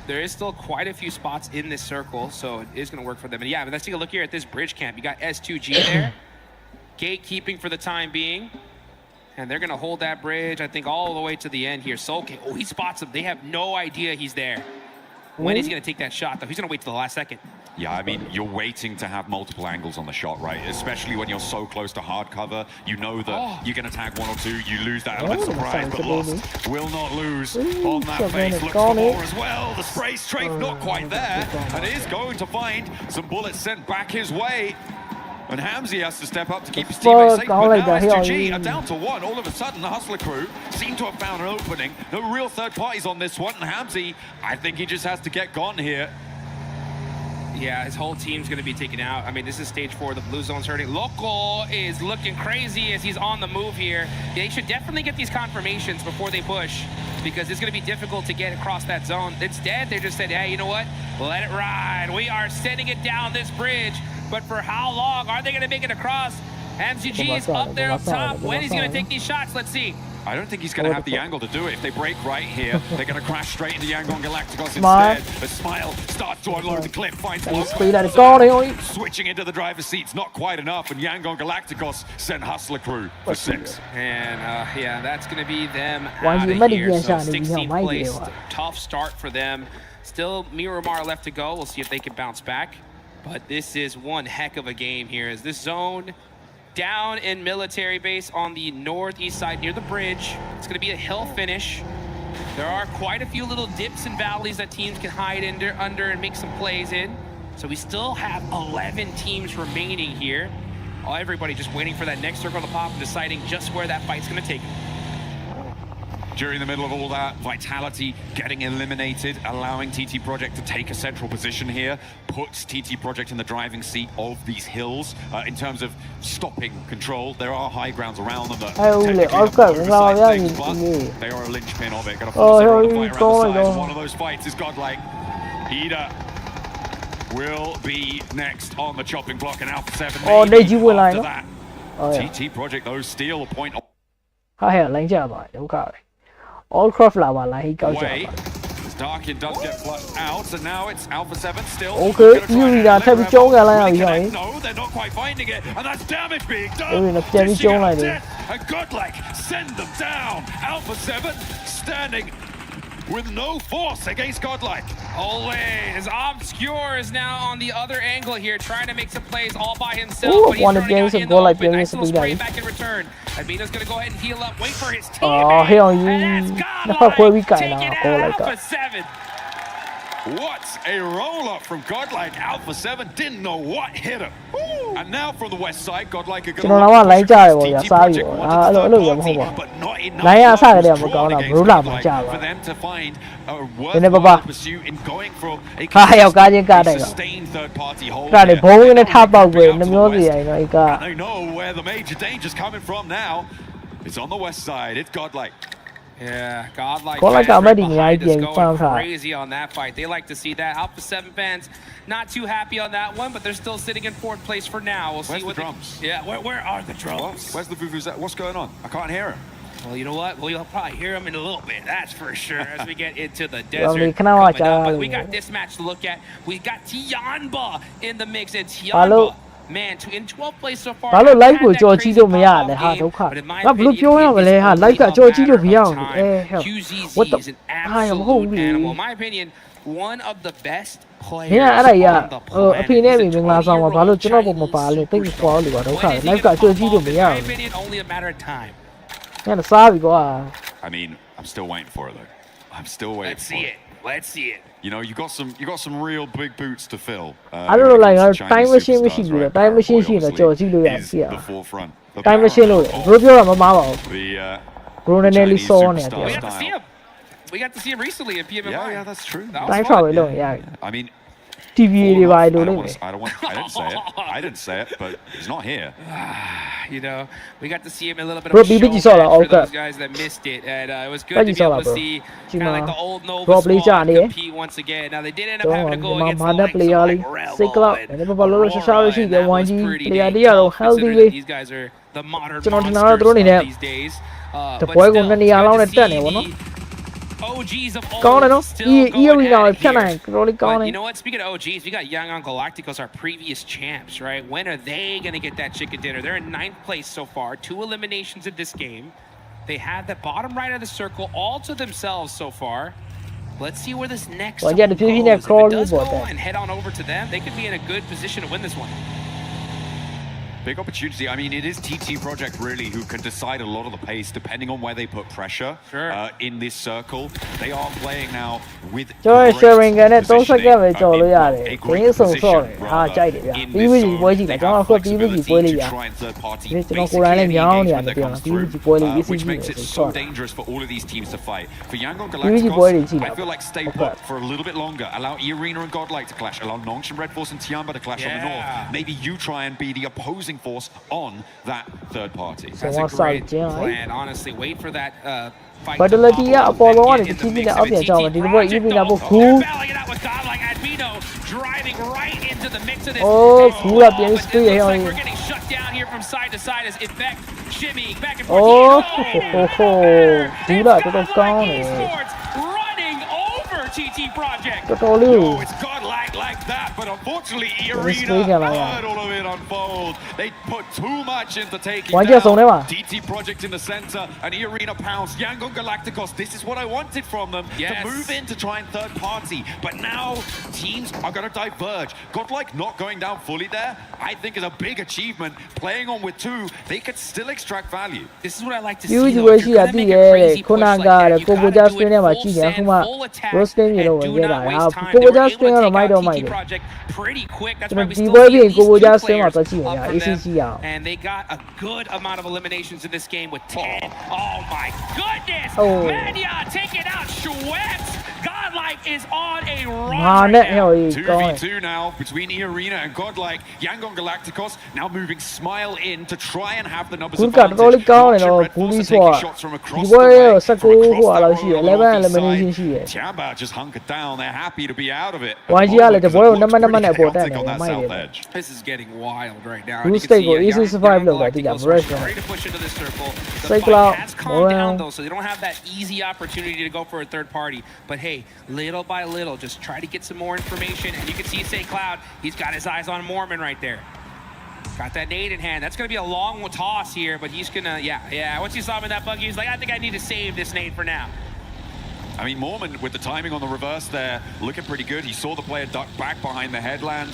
There is still quite a few spots in this circle, so it is going to work for them. And yeah, but let's take a look here at this bridge camp. You got S2G there, gatekeeping for the time being. And they're going to hold that bridge, I think, all the way to the end here. Soulking, oh, he spots him. They have no idea he's there. When is he going to take that shot, though? He's going to wait till the last second. Yeah, I mean, you're waiting to have multiple angles on the shot, right? Especially when you're so close to hard cover. You know that you can attack 1 or 2, you lose that element of surprise, but Lost will not lose on that face. Looks for more as well. The spray strafe not quite there, and is going to find some bullets sent back his way. And Hamzy has to step up to keep his teammates safe, but now S2G are down to 1. All of a sudden, the Hustler crew seem to have found an opening. No real third parties on this one, and Hamzy, I think he just has to get gone here. Yeah, his whole team's going to be taken out. I mean, this is stage 4. The blue zone's hurting. Loco is looking crazy as he's on the move here. They should definitely get these confirmations before they push, because it's going to be difficult to get across that zone. Instead, they just said, hey, you know what? Let it ride. We are sending it down this bridge. But for how long are they going to make it across? MCG is up there up top. When is he going to take these shots? Let's see. I don't think he's going to have the angle to do it. If they break right here, they're going to crash straight into Yangon Galacticos instead. The Smile starts to unload the clip, finds Loco. Switching into the driver's seats, not quite enough, and Yangon Galacticos sent Hustler crew for 6. And yeah, that's going to be them out of here. So 16th place, tough start for them. Still Miramar left to go. We'll see if they can bounce back. But this is one heck of a game here, as this zone down in military base on the northeast side near the bridge. It's going to be a hill finish. There are quite a few little dips and valleys that teams can hide under and make some plays in. So we still have 11 teams remaining here. Everybody just waiting for that next circle to pop and deciding just where that fight's going to take them. during the middle of all that. Vitality getting eliminated, allowing TT Project to take a central position here, puts TT Project in the driving seat of these hills in terms of stopping control. There are high grounds around them that technically don't oversight things, but they are a linchpin of it. Going to force everyone to fight around the sides. One of those fights is Godlike. Ida will be next on the chopping block in Alpha 7. After that, TT Project though steal a point. ဟာဟဲ့လိုင်းကြပါဒုက္ခပဲ all craft လာပါလိုင်းကောက်ကြပါ Darkin does get flushed out, and now it's Alpha 7 still. Okay, you đã thay vì trốn ra lại rồi. No, they're not quite finding it, and that's damage being done. Nóပြန်ပြီးtrốn lại đi. And Godlike send them down. Alpha 7 standing with no force against Godlike. Always Obscure is now on the other angle here, trying to make some plays all by himself. Ooh, but he's one of running them out in go the like open. Pierre Nice little spray Speed back in return. Admina's gonna go ahead and heal up, wait for his Oh, teammate. hell, you. And that's That's where we Godlike got taking now. out Oh, like Alpha that. 7. What a roll up from Godlike. Alpha 7 didn't know what hit him. And now from the west side, Godlike are going to look like TT Project wanted the third party, but not enough for them to find a worthwhile pursuit in going for a sustained third party hold. And they know where the major danger's coming from now. It's on the west side. It's Godlike. Yeah, Godlike Godlike fans already right behind us behind going Fanta. crazy on that fight. They like to see that. Alpha 7 fans not too happy on that one, but they're still sitting in fourth place for now. We'll see Where's what the drums? Yeah, where are the drums? Where's the vuvuzela? What's going on? I can't hear him. Well, you know what? Well, you'll probably hear them in a little bit, that's for sure, as we get into the desert we can coming watch up. But we got this match to look at. We got Tianba in the mix, and Tianba, man, in 12th place so far. ဘာလို့ live ကိုကြော်ကြည့်လို့မရလဲဟာဒုက္ခငါဘယ်လိုပြောရမလဲဟာ live ကကြော်ကြည့်လို့မရအောင်အဲဟဲ့ what the ဟာမဟုတ်ဘူး animal. In my opinion, one of the best မင်းအဲ့ဒါကြီးအဖေနဲ့မိမင်္ဂလာဆောင်မှာဘာလို့ကျွန်တော်ပုံမပါလဲတိတ်ကွာလို့ပါဒုက္ခ live ကကြော်ကြည့်လို့မရ in ဘူး my opinion, only a matter of time. ညနေစားပြီကွာ I mean, I'm still waiting for it though. I'm still waiting Let's for see it. it. Let's see it. You know, you got some real big boots to fill. I don't know, like time machine မရှိဘူး time machine ရှိရင်ကြော်ကြည့်လို့ရစီရ The forefront. time machine လို့ဘယ်လိုပြောရမမပါဘူး The bro နည်းနည်းလေးစောနေတယ် We got to see him. We got to see him recently in PMMI. Yeah, that's true. time travel လို့ရတယ် I mean, TV တွေပါလို့လိမ့်မယ် I didn't say it. I didn't say it, but he's not here. You know, we got to see him a little bit Bro, of a BBG showman saw that, for okay. those guys that missed it, and it was good to be saw able that, to bro. see kind of like the old Nova Rob Lee squad Johnny, eh? compete once again. Now they did end up having to go against the Manda likes player of ali like Rebel Sikla and and ba lo sha Aurora, shi and ke that was 1G pretty player dang dia ro tough, healthy considering way these guys are the modernကျွန်တော်ထင်တာ monsters သူတို့အနေနဲ့ of these days. တပွဲကို2နေရာလောက်နဲ့တက်နေပါတော့ OGs of old ကောင်းတယ်နော် still E going arena at ကို it ဖြတ် here. နိုင်တော်လေးကောင်းတ But ယ် you know what? Speaking of OGs, we got Young on Galacticos, our previous champs, right? When are they going to get that chicken dinner? They're in 9th place so far, 2 eliminations in this game. They have the bottom right of the circle all to themselves so far. Let's see where this next Well, one yeah, the goes. PvP If crawl it does about go that. and head on over to them, they could be in a good position to win this one. Big opportunity. I mean, it is TT Project really who can decide a lot of the pace depending on where they put pressure in this circle. They are playing now with ကျွန်တော် sharing ကနေ3 positioning, second ပဲကြော်လို့ရတယ် a ဘင်းစုံဆော့တယ် position ဟာကြိုက်တယ်ဗျာ in PvP this zone. ပွဲကြည့်လိုက်ကျွန်တော်ခု PvP flexibility ပွဲလေး to ရ try and third party ဒီကျွန်တော် basically ကိုယ်တိုင်လည်း any ညောင်းနေရ engagement တယ် that ပြော comes တာ through, PvP ပွဲလေး which makes it so ဆော့ dangerous for all of these teams to fight. For Yangon PvP ပွဲတွေကြည့် Galacticos, တာ I feel like stay put for a little bit longer. Allow E-Arena and Godlike to clash. Allow Nongshim Red Force and Tiamba to clash on the north. Maybe you try and be the opposing force on that third party. That's a great plan, honestly. Wait for that fight to Fidelity pop က up အပေါ် and လုံး get ကနေ in တ the ဖြည်းဖြည်း mix နဲ့ of အောက်ပြန် it. ကြောင်း TT ဒီလိုပွဲ Project, even က though, ဘူး they're battling it out with Godlike Admino driving right into the mix of this. Oh, this cool up, squad, yeah, but speed, it looks like yeah. we're getting shut down here from side to side as Effect shimmying back and forth. Oh, Oh,ဒီလာတော်တော်ကောင်းတယ် Esports running over TT Project. တော်တော်လေး No, it's Godlike like that, but unfortunately, E-Arena heard all of it unfold. They put too much into taking down TT Project in the center, and E-Arena pounced. Yangon Galacticos, this is what I wanted from them, to move in to try and third party. But now, teams are going to diverge. Godlike not going down fully there, I think is a big achievement. Playing on with 2, they could still extract value. This is what I like to see. PvP though. ပွဲ If ရှိ you're တာ gonna တည် make ရ a တဲ့ crazy ခုန push like က that, တဲ့ you ကိုကို gotta ကြား do ဆွေး it နေမှာ full ကြည့်တယ်အခု send, မှ full attack, Rose stream ရေတော့ဝင်ခဲ့တာဟာ Time. ကို They ကို were ဂျာ able stream to ကတော့ take မိုက် out တော့မိုက် TT တယ် Project pretty quick. That's ကျွန် why တော် we ဒီ still ပွဲ see ပြင် at ကို least ကိုဂျာ two stream မှာ players သွားကြည့်ရ up အောင် from ACC them. ရအောင် And they got a good amount of eliminations in this game with 10. Oh my goodness! Oh. Mania taking out Schweppes. Godlike is on a ငါ run နဲ့ right ဟဲ့ now. ကောင်းတယ် 2v2 now between E Arena and Godlike. Yangon Galacticos now moving Smile in to try and have the numbers ဂုက advantage. တော်တော်လေးကောင်းတယ်နော် Notch and Red ဘူလီ Force are ဆို taking shots from ဒီ across ပွဲ the ရော way, 19 from across ဟို that လောက်ရှိ row တယ် on the 11 northeast elimination ရှိ side. တယ် Tiamba just hunkered down. They're happy to be out of it. 1G ကလည်းဒီပွဲကိုနံပါတ်နဲ့အပေါ်တက်နေ on တယ် that မိုက်တယ် south edge. This is getting wild right now. Blue You can State see, will easily Young survive though, I think Galacticos I'm are right. ready to push into this circle. The Cycle fight out, has calmed down around. though, so they don't have that easy opportunity to go for a third party. But hey, little by little, just try to get some more information. And you can see St. Cloud, he's got his eyes on Mormon right there. Got that nade in hand. That's going to be a long toss here, but he's going to, yeah. Once you saw him in that buggy, he's like, I think I need to save this nade for now. I mean, Mormon with the timing on the reverse there, looking pretty good. He saw the player duck back behind the headland.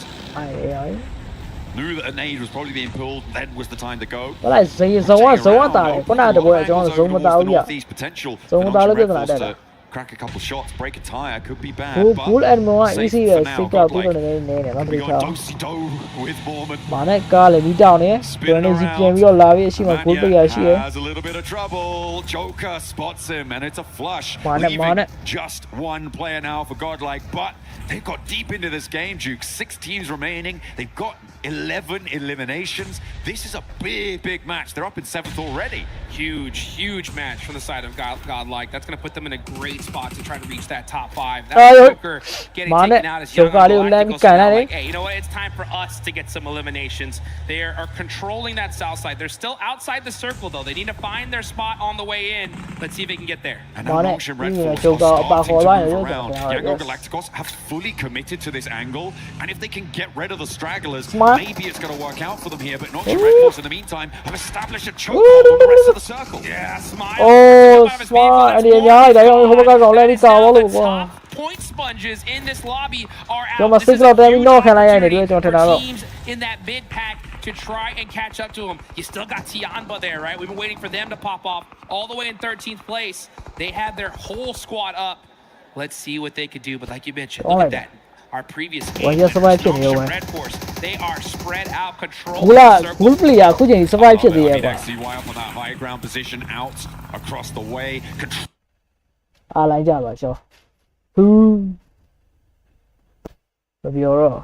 Knew that a nade was probably being pulled. Then was the time to go. ဟိုလိုက်ဇေးဇုံကတာတယ်ခုနကတပွဲအကြောင်းဇုံမတာဘူးပြ Northeast potential. ဇုံမတာလို့ပြဿနာတက်တာ Crack a couple shots, break a tire, could be bad. ဘူလ်အန်မောက safe easy ပဲ for စိ now. တ်ကောက်ပြီး Godlike. တော့နေနေတယ်မ We ပြေချော got Do-si-do with Mormon. မာနဲ့ကားလည်းပြီးတောင်းနေဘယ်နေစီပြန်ပြီးတော့လာပြီးအရှိမဂိုးတရရှိရ Has a little bit of trouble. Joker spots him, and it's a flush. Mana, Leaving mana. just one player now for Godlike, but they've got deep into this game, Duke. 6 teams remaining. They've got 11 eliminations. This is a big match. They're up in 7th already. Huge match from the side of Godlike. That's going to put them in a great spot to try to reach that top 5. That Joker getting taken out as Young Galacticos. Like, hey, you know what? It's time for us to get some eliminations. They are controlling that south side. They're still outside the circle, though. They need to find their spot on the way in. Let's see if they can get there. And now Notch and Red Force are starting to move around. Yangon Galacticos have fully committed to this angle, and if they can get rid of the stragglers, maybe it's going to work out for them here. But Notch and Red Force, in the meantime, have established a chokehold on the rest of the circle. Yeah, Smile. အိုးစမာအဲ့ဒီအများကြီးဒါကြောင့်ဟိုဘက်ကကောင်လည်းဒီကာဝလို့ကွာ Point sponges in this lobby are out. ကျွန်တော် This is 6 a လောက်တယ်ပြီး huge တော့ခံလိုက်ရတယ်ဒီ opportunity ကျွန်တော်ထင်တာ for တော့ teams in that mid pack to try and catch up to them. You still got Tianba there, right? We've been waiting for them to pop off all the way in 13th place. They had their whole squad up. Let's see what they could do. But like you mentioned, look at that. Our previous game, Red Force, they are spread out, ဘူး controlling လား the ဘူး circle. ပလီယာအခုချိန် survive ဖြစ်သေးရဲ့ I ကွာ mean, XCY up on that high ground position, out across the way. အားလိုက်ကြပါရှောဟူးမပြောတော့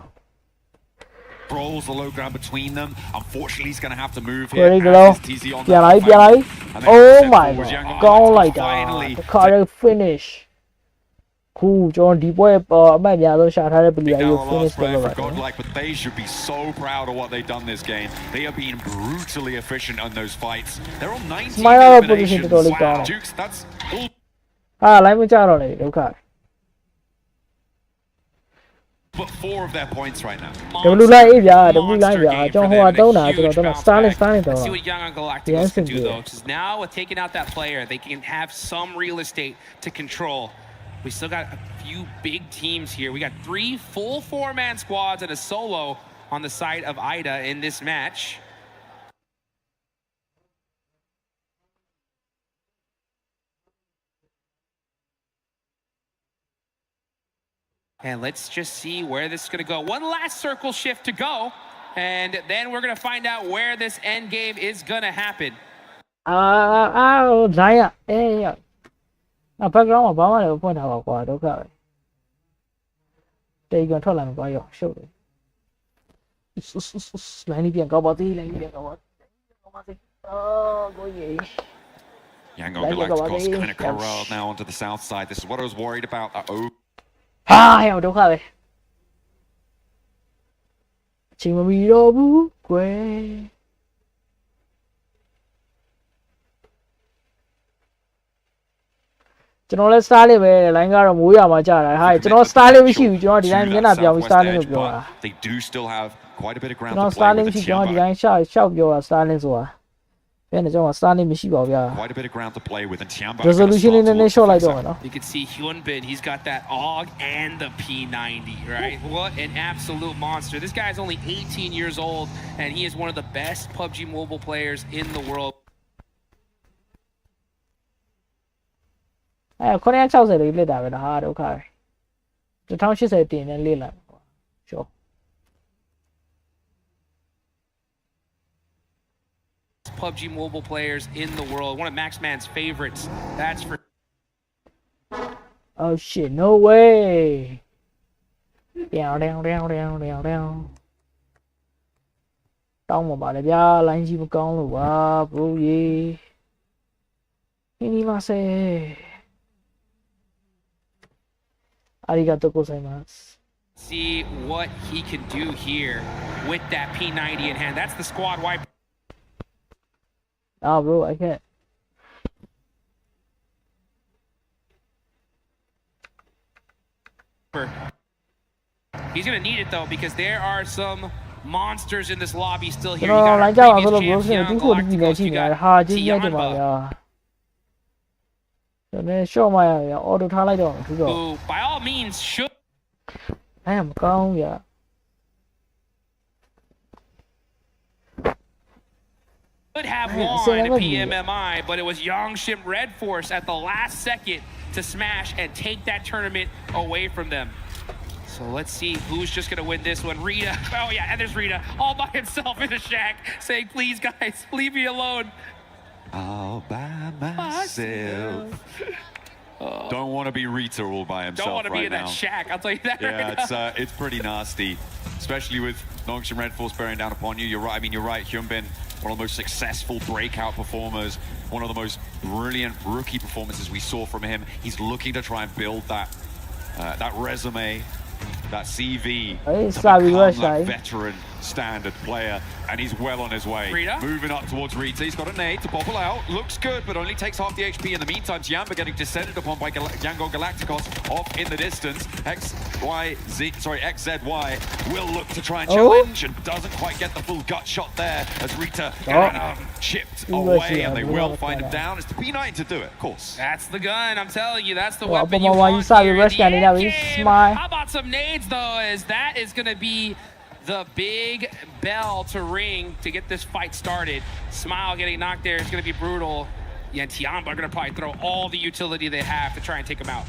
Controls the low ground between them. Unfortunately, he's going to have to move here. Ready to go? As is TZ on ပြန် that လိုက်ပြန်လိုက် And then Oh set my forward, god Yangon ကောင်း Galacticos လိုက်တာ finally တခါတည်း finish ခုကျွန်တော်ဒီပွဲအမှတ်များဆုံးရှာထားတဲ့ player ကို Now the finish last player လုပ် for ပါတယ် Godlike, but they should be so proud of what they've done this game. They have been brutally efficient on those fights. They're on 19 Smile position eliminations. totally gone. Dukes, that's all ဟာလိုက်မကြတော့လေဒုက္ခ but 4 of their points right now. W line အေးဗျာ W line ဗျာကျွန်တော်ဟိုကတုံးတာကျွန်တော်တုံးတာ Starling တုံး Let's တာ see what Young Galacticos can do though, because now with taking out that player, they can have some real estate to control. We still got a few big teams here. We got 3 full 4-man squads and a solo on the side of Ida in this match. And let's just see where this is going to go. One last circle shift to go, and then we're going to find out where this end game is going to happen. ဇိုင်းရအေးရ background မှာဘာမှလည်းဖွင့်ထားပါကွာဒုက္ခပဲတေကန်ထွက်လာမှာပါရောရှုပ်တယ် line ပြန်ကောက်ပါသေး line ပြန်ကောက်ပါသေးအော်ကိုကြီး Yangon Galacticos kind of corralled now onto the south side. This is what I was worried about. ဟာရောဒုက္ခပဲအချိန်မမီတော့ဘူးကွယ်ကျွန်တော်လည်း star လေးပဲ line ကတော့မိုးရမှာကြာတာဟာကျွန်တော် star လေးမရှိဘူးကျွန်တော်ဒီတိုင်းမျက်နှာပြောင်းပြီး star လေးလို့ပြောတာ They do still have quite a bit of ground ကျွန် to တော် star လေး play မရှိ with ကျွန်တော် the ဒီတိုင်း Tiamba. ရှောက်ပြောတာ star လေးဆိုတာဘယ်နဲ့ကျွန်တော် star လေးမရှိပါဘူးဗျာ Quite a bit of ground to play with, and Tiamba. resolution လေးနည်းနည်း short လိုက်တော့မယ်နော် You can see Hyunbin, he's got that AUG and the P90, right? What an absolute monster. This guy is only 18 years old, and he is one of the best PUBG Mobile players in the world. 960လေးလက်တာပဲဒါဟာဒုက္ခပဲ 2080တင်နဲ့လေ့လာကွာ sure PUBG Mobile players in the world, one of Maxman's favorites. That's for oh shit no way down တောင်းမှာပါလေဗျာလိုင်းကြီးမကောင်းလို့ပါ bro ရေဒီမှာစေありがとうございます see what he can do here with that P90 in hand. That's the squad wipe. Ah, bro, I can't. He's gonna need it though because there are some monsters in this lobby still here. ကျွန် You တော် got လို our င်းကြောက်အောင်ဆိုလို့ bro previous စင် champion ဒီကိုဒီနေ Galacticos, ကြည့် you နေတာ got ဟာကြီးကြီးတယ်ပါဗျာကျွန်တော် short မရရအော်တိုထားလိုက်တော့သူတော့ who by all means should အဲ့မကောင်းဗျာ could have won PMMI, but it was Yongshim Red Force at the last second to smash and take that tournament away from them. So let's see who's just gonna win this one. Rita, oh yeah, and there's Rita all by himself in a shack saying, please guys, leave me alone. All by myself. Don't want to be Rita all by himself. Don't want to be in now. that shack, I'll tell you that right now. It's pretty nasty, especially with Nongshim Red Force bearing down upon you. You're right. I mean, you're right. Hyunbin, one of the most successful breakout performers, one of the most brilliant rookie performances we saw from him. He's looking to try and build that resume, that CV, to become that veteran standard player, and he's well on his way. Rita? Moving up towards Rita. He's got a nade to bobble out. Looks good, but only takes half the HP. In the meantime, Tiamba getting descended upon by Yangon Galacticos off in the distance. XZY will look to try and challenge and doesn't quite get the full gut shot there as Rita chipped away, and they will find him down. It's the P90 to do it, of course. That's the gun, I'm telling you, that's the Well, weapon but you why you want saw here the in rush the gun, end that was game. smart. How about some nades though, as that is gonna be the big bell to ring to get this fight started. Smile getting knocked there is gonna be brutal. Yeah, and Tiamba are gonna probably throw all the utility they have to try and take him out.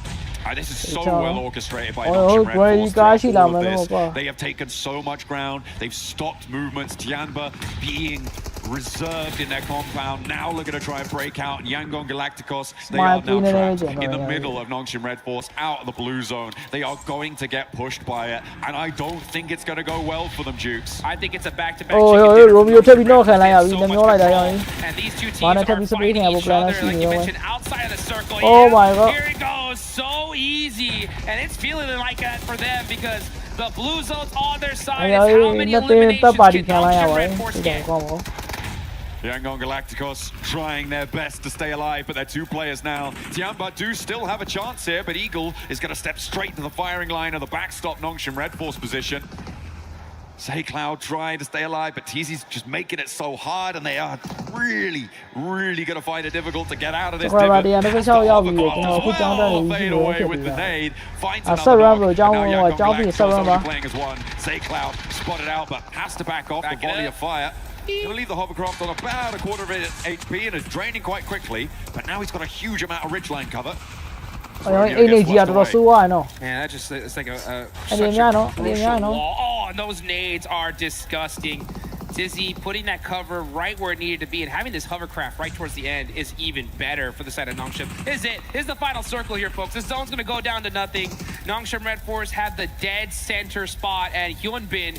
This is so well orchestrated by Oh, Nongshim Red great, Force guys, throughout all of man, this. oh, They have taken so much ground. They've stopped movements. Tianba being reserved in their compound. Now looking to try and break out. And Yangon Galacticos, they are now trapped in the middle of Nongshim Red Force, out of the blue zone. They are going to get pushed by it, and I don't think it's going to go well for them, Jukes. I think it's a back-to-back. Romeo ထပ်ပြီးတော့ခံလိုက်ရပြီနှမျိုးလိုက်တာရောင်း And these two teams are fighting each other, like you mentioned, outside of the circle. Oh my god. Here it goes, so easy, and it's feeling like that for them because the blue zone's on their side. Is how many eliminations can Nongshim Red Force get? Yangon Galacticos trying their best to stay alive, but they're two players now. Tiamba do still have a chance here, but Eagle is going to step straight to the firing line of the backstop Nongshim Red Force position. Say Cloud trying to stay alive, but TZ's just making it so hard, and they are really, really going to find it difficult to get out of this. Fade away with the nade. Finds another knock, and now Yangon Galacticos only playing as one. Say Cloud spotted out, but has to back off the volley of fire. Gonna leave the hovercraft on about a quarter of its HP and is draining quite quickly, but now he's got a huge amount of ridgeline cover. energy ကတော့ဆိုးရနော် Man, that just it's like a အရင်များနော်အရင်များနော် oh, and those nades are disgusting. Dizzy putting that cover right where it needed to be, and having this hovercraft right towards the end is even better for the side of Nongshim. Is the final circle here, folks. This zone's gonna go down to nothing. Nongshim Red Force have the dead center spot, and Hyunbin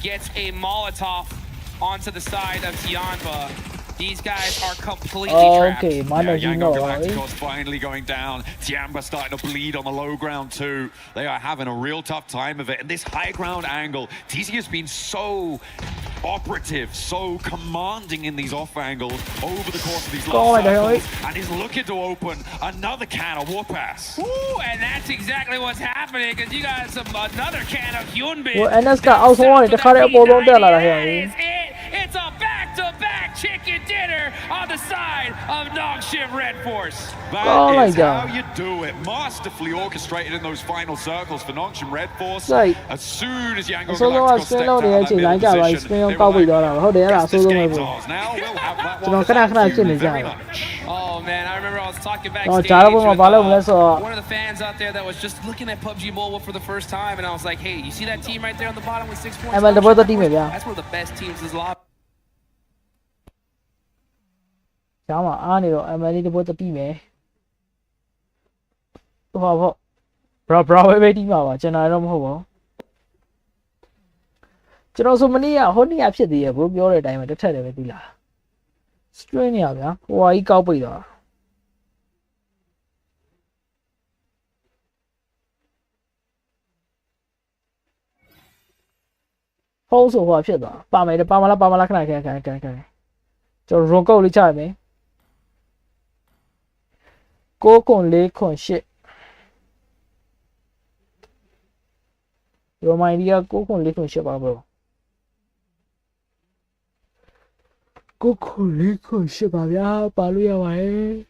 gets a Molotov onto the side of Tianba. These guys are completely trapped. Okay, Yangon Galacticos finally going down. Tiamba starting to bleed on the low ground too. They are having a real tough time of it. And this high ground angle, TZ has been so operative, so commanding in these off angles over the course of these last circles, and he's looking to open another can of Warpass. Ooh, and that's exactly what's happening, because you got another can of Hyunbin. Well, and that's got also wanted to cut it more than that. It's a back-to-back chicken dinner on the side of Nongshim Red Force. That is how you do it. Masterfully orchestrated in those final circles for Nongshim Red Force. As soon as Yango Galacticos stepped out of that middle position, they were like, "Yes, this game's ours now. We'll have that one very much." Oh man, I remember I was talking backstage with one of the fans out there that was just looking at PUBG Mobile for the first time, and I was like, hey, you see that team right there on the bottom with 6 points? That's one of the best teams this lobby. ကျောင်းမှာအားနေတော့ MLE တပွဲတတိမယ်ဟောပေါ့ bra ပဲတီးမှာပါကျွန်တော်တော့မဟုတ်ပါဘူးကျွန်တော်ဆိုမနေ့ကဟိုနေ့ကဖြစ်သေးရဲ့ဘိုးပြောတဲ့အတိုင်းပဲတစ်ထက်တယ်ပဲတီးလာ string နေရဗျာဟိုဟာကြီးကောက်ပိတ်သွားဖုန်းဆိုဟိုဖြစ်သွားပါမယ်ပါမလားခဏခဏကျွန်တော် run ကုတ်လေးချရမယ်9 con 4 con 8 Romania 9 con 4 con 8ပါဘရော9 con 4 con 8ပါဗျာပါလို့ရပါတယ်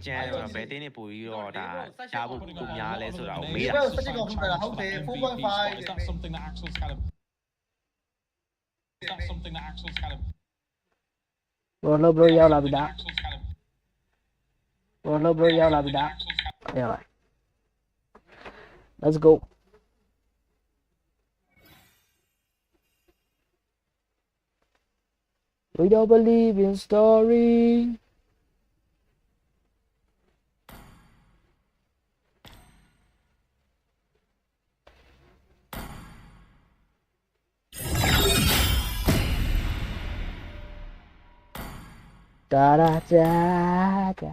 ကျန်ဘယ်တင်းနေပို့ပြီးတော့ဒါရှားဖို့ကိုများလဲဆိုတာကိုမေးတာ ဟုတ်တယ် 4.5 Is that something that Axel's kind of bro ရောက်လာပြီလားbro ရောက်လာပြီလားရောက်လာ Let's go We don't believe in story da da da da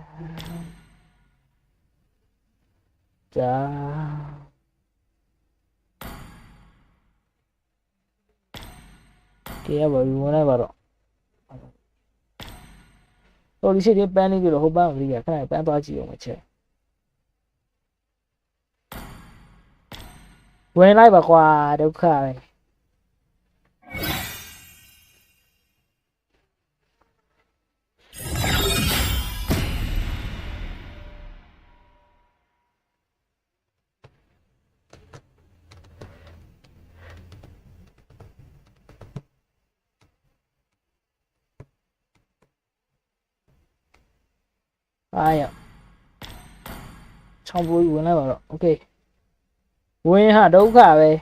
da cái bởi vì muốn này vào đó tôi đi xe đi bán đi rồi hôm ba đi cái này bán bao nhiêu mà chơi quên lại bà quà đâu khai ai ạ trong vui lại vào đó ok vui hả đấu cả về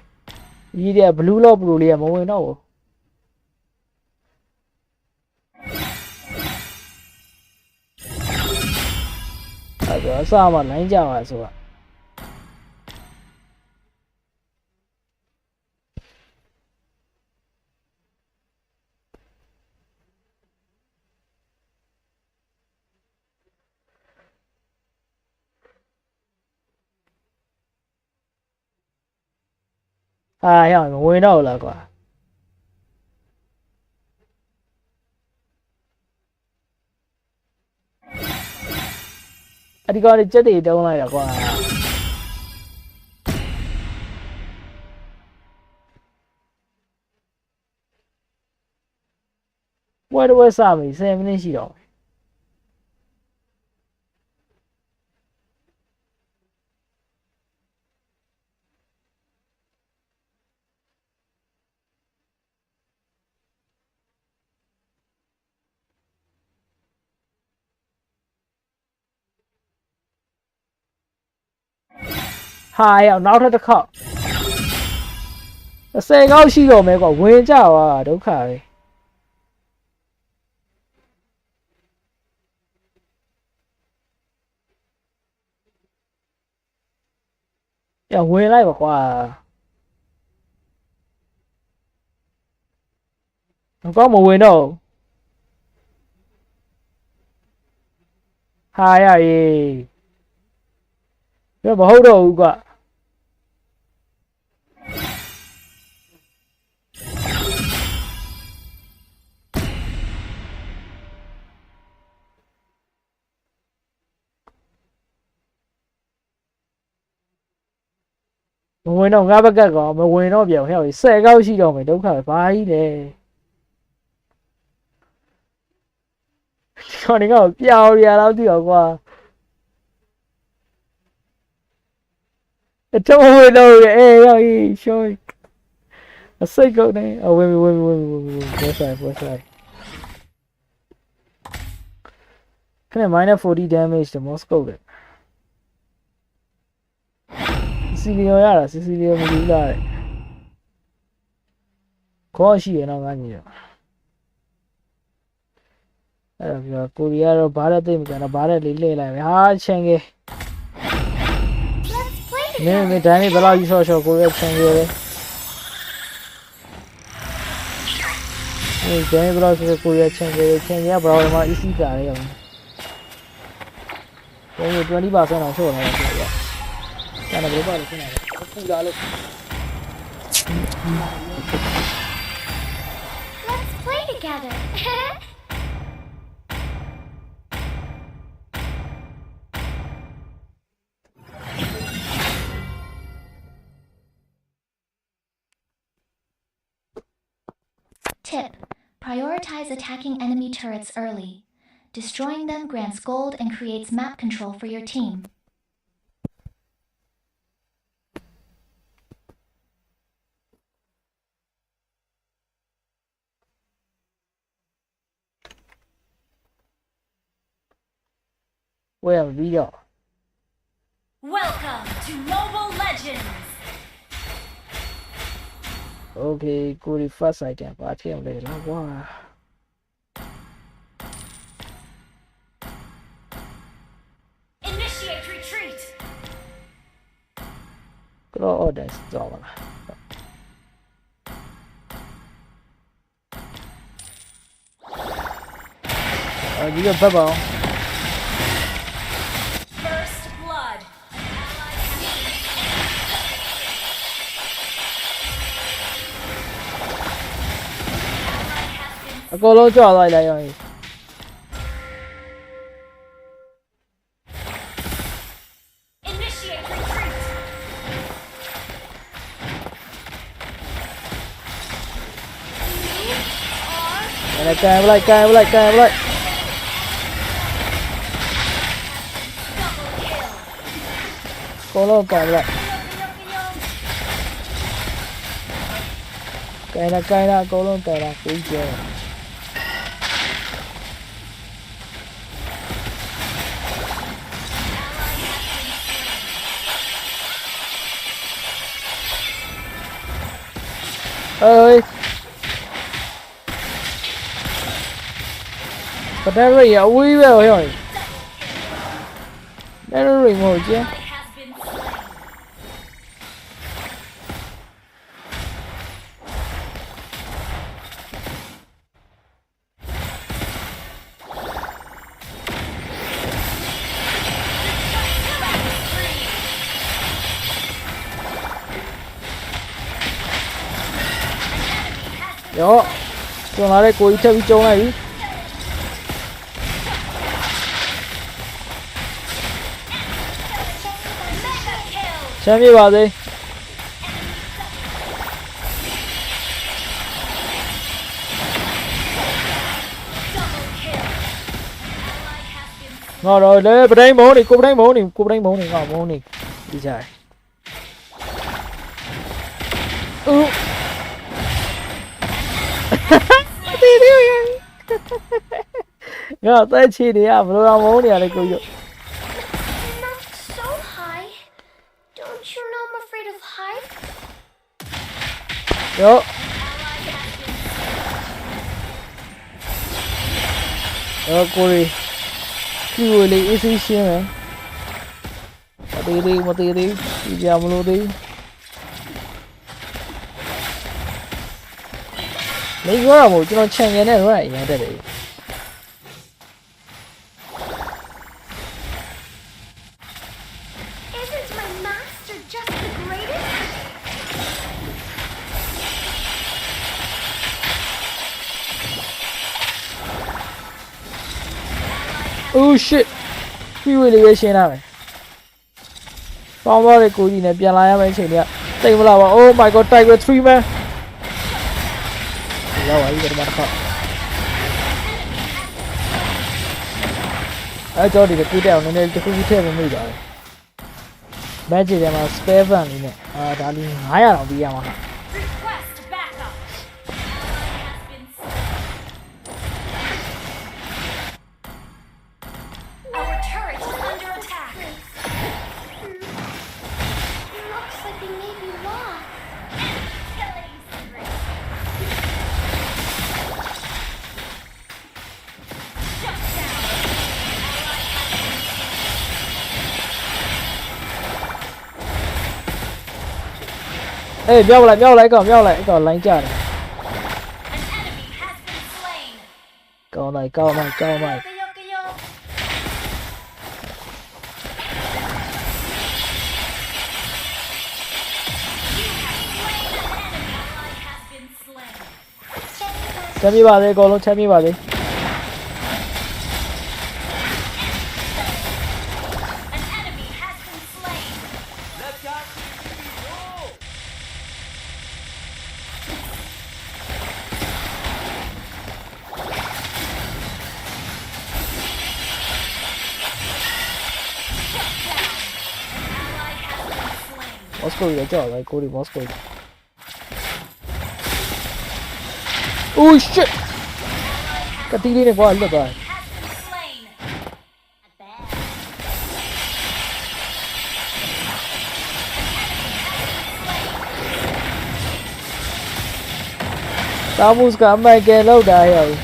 gì đi blue lo blue liền mà vui đâu à sao mà đánh chào à sao ạ à hiểu mà quên đâu là quả đi coi đi chết thì đâu này là quả quay đâu sao mình xem nên gì đâu hai à nó thật khó xe cao xí rồi mày còn quên chào à đúng khải ya quên lại bảo quả không có một quên đâu ဟာရရေးဘယ်မဟုတ်တော့ဘူးကွာမဝင်တော့ငါဘက်ကကောင်မဝင်တော့ပြောင်းဟဲ့10ကောက်ရှိတော့မယ်ဒုက္ခပဲဘာကြီးလဲခေါင်းကပြောင်းရတော့တူတော့ကွာအတော့ဝင်တော့အေးရောကြီးရှောင်းအစိတ်ကုန်နေအဝင်ပွဲဆိုင်ခနဲ့ -40 damage တမော့စကုတ်တယ်စီလီယိုရတာစီလီယိုမလို့လာတယ်ခေါ်ရှိရတော့ငါညီတော့အဲ့တော့ပြောကိုရီးယားတော့ဘာတဲ့သိမကြတော့ဘာတဲ့လေးလှည့်လိုက်ပဲဟာချန်ကေမင်းဒိုင်းလေးဘယ်လောက်ကြီးဆော့ကိုရီးယားချန်ကေပဲဒီဒိုင်းဘယ်လောက်ဆိုကိုရီးယားချန်ကေကဘယ်လောက်မှ easy တာရအောင်20% အောင်ဆော့လာတယ်ပြောရကျန်တယ်ဘယ်ပါလဲခဏလေးပူလာလို့ Let's play together. Tip: prioritize attacking enemy turrets early. Destroying them grants gold and creates map control for your team. Where we go? Welcome to Mobile Legends. Okay, good first item. But here we go. Wow. Initiate retreat. Grow order store. You got bubble. First blood. I go low draw like that. Initiate retreat. And I can like. Go low, can like. Cái là go low, cái là quý chưa. Ơi battery ở quý về rồi battery ngồi chứ đó cho nó đây cố ý theo video này xem đi vào đi ngon rồi đấy bên đây mố này cô đánh mố này ngon mố này đi dài Ngờ tới chi đi à, vừa ra món này cô dụ. Not so high. Don't you know I'm afraid of height? Yo. Cô đi. Khi người đi easy xíu này. Một tí đi, đi vào một lô đi. Lấy gỡ là một cho nó chen cái này đúng này, nhớ đây. Oh shit ပြီးဝေးလေးပဲရှင်းလာမယ်ပေါင်းသွားတဲ့ကိုကြီးနဲ့ပြန်လာရမယ့်အချိန်တွေကတိတ်မလားပါ Oh my god Tiger 3 man ရောက်ပါပြီဒီမှာတော့အဲ့တော့ဒီကူတက်အောင်နည်းနည်းတစ်ခုခုထည့်ပေးမိပါတယ် Magic ထဲမှာ spare van လေးနဲ့ဒါလေး900တောင်ပေးရမှာဟာ Our turret is under attack. Looks like they may be lost. Killing spree. Shut down. Ê, nhau lại, còn lánh chả này. Câu này. Chém đi bà đi, cô luôn chém đi bà đi. Moscow để cho lại cô đi Moscow. Ui shit. Cái tí đi này quá được rồi. Tao mua cả mấy cái lâu đài rồi.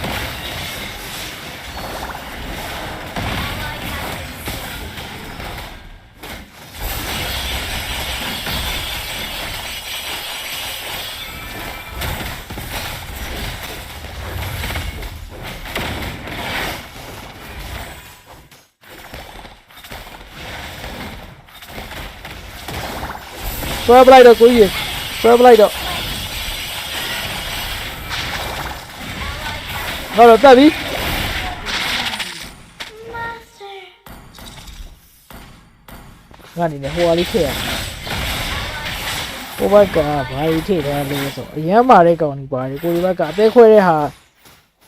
Swap lại được quý vị. Swap lại được. Rồi ta đi. Ngani này hoa đi thế à? Cô bác cả phải thế ra luôn rồi. Nhớ mà đây còn quá đi. Cô bác cả bé khoe đây hả?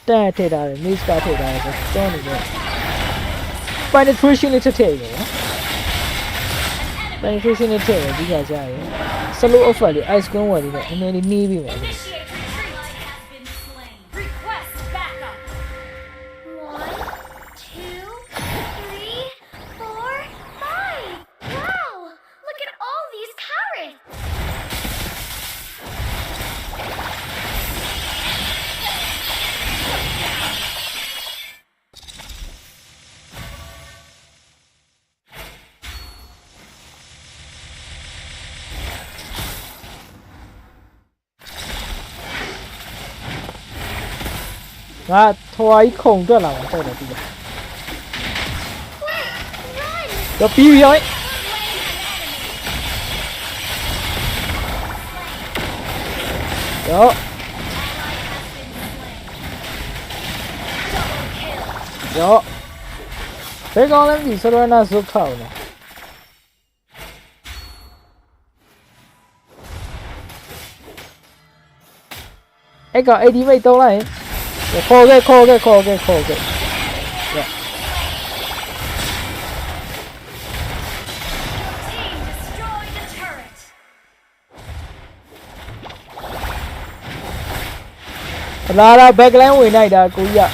Ta thế ra rồi. Miss cả thế ra rồi. Cho này rồi. Penetration is a thế rồi. Penetration is a thế rồi. Đi ra ra rồi. Slow off lại. Ice cream vào đi này. Anh ấy đi ni bị mẹ. À, thôi không cho làm sao được bây giờ. Có pi rồi. Đó. Đó. Thế con làm gì sao nó là số khẩu này. Ê còn AD mày đâu này. Khô ghê. Yeah. Ra backline người này đã cúi ạ.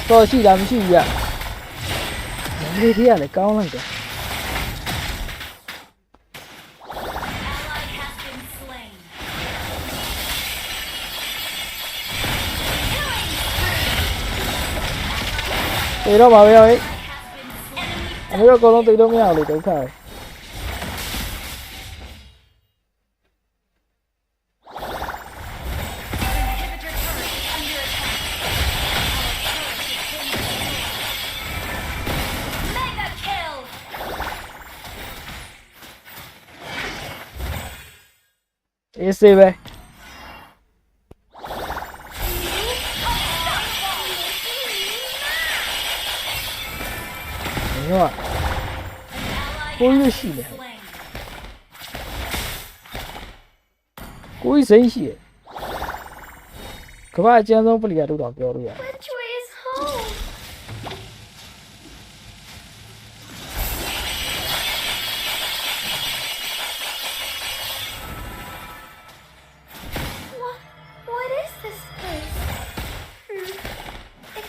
Rồi chỉ làm gì ạ? Đi thế lại cao lắm kìa. Từ đó bảo ơi. Anh biết con từ đâu nghe nào để đấu khởi. အေးစေးပဲညောကိုကြီးရှိတယ်ကိုကြီးစိမ့်ရှိတယ်ကမ္ဘာအကျဉ်းဆုံးပလီယာတို့တော့ပြောလို့ရတယ် Which way is home? What is this place? It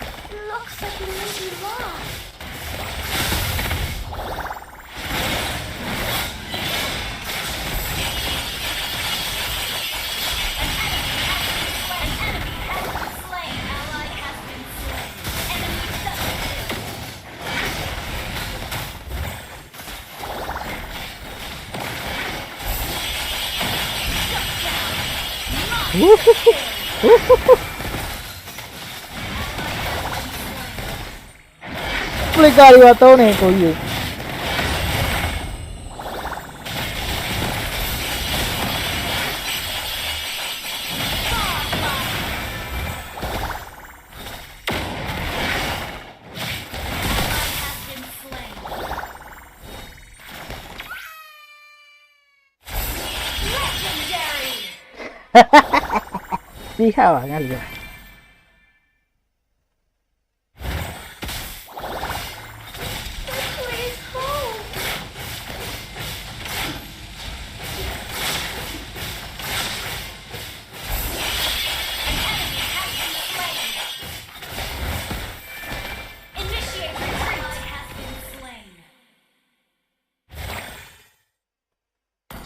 looks like we may be lost. Flicker you are turning to you. See how I got it.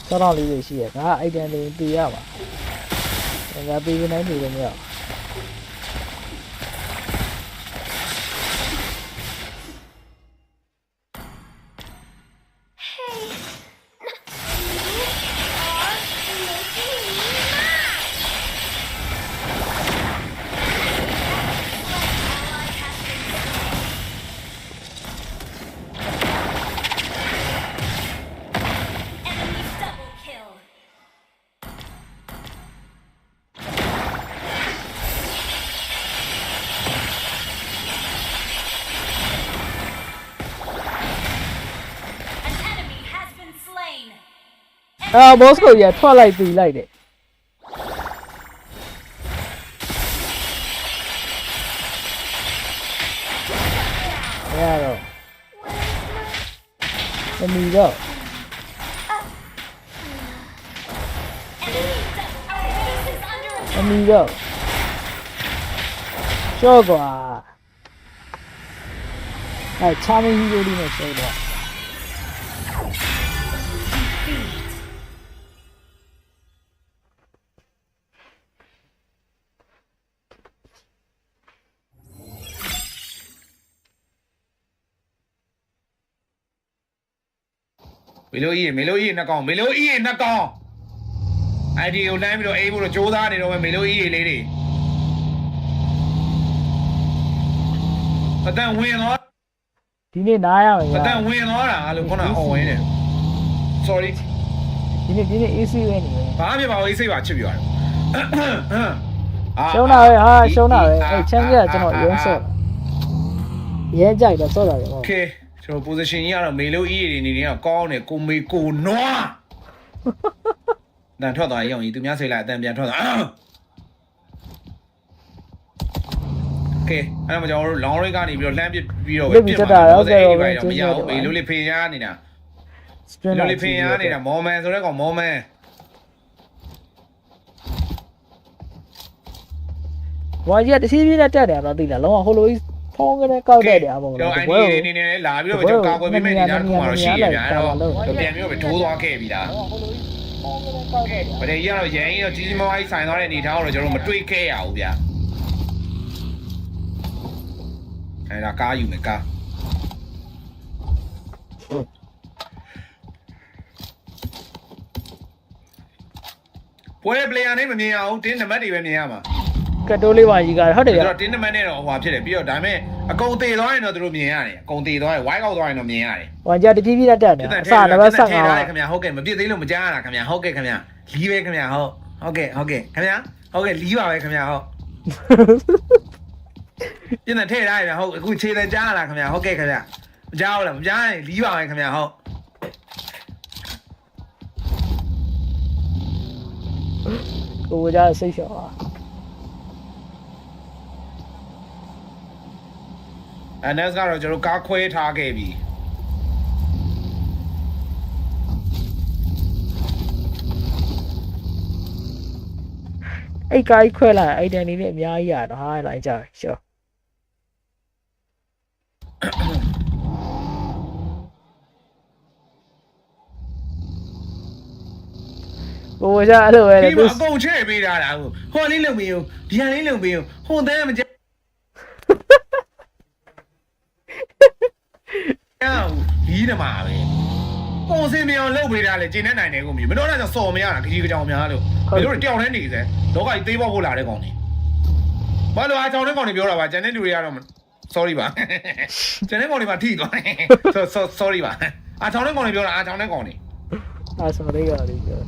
Sao đó lý gì đó ai đang đi tì à mà người tì cái này thì được nhiều boss ko ya thoát lại tì lại đấy ya rồi enemy đâu enemy đâu cho quả ai cha mình đi đi này chơi đó Melody နှစ်ကောင် Melody နှစ်ကောင် ID ကိုလမ်းပြီးတော့အေးဖို့တော့ကြိုးစားနေတော့မယ် Melody လေးတွေအတန်ဝင်တော့ ဒီနေ့နားရမယ် အတန်ဝင်တော့တာလို့ခုနအော်ဝင်တယ် sorry ဒီနေ့ AC ပဲနေတယ် ဘာမှမဖြစ်ပါဘူး AC ပါချစ်ပြရတယ် ရှုံးတာပဲဟာရှုံးတာပဲအဲ့ချမ်းပြကျွန်တော်ရမ်းဆော့ရဲကြိုက်တော့ဆော့တာပဲဟုတ် Okay ကျွန်တော် position ကြီးကတော့ Melody တွေနေနေတော့ကောင်းတယ်ကိုမေကိုနွားတန်ထွက်သွားရုံကြီးသူများဆွေးလိုက်အတန်ပြန်ထွက်သွား Okay အဲ့တော့ကျွန်တော်တို့ long range ကနေပြီးတော့လှမ်းပစ်ပြီးတော့ပဲပြစ်မှာတော့အဲ့ဒီပိုင်းတော့မရဘူး Melody ဖေးရနေတာ Melody ဖေးရနေတာ Morman ဆိုတဲ့ကောင် Morman ဝါကြီးတစီးပြေးနဲ့တက်တယ်တော့သိလားလုံးဝဟိုလိုကြီးဖုံးကနေကောက်တက်တယ်အပေါ် ကျွန်တော် ID နေနေလာပြီးတော့ကျွန်တော်ကာကွယ်ပေးမယ့်နေရာတစ်ခုမှတော့ရှိရဗျာအဲ့တော့ပြန်ပြီးတော့ထိုးသွားခဲ့ပြီလားဗတဲ့ကြီးကတော့ရန်ကြီးတော့ကြီးကြီးမားမားဆိုင်သွားတဲ့အနေထားကိုတော့ကျွန်တော်မတွေးခဲ့ရဘူးဗျာအဲ့ဒါကားယူမယ်ကားပွဲ player နဲ့မမြင်အောင်တင်းနံပါတ်တွေပဲမြင်ရမှာ ကတိုးလေးပါကြီးကဟုတ်တယ်ဗျာ တော့တင်းနံပါတ်နဲ့တော့ဟိုဟာဖြစ်တယ်ပြီးတော့ဒါပေမဲ့အကုန်သေးသွားရင်တော့သူတို့မြင်ရတယ်အကုန်သေးသွားရင် white out သွားရင်တော့မြင်ရတယ် ဝါကြီးတပြေးပြေးနဲ့တက်တယ်အစနံပါတ်15ပါ ခင်ဗျာဟုတ်ကဲ့မပြစ်သေးလို့မကြားရတာခင်ဗျာဟုတ်ကဲ့ခင်ဗျာလီးပဲခင်ဗျာဟုတ် ဟုတ်ကဲ့ခင်ဗျာဟုတ်ကဲ့လီးပါပဲခင်ဗျာဟုတ်ပြင်းတဲ့ထဲထားရဟုတ်အခုခြေတယ်ကြားလားခင်ဗျာဟုတ်ကဲ့ခင်ဗျာမကြားဘူးလားမကြားရင်လီးပါပဲခင်ဗျာဟုတ်ကိုကြားစိတ်လျှော့ပါNS ကတော့ကျွန်တော်ကားခွဲထားခဲ့ပြီအဲ့ကိုက်ခွဲလာအဲ့တန်နေနဲ့အများကြီးရတော့ဟာလိုက်ကြရှော့ကိုကြအဲ့လိုပဲ ဒီမှာအကုန်ချဲ့ပေးထားတာဟိုလေးလုံပြီးဒီဟာလေးလုံပြီးဟိုတန်းမကြဒီနမှာပဲပုံစံမြောင်လုပ်ပေးတာလေကျင်းနေနိုင်တယ်ကိုမြည်မတော့တော့စော်မရတာခကြီးကြောင်များလို့ဘယ်လိုတယောက်တည်းနေစဲလောကကြီးသေးပေါက်ဖို့လာတဲ့ကောင်နေဘာလို့အားကြောင်တဲ့ကောင်နေပြောတာပါကျန်တဲ့လူတွေကတော့ sorry ပါကျန်တဲ့ကောင်တွေမှာထိသွားတယ် sorry ပါအားကြောင်တဲ့ကောင်နေပြောတာအားကြောင်တဲ့ကောင်နေအား sorry ကလေးပြော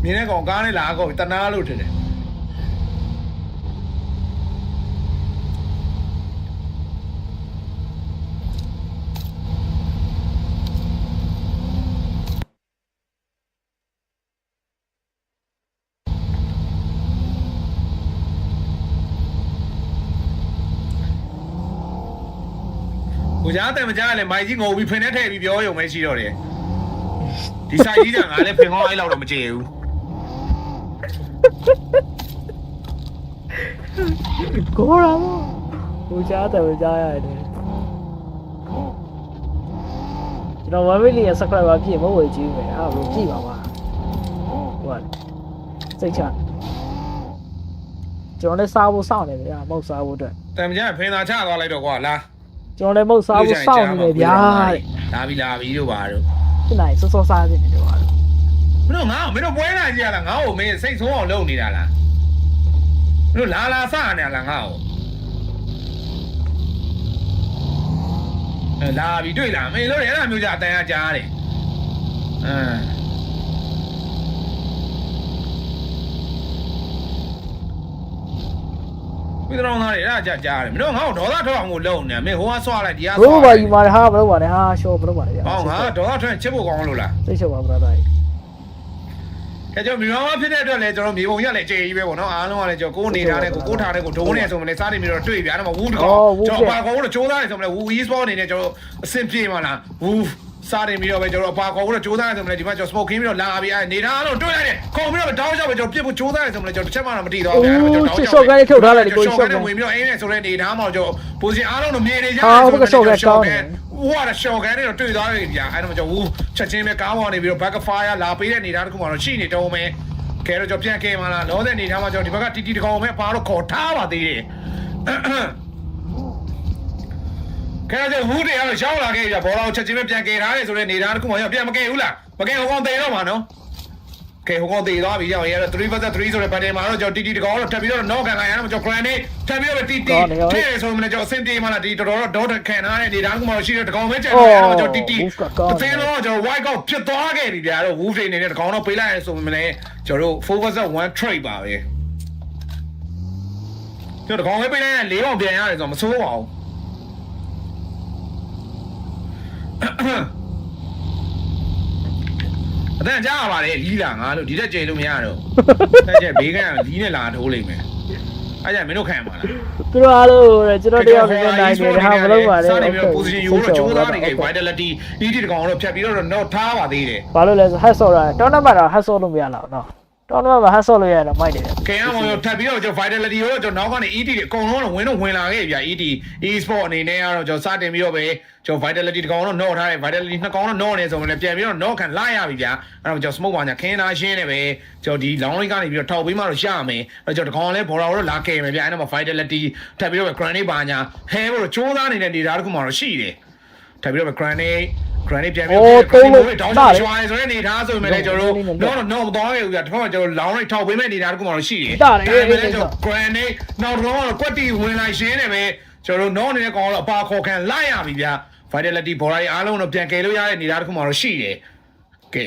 မြင်းတဲ့ကောင်ကားနဲ့လာအကောတနာလို့ထင်တယ်ကိုကြားတယ်မကြားလဲမိုင်ကြီးငိုပြီးဖင်နဲ့ထည့်ပြီးပြောရုံပဲရှိတော့တယ်ဒီဆိုင်ကြီးကငါလည်းဖင်ကောင်းအဲ့လောက်တော့မကြည့်ဘူးကိုရာကိုကြားတယ်မကြားရတယ်ကျွန်တော်1 million subscriber ပြည့်မဟုတ်ဝေကြည့်မယ်အဲ့လိုကြည့်ပါပါဟုတ်စိတ်ချကျွန်တော်လည်းစားဖို့စောင့်နေတယ်ဗျာမဟုတ်စားဖို့အတွက်တမ်ကြားဖင်သာချသွားလိုက်တော့ကွာလားကျွန်တော်လည်းမဟုတ်စားဖို့စောင့်နေတယ်ဗျာလာပြီတို့ပါတို့ဖြစ်နိုင်စောစားနေတယ်ဗျာမင်းတို့ငါ့ကိုမင်းတို့ပွဲလာကြရလားငါ့ကိုမင်းစိတ်ဆိုးအောင်လုပ်နေတာလားမင်းတို့လာစနေလားငါ့ကိုလာပြီတွေ့လားမင်းတို့အဲ့ဒါမျိုးကြအတန်ကကြားတယ်မင်းတို့သားတွေအဲ့ဒါကြားတယ်မင်းတို့ငါ့ကိုဒေါသထွက်အောင်ကိုလုပ်နေမင်းဟိုကဆွားလိုက်ဒီကဆွားဘလို့ပါယူมาဟာဘလို့ပါလဲဟာရှော့ဘလို့ပါလဲဗျာဟောငါဒေါသထွက်ချစ်ဖို့ကောင်းလို့လားသိချောပါဗရာသားကဲကျွန်တော်မြေမဖြစ်တဲ့အတွက်လည်းကျွန်တော်မြေပုံရက်လည်းကြေကြီးပဲပေါ့နော်အားလုံးကလည်းကျွန်တော်ကိုနေထားတဲ့ကိုထားတဲ့ကိုဒုံးနေဆိုမှလည်းစားနေပြီးတော့တွေ့ပြအဲ့ဒါမှဝူးတကောကျွန်တော်ပါကောလို့စူးစမ်းနေဆိုမှလည်းဝူ e-sport အနေနဲ့ကျွန်တော်အဆင်ပြေမှာလားဝူစားနေပြီးတော့ပဲကျွန်တော်ပါကောလို့စူးစမ်းနေဆိုမှလည်းဒီမှာကျွန်တော် smoking ပြီးတော့လာပြီးအဲ့နေထားအားလုံးတွေ့လိုက်တယ်ခုံပြီးတော့တောင်းချောက်ပဲကျွန်တော်ပြစ်ဖို့စူးစမ်းနေဆိုမှလည်းကျွန်တော်တစ်ချက်မှတော့မတည်တော့ဘူးအဲ့တော့ကျွန်တော်တောင်းချောက်ပဲထုတ်ထားလိုက်ဒီကိုရှော့ပဲဝင်ပြီးတော့အင်းနဲ့ဆိုတဲ့နေထားမှကျွန်တော် position အားလုံးတော့မြင်နေကြတယ်ဆိုတော့ရှော့ပဲကောင်းတယ်ဝါရရှော့ကန်နေတော့တွေ့သွားတယ်ဗျာအဲ့တော့ကျွန်တော်ဝူချက်ချင်းပဲကားပေါ်နေပြီးတော့ backfire လာပေးတဲ့နေထားတစ်ခုမှတော့ရှိနေတော့မယ်ကဲတော့ကျွန်တော်ပြန်ကဲမှာလားလောတဲ့နေထားမှာကျွန်တော်ဒီဘက်ကတီတီတကောင်ပဲပါတော့ခေါ်ထားပါသေးတယ်ကဲတော့ဝူတွေကတော့ရှောင်းလာခဲ့ပြီဘောလုံးချက်ချင်းပဲပြန်ကဲထားတယ်ဆိုတဲ့နေထားတစ်ခုမှပြန်မကဲဘူးလားမကဲဟိုကောင်သေးတော့မှာနော်ကဲဟိုကောင်သေးသွားပြီကြောင်ရတော့3 vs 3ဆိုတဲ့ဘတ်တယ်မှာတော့ကျွန်တော်တီတီတကောင်တော့ထပ်ပြီးတော့ knock ခံလိုက်ရတော့ကျွန်တော် granite ထပ်ပြီးတော့တီတီထဲဆိုမှလည်းကျွန်တော်အဆင်ပြေမှာလားဒီတော်တော်တော့ dot ခံထားတဲ့နေထားတစ်ခုမှရှိတဲ့တကောင်ပဲကျန်တယ်အဲ့တော့ကျွန်တော်တီတီအသေးတော့ကျွန်တော် white ကောက်ဖြစ်သွားခဲ့ပြီဗျာတော့ wolf တွေနေတဲ့တကောင်တော့ပေးလိုက်ရဆိုမှလည်းကျွန်တော်တို့4 vs 1 trade ပါပဲကျွန်တော်တကောင်ပဲပေးလိုက်ရင်၄အောင်ပြန်ရတယ်ဆိုတော့မစိုးပါဘူးအတန်ကြားပါလေလီးလာငါလို့ဒီတက်ကြိမ်လို့မရတော့တက်ကြိမ်ဘေးကလီးနဲ့လာထိုးလိုက်မယ်အဲ့ကြမင်းတို့ခံပါလားသူတို့အားလို့ကျွန်တော်တယောက်ပြန်နိုင်တယ်ဟာမလုပ်ပါနဲ့စနေပြီး position ယူတော့ကြိုးစားနေကြ vitality ဒီတကောင်တော့ဖြတ်ပြီးတော့တော့ထားပါသေးတယ်ဘာလို့လဲဆို hat ဆော့တာတော်နတ်မှာတော့ hat ဆော့လို့မရတော့နော်တော်နတ်မှာ hat ဆော့လို့ရတော့မိုက်တယ်ကဲအောင်ရောထပ်ပြီးတော့ကျွန်တော် vitality ကိုတော့ကျွန်တော်နောက်ကနေ ET တွေအကုန်လုံးတော့ဝင်လာခဲ့ပြီဗျာ ET e-sport အနေနဲ့ကတော့ကျွန်တော်စတင်ပြီးတော့ပဲကျွန်တော် vitality တကောင်တော့ knock ထားတယ် vitality နှစ်ကောင်တော့ knock နေဆိုမှလည်းပြန်ပြီးတော့ knock ခံလိုက်ရပြီဗျာအဲ့တော့ကျွန်တော် smoke ပါညာခင်းသားရှင်းနေပဲကျွန်တော်ဒီ long range ကနေပြီးတော့ထောက်ပေးမှတော့ရမယ်အဲ့ကျွန်တော်တကောင်လည်း border တော့လာခဲ့မယ်ဗျာအဲ့တော့ vitality ထပ်ပြီးတော့ granite ပါညာဟဲဖို့တော့ကြိုးစားနေတဲ့နေတာတခုမှတော့ရှိတယ်ထပ်ပြီးတော့ granite ပြန်ပြီးတော့တောင်းချရွာဆိုတဲ့နေသားဆိုရင်လည်းကျွန်တော်တို့တော့တော့သွားခဲ့ပြီဗျာတစ်ခါကျွန်တော်လောင်းလိုက်ထောက်ပေးမဲ့နေတာတခုမှတော့ရှိတယ်ဒါလည်းကျွန်တော် granite နောက်တော့ကွက်တီဝင်လိုက်ရှင်းနေပဲကျွန်တော်တို့နော်နေတဲ့ကောင်တော့အပါခေါ်ခံလိုက်ရပြီဗျာ vitality border အားလုံးတော့ပြန်ကယ်လို့ရတဲ့နေတာတခုမှတော့ရှိတယ်ကဲ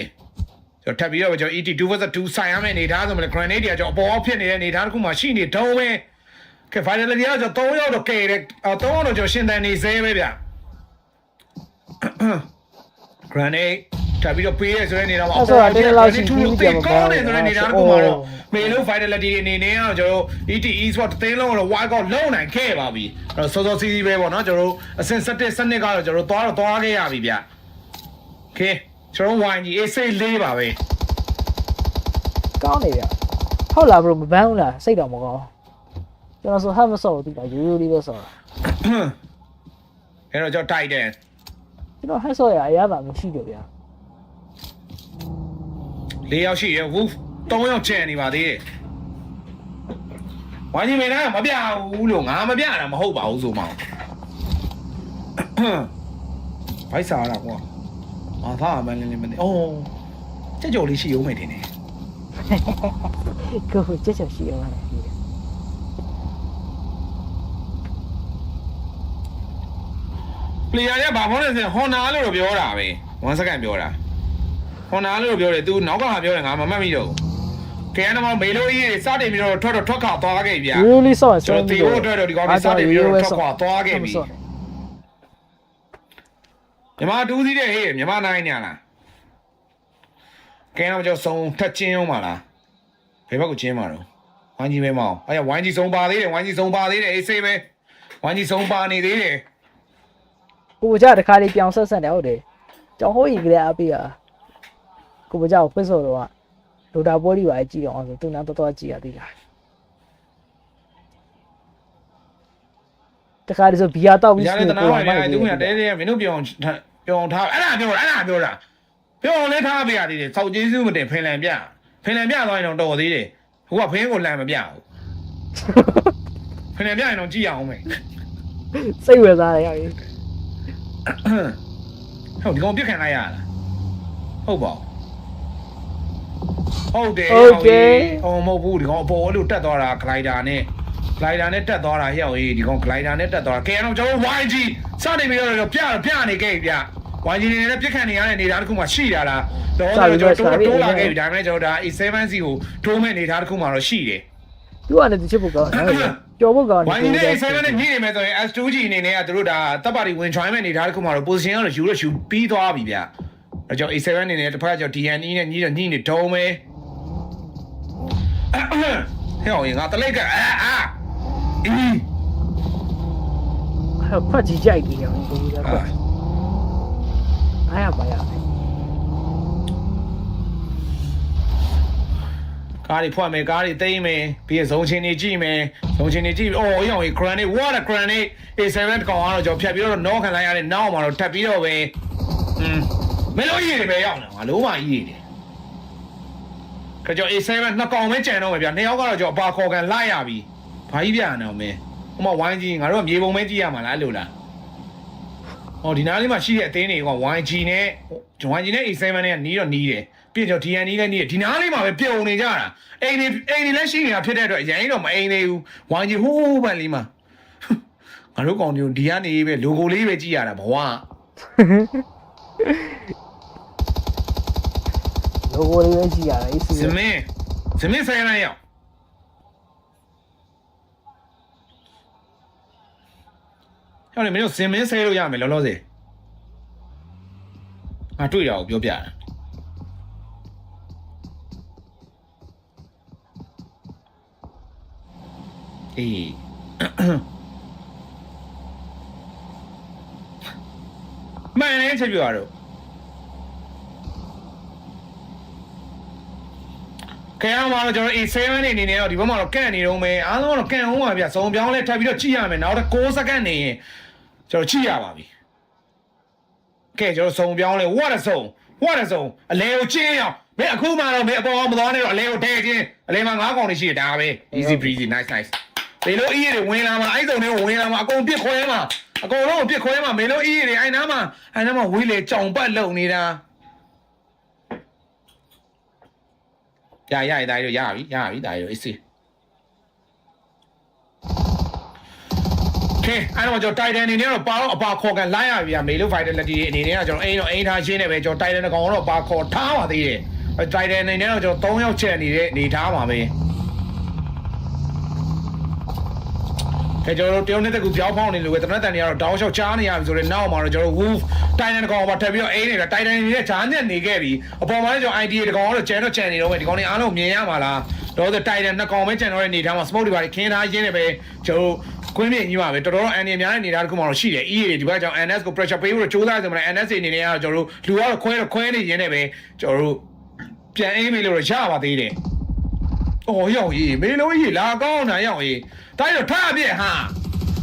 ကျွန်တော်ထပ်ပြီးတော့ကျွန်တော် ET2 vs 2ဆိုင်ရမယ့်အနေထားဆိုမှလည်း grenade တွေကကျွန်တော်အပေါ်ဖြစ်နေတဲ့အနေထားတစ်ခုမှရှိနေတော့ပဲကဲ finally ကကျွန်တော်3ယောက်တော့ကဲတယ်3ယောက်တော့ကျွန်တော်ရှင်းတန်နေသေးပဲဗျ grenade ထပ်ပြီးတော့ပေးရဆိုတဲ့အနေထားမှာအပေါ်က grenade 2လို့တင်ကောင်းတယ်ဆိုတဲ့အနေထားတစ်ခုမှတော့မေလို့ finality အနေနဲ့ကတော့ကျွန်တော် ET Esport တသိန်းလုံးတော့ wild out လုံးနိုင်ခဲ့ပါပြီအဲ့တော့စောစောစီးစီးပဲပေါ့နော်ကျွန်တော်အဆင့်7စနစ်ကတော့ကျွန်တော်သွားခဲ့ရပြီဗျ Okay ကျွန်တော် YG AC 4ပါပဲ ကောင်းနေဗျဟုတ်လား bro မပန်းဘူးလားစိတ်တော့မကောင်းကျွန်တော်ဆိုဟတ်မဆော့ဘူးသူကရိုးရိုးလေးပဲဆော့တာအဲ့တော့ကျွန်တော်တိုက်တယ်ကျွန်တော်ဟတ်ဆော့ရအရသာမရှိတော့ဗျာ4ယောက်ရှိရ Wolf 3ယောက်ကျန်နေပါသေးတယ် YG မင်းကမပြဘူးလို့ငါမပြတာမဟုတ်ပါဘူးဆိုမှဘိုက်စားတာကွာအာသားမင်းလည်းမသိအော်ကြက်ကြော်လေးရှိအောင်မယ်ထင်တယ် ကိုကြက်ရှိအောင်လား player ကဘာမှမလုပ်နဲ့ Honda လို့ပြောတာပဲ1 second ပြောတာ Honda လို့ပြောတယ် तू နောက်ကဟာပြောတယ်ငါမမှတ်မိတော့ဘူးကဲအဲ့တော့မေလိုကြီးစတင်ပြီးတော့ထွက်ခါသွားခဲ့ဗျာ really ဆော့ကျွန်တော်တီဖို့အတွက်တော့ဒီကောင်စတင်ပြီးတော့ထွက်ခါသွားခဲ့ပြီမြန်မာတူးစီးတဲ့ဟေးမြန်မာနိုင်ညာလားကဲတော့ကျွန်တော်စုံထက်ချင်းအောင်ပါလားဘယ်ဘက်ကိုချင်းမှာတော့ဝိုင်းကြီးပဲမအောင်အဲ့ဝိုင်းကြီးစုံပါသေးတယ်ဝိုင်းကြီးစုံပါသေးတယ်အေးဆေးပဲဝိုင်းကြီးစုံပါနေသေးတယ် ကိုကြတခါလေးပြောင်းဆက်တယ်ဟုတ်တယ်ကျောင်းဟိုးကြီးကလေးအပေးရကိုကြကိုဖိတ်ဆိုတော့ဒိုတာပွဲတွေပါကြည့်အောင်ဆိုသူနာတော်ကြည့်ရသေးတာတခါလေးဆိုဘီယာတောက်ပြီးရတယ်တနာပါလေသူကတဲတဲမင်းတို့ပြောင်းထားအဲ့ဒါပြောတာပြောအောင်လဲထားပေးရသေးတယ်စောက်ကျေးစုမတင်ဖင်လန်ပြသွားရင်တော့တော်သေးတယ်ဟိုကဖင်းကိုလန်မပြဘူးဖင်လန်ပြရင်တော့ကြည့်ရအောင်မယ် စိတ်ဝင်စားတယ်ရောက်ရင်ဟုတ်ဒီကောင်ပြစ်ခံလိုက်ရလားဟုတ်ပါဟုတ်တယ်ဟောမဟုတ်ဘူးဒီကောင်အပေါ်လို့တက်သွားတာ glider နဲ့တက်သွားတာဟဲ့ဟေးဒီကောင် glider နဲ့တက်သွားတာကဲတော့ကျွန်တော် YG စနေပြီးတော့ပြနေခဲ့ဗျ YG နေနဲ့ပြစ်ခံနေရတဲ့နေသားတစ်ခုမှရှိတာလားတော့ကျွန်တော်တိုးလာခဲ့ပြီဒါပေမဲ့ကျွန်တော်ဒါ A7C ကိုထိုးမဲ့နေသားတစ်ခုမှတော့ရှိတယ်သူကလည်းတစ်ချက်ပုတ်ကောင်းကြော်ပုတ်ကောင်း YG နဲ့ A7 နဲ့ညှိနေမယ်ဆိုရင် S2G အနေနဲ့ကသူတို့ဒါတပ်ပါတီဝင် join မဲ့နေသားတစ်ခုမှတော့ position ကတော့ယူပြီးသွားပြီဗျအဲကျွန်တော် A7 အနေနဲ့တစ်ဖက်ကကျွန်တော် DNE နဲ့ညှိနေတုံးမယ်ဟဲ့ဟောငါတလိုက်ကခွက်ကြီးကြိုက်တယ်အောင်ကိုကြီးကခွက်အားရပါရကားတွေဖွက်မယ်ကားတွေသိမ်းမယ်ပြီးရင်ဇုံချင်းတွေကြည့်မယ်အော်အေးအောင် grenade what a grenade A7 ကောင်ကတော့ကျွန်တော်ဖြတ်ပြီးတော့နောခံလိုက်ရတဲ့နောက်မှာတော့ထပ်ပြီးတော့ပဲမင်းတို့ရေးတယ်ပဲရောက်နေငါလုံးဝရေးတယ်ကျွန်တော် A7 နှစ်ကောင်ပဲကြံတော့မယ်ဗျာနှစ်ယောက်ကတော့ကျွန်တော်အပါခေါ်ကန်လိုက်ရပြီဘာကြီးပြရအောင်မဲဟိုမှာဝိုင်းကြီးငါတို့ကမြေပုံပဲကြည့်ရမှာလားအဲ့လိုလားဟောဒီနားလေးမှာရှိတဲ့အသင်းတွေက YG နဲ့ A7 နဲ့နီးတော့နီးတယ်ပြီးတော့ DNE လည်းနီးတယ်ဒီနားလေးမှာပဲပြုံနေကြတာအိမ်တွေလည်းရှိနေတာဖြစ်တဲ့အတွက်အရင်တော့မအိမ်နေဘူး YG ဟိုးပန်လေးမှာငါတို့ကောင်မျိုးဒီကနေပဲ logo လေးပဲကြည့်ရတာဘဝlogo လေးပဲကြည့်ရတာအေးစီဇမင်းဆိုင်ရမ်းရောက်ဟောလေမင်းတို့ဇင်မင်းဆဲလို့ရမယ်လောလောဆယ်ငါတွေ့ရအောင်ပြောပြတာအေးမှန်တယ်ချက်ပြရတော့ကဲအောင်ပါတော့ကျွန်တော် A7 နေနေတော့ဒီဘက်မှာတော့ကန့်နေတော့မယ်အားလုံးကတော့ကန့်အောင်ပါဗျစုံပြောင်းလဲထပ်ပြီးတော့ကြည့်ရမယ်နောက်တော့6စက္ကန့်နေရင်ကျွန်တော်ကြည့်ရပါပြီကဲကျွန်တော်စုံပြောင်းလဲ what a zone အလဲကိုချင်းအောင်မင်းအခုမှတော့မင်းအပေါ်မသွားနဲ့တော့အလဲကိုထဲချင်းအလဲမှာ9កောင်နေရှိတယ်ဒါပဲ easy breezy nice ဒီလိုအေးတွေဝင်လာမှာအဲ့စုံတွေကိုဝင်လာမှာအကုန်ပြစ်ခွဲမှာအကုန်လုံးပြစ်ခွဲမှာမင်းတို့အေးတွေအဲ့နားမှာဝေးလေကြောင်ပတ်လုံနေတာရတာတို့ရပြီဒါတို့အေးစီကဲအဲ့တော့ကျွန်တော် Titan အနေနဲ့တော့ပါတော့အပါခေါ်ကန်လိုက်ရပြီမေလို့ Vitality အနေနဲ့ကကျွန်တော်အိမ်ထားရှင်းနေပဲကျွန်တော် Titan ကောင်တော့ပါခေါ်ထားပါသေးတယ် တိုက်တယ်အနေနဲ့တော့ကျွန်တော်3ယောက်ချက်နေတဲ့အနေထားပါပဲကဲကျွန်တော်တို့တရုတ်နဲ့တကူပြောင်းဖောင်းနေလို့ပဲတနက်တန်တွေကတော့တောင်းလျှောက်ချားနေရပြီဆိုတော့နောက်မှာတော့ကျွန်တော်တို့ wolf တိုင်တန်ကောင်ပါထပ်ပြီးတော့အိမ်နေတာတိုင်တန်နေတဲ့ဂျားညက်နေခဲ့ပြီအပေါ်မှာလည်းကျွန်တော် idea တကောင်ကတော့ကျန်တော့ကျန်နေတော့ပဲဒီကောင်တွေအားလုံးမြင်ရမှာလားတော့တိုင်တန်နှစ်ကောင်ပဲကျန်တော့တဲ့နေထားမှာ smoke တွေပါခင်းထားရင်းနေပဲကျွန်တော်ကွင်းမြင့်ကြီးပါပဲတော်တော်အန်ဒီများတဲ့နေသားတစ်ခုမှတော့ရှိတယ် EA တွေဒီဘက်ကြောင့် NS ကို pressure ပေးဖို့ကြိုးစားကြတယ် NS အနေနဲ့ကတော့ကျွန်တော်တို့လူကတော့ခွဲနေရင်းနေပဲကျွန်တော်တို့ပြန်အိမ်မေးလို့ရပါသေးတယ်။အော်ရောက်ကြီးမေးလို့ကြီးလာကောင်းတာရောက်ကြီးတိုင်းတော့ထားပြက်ဟာ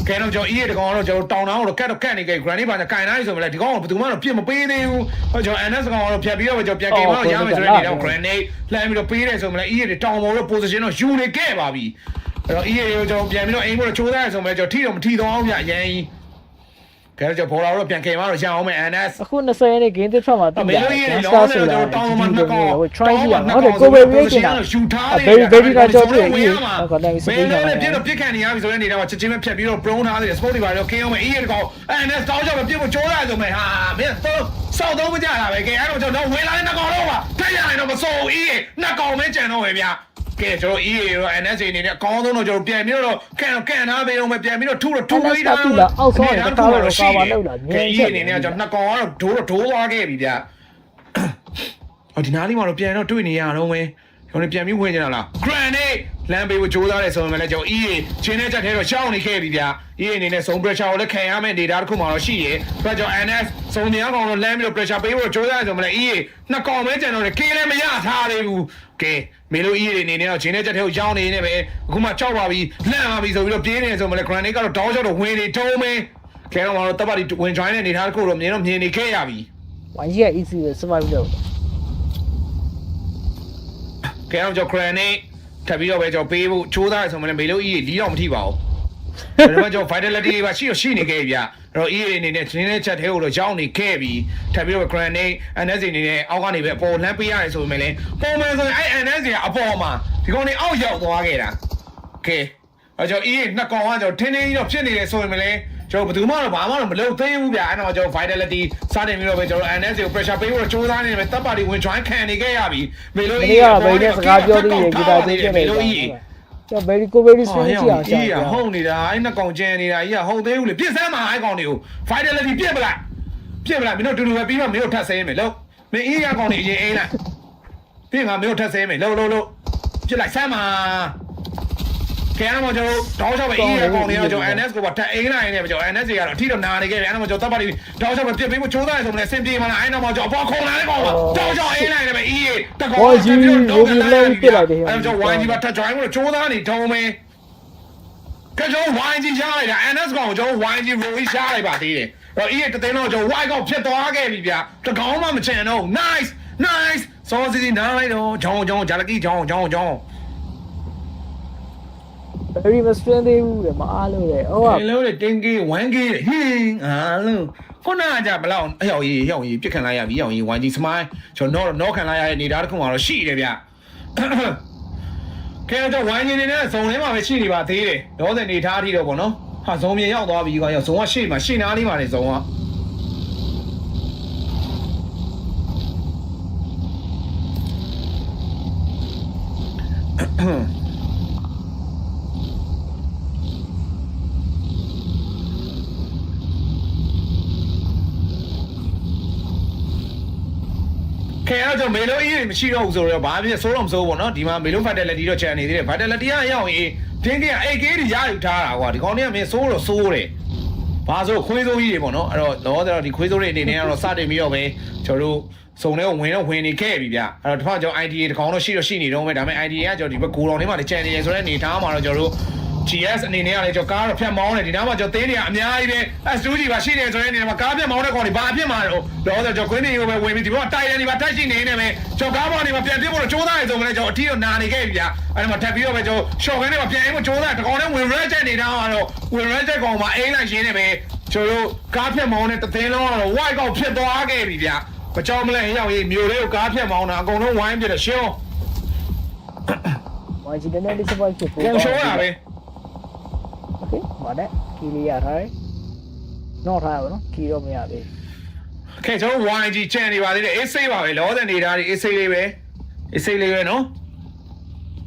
ကဲတော့ကျွန်တော် EA တကောင်တော့ကျွန်တော်တောင်းတောင်းတော့ကတ်နေခဲ့ granny ပါကင်တိုင်းဆိုမှလည်းဒီကောင်ကဘယ်သူမှတော့ပြစ်မပေးသေးဘူး။ဟောကျွန်တော် NS ကောင်တော့ဖြတ်ပြီးတော့ကျွန်တော်ပြန်ကိန်းမတော့ရမယ်ဆိုတဲ့နေတော့ granny လှမ်းပြီးတော့ပေးတယ်ဆိုမှလည်း EA တွေတောင်းပေါ်တော့ position တော့ယူနေခဲ့ပါပြီ။အဲ့တော့ EA ကိုကျွန်တော်ပြန်ပြီးတော့အိမ်ဖို့တော့ချိုးသားရဆိုမှလည်းကျွန်တော်ထိတော့မထိတော့အောင်ပြအရင်ကဲကျွန်တော်ပေါ်လာတော့ပြန်ကိန်းမတော့ရအောင်မယ် NS အခု20ရက်နေ့ game တစ်ဖက်မှာတက်တယ် Star ဆိုတာတောင်းမှနှစ်ကောင် try ကြည့်ရအောင်ဟုတ်တယ်ကိုပဲရေးချင်တာbaby ကကြောက်ပြည့်ရေးဟုတ်တယ်စပင်းကလည်း ပြစ်ခံနေရပြီဆိုတဲ့နေတာမှာချက်ချင်းပဲဖြတ်ပြီးတော့ prone ထားတယ် sport တွေပါတော့ KO မယ် EA တကောင် NS တောင်းကြပဲပြစ်ဖို့ကြိုးရဆိုမယ်ဟာမင်းစောက်တော့မကြတာပဲကဲအဲ့တော့ကျွန်တော်ဝင်လာတဲ့နှစ်ကောင်တော့ပါထက်ရရင်တော့မစိုး EA နှစ်ကောင်ပဲကြံတော့ပဲဗျာကဲကျွန်တော် EA ရော NS အနေနဲ့အကောင်းဆုံးတော့ကျွန်တော်ပြန်ပြီးတော့ကန်ထားပေးအောင်ပဲပြန်ပြီးတော့ထူပေးတာ အောက်ဆုံးကတော့ကာပါလောက်လာငယ်ချက် အနေနဲ့ကျွန်တော်နှစ်ကောင်ကတော့ဒိုးသွားခဲ့ပြီဗျဟောဒီနားလေးမှာတော့ပြန်တော့တွေ့နေရတော့မယ်ကျွန်တော်ပြန်ပြီးဝင်ကြတာလား granite လမ်းပေးဖို့ကြိုးစားတယ်ဆိုရင်လည်းကျွန်တော် EA ချင်းနဲ့ချက်ထဲတော့ရှောင်းနေခဲ့ပြီဗျ EA အနေနဲ့ဆုံး pressure ကိုလည်းခံရမယ့် data တစ်ခုမှတော့ရှိရဲဒါကြောင့် NS စုံနေအောင်တော့လမ်းပြီးတော့ pressure ပေးဖို့ကြိုးစားတယ်ဆိုရင်လည်း EA နှစ်ကောင်ပဲကျန်တော့တယ် K လည်းမရထားသေးဘူးကဲမေလို EA အနေနဲ့တော့ချင်းနဲ့ချက်ထဲကိုရောင်းနေနေပဲအခုမှကြောက်ပါပြီလန့်ပါပြီဆိုပြီးတော့ပြေးနေဆိုမှလည်း granite ကတော့တောင်းလျှောက်တော့ဝင်နေထုံးမယ်ကဲတော့မှာတော့တပ်ပါတီဝင် join တဲ့နေထားတစ်ခုတော့မြင်နေခဲ့ရပြီ YG က easy ပဲ survive လုပ်ကဲတော့ကျွန်တော် granite ထပ်ပြီးတော့ပဲကျွန်တော်ပေးဖို့ချိုးသားရဆိုမှလည်းမေလို EA လီတော့မထိပါဘူးဒါပေမဲ့ကျွန်တော် vitality ပါရှိနေခဲ့ပြီဗျအဲ့တော့ EA အနေနဲ့တင်းတဲ့ချက်ထဲကိုတော့ရောက်နေခဲ့ပြီထပ်ပြီးတော့ granite NS အနေနဲ့အောက်ကနေပဲအပေါ်လှမ်းပေးရတယ်ဆိုပေမဲ့လည်းပုံမှန်ဆိုရင်အဲ့ NS ကအပေါ်မှာဒီကောင်တွေအောက်ရောက်သွားခဲ့တာကဲအဲ့ကျွန်တော် EA နှစ်ကောင်ကကျွန်တော်တင်းကြီးတော့ဖြစ်နေတယ်ဆိုပေမဲ့လည်းကျွန်တော်ဘယ်သူမှတော့ဘာမှတော့မလုပ်သေးဘူးဗျအဲ့တော့ကျွန်တော် vitality စတင်ပြီးတော့ပဲကျွန်တော် NS ကို pressure ပေးဖို့ကြိုးစားနေတယ်တပ်ပါတီဝင် join ခံနေခဲ့ရပြီမေလို EA ကဘယ်နဲ့စကားပြောသေးတယ်ဂီတာသေးတယ်မေလို EA ကျွန်တော် very cool very swing ကြည့်အောင်ရှာ ဟုတ်နေတာအဲ့နှစ်ကောင်ကျန်နေတာကြီးကဟုတ်သေးဘူးလေပြစ်စမ်းမှာအဲ့ကောင်တွေကို vitality ပြစ်ပလိုက်မင်းတို့တူတူပဲပြီးတော့မင်းတို့ထပ်ဆဲမယ်လို့မင်း EA ကောင်တွေအရင်အိမ်လိုက်ပြီးမှမင်းတို့ထပ်ဆဲမယ်လို့ပြစ်လိုက်စမ်းမှာကဲအဲ့တော့ကျွန်တော်တောင်းချောက်ပဲ EA ကောင်တွေကတော့ကျွန်တော် NS ကိုပါထပ်အိမ်လိုက်နေပဲကျွန်တော် NS တွေကတော့အထီတော့နာနေခဲ့ပြီအဲ့တော့ကျွန်တော်တပ်ပါတီတောင်းချောက်ပဲပြစ်ပေးဖို့ချိုးသားရဆိုမလဲစင်ပြေမလားအဲ့တော့ကျွန်တော်အပေါ်ခုံလာတဲ့ကောင်တောင်းချောက်အိမ်လိုက်နေပဲ EA တကောင်ကျွန်တော်ပြစ်လိုက်တယ်အဲ့တော့ကျွန်တော် YG ပါထပ် join ဖို့ချိုးသားနေထုံးမယ်ကဲကျွန်တော် YG ရှားလိုက်တာ NS ကောင်ကိုကျွန်တော် YG roll ရှားလိုက်ပါသေးတယ်အဲ့တော့ EA တသိန်းတော့ကျွန်တော် Y ကောင်ဖြစ်သွားခဲ့ပြီဗျတကောင်မှမချင်တော့ nice စောစီနားလိုက်တော့ဂျောင်းဂျာလကီဂျောင်း very strength သေးဘူးလေမအားလို့လေဟိုက လို့လေ 10k 1k ဟင်းအားလုံးခုနကကြဘလောက်အရောက်ကြီးပြစ်ခံလိုက်ရပြီရောက်ကြီး YG smile ကျွန်တော်တော့ခံလိုက်ရတဲ့နေသားတစ်ခုမှတော့ရှိတယ်ဗျကဲတော့ YG နေနဲ့ဇုံထဲမှာပဲရှိနေပါသေးတယ်တော့တဲ့နေသားအထိတော့ပေါ့နော်ဟာဇုံမြေရောက်သွားပြီကွာရောက်ဇုံကရှေ့မှာရှေ့နားလေးမှာနေဇုံကကဲအဲ့တော့မေလို EA မရှိတော့ဘူးဆိုတော့ဘာဖြစ်စိုးတော့မစိုးပေါ့နော်ဒီမှာမေလို vitality တော့ချန်နေသေးတယ် vitality ကရောက်ရင်တင်းက AK တွေရယူထားတာကွာဒီကောင်တွေကမင်းစိုးတော့စိုးတယ်ဘာဆိုခွေးစိုးကြီးတွေပေါ့နော်အဲ့တော့တော့ဒီခွေးစိုးတွေအနေနဲ့ကတော့စတင်ပြီးတော့ပဲကျွန်တော်တို့စုံတဲ့ဝင်နေခဲ့ပြီဗျအဲ့တော့တစ်ခါကျွန်တော် IDA တကောင်တော့ရှိနေတော့မယ်ဒါပေမဲ့ IDA ကကျွန်တော်ဒီဘက်ဂိုတော်ထဲမှာချန်နေရဆိုတဲ့အနေထားမှာတော့ကျွန်တော်တို့ GS အနေနဲ့ကလည်းကျွန်တော်ကားတော့ဖြတ်မောင်းတယ်ဒီနားမှာကျွန်တော်သေးနေရအများကြီးပဲ S2G ပါရှိနေဆိုတဲ့အနေနဲ့မှာကားဖြတ်မောင်းတဲ့ကောင်တွေဘာအဖြစ်မှာတော့ကျွန်တော်ကွင်းနေကိုပဲဝင်ပြီးဒီဘက်ကတိုက်တယ်ဒီမှာတိုက်ရှိနေနေမယ်ကျွန်တော်ကားပေါ်နေမှာပြန်ပြစ်ဖို့တော့ကြိုးစားရဆိုမှလည်းကျွန်တော်အထီးတော့နာနေခဲ့ပြီဗျအဲ့မှာထပ်ပြီးတော့ပဲကျွန်တော်ရှော့ခင်းနေမှာပြန်အိမ်ကိုကြိုးစားတကောင်နဲ့ဝင် red ချက်နေတာကတော့ဝင် red ချက်ကောင်မှာအိမ်လိုက်ရှင်းနေပဲကျွန်တော်ကားဖြတ်မောင်းတဲ့တသိန်းလုံးကတော့ white ကောင်ဖြစ်သွားခဲ့ပြီဗျမကြောက်မလဲရောက်ရေးမျိုးလေးကိုကားဖြတ်မောင်းတာအကုန်လုံးဝိုင်းပြတယ်ရှင်း YG နဲ့ disappoint ဖြစ်ပြန်ရှော့ရပဲဘာနဲ့ကီလီရထားတယ်တော့ထားရပါတော့ကီတော့မရသေး ကဲကျွန်တော် YG ချန်နေပါသေးတယ်အေးဆေးပါပဲလောတဲ့နေတာတွေအေးဆေးလေးပဲ အေးစိတ်လေးပဲနော်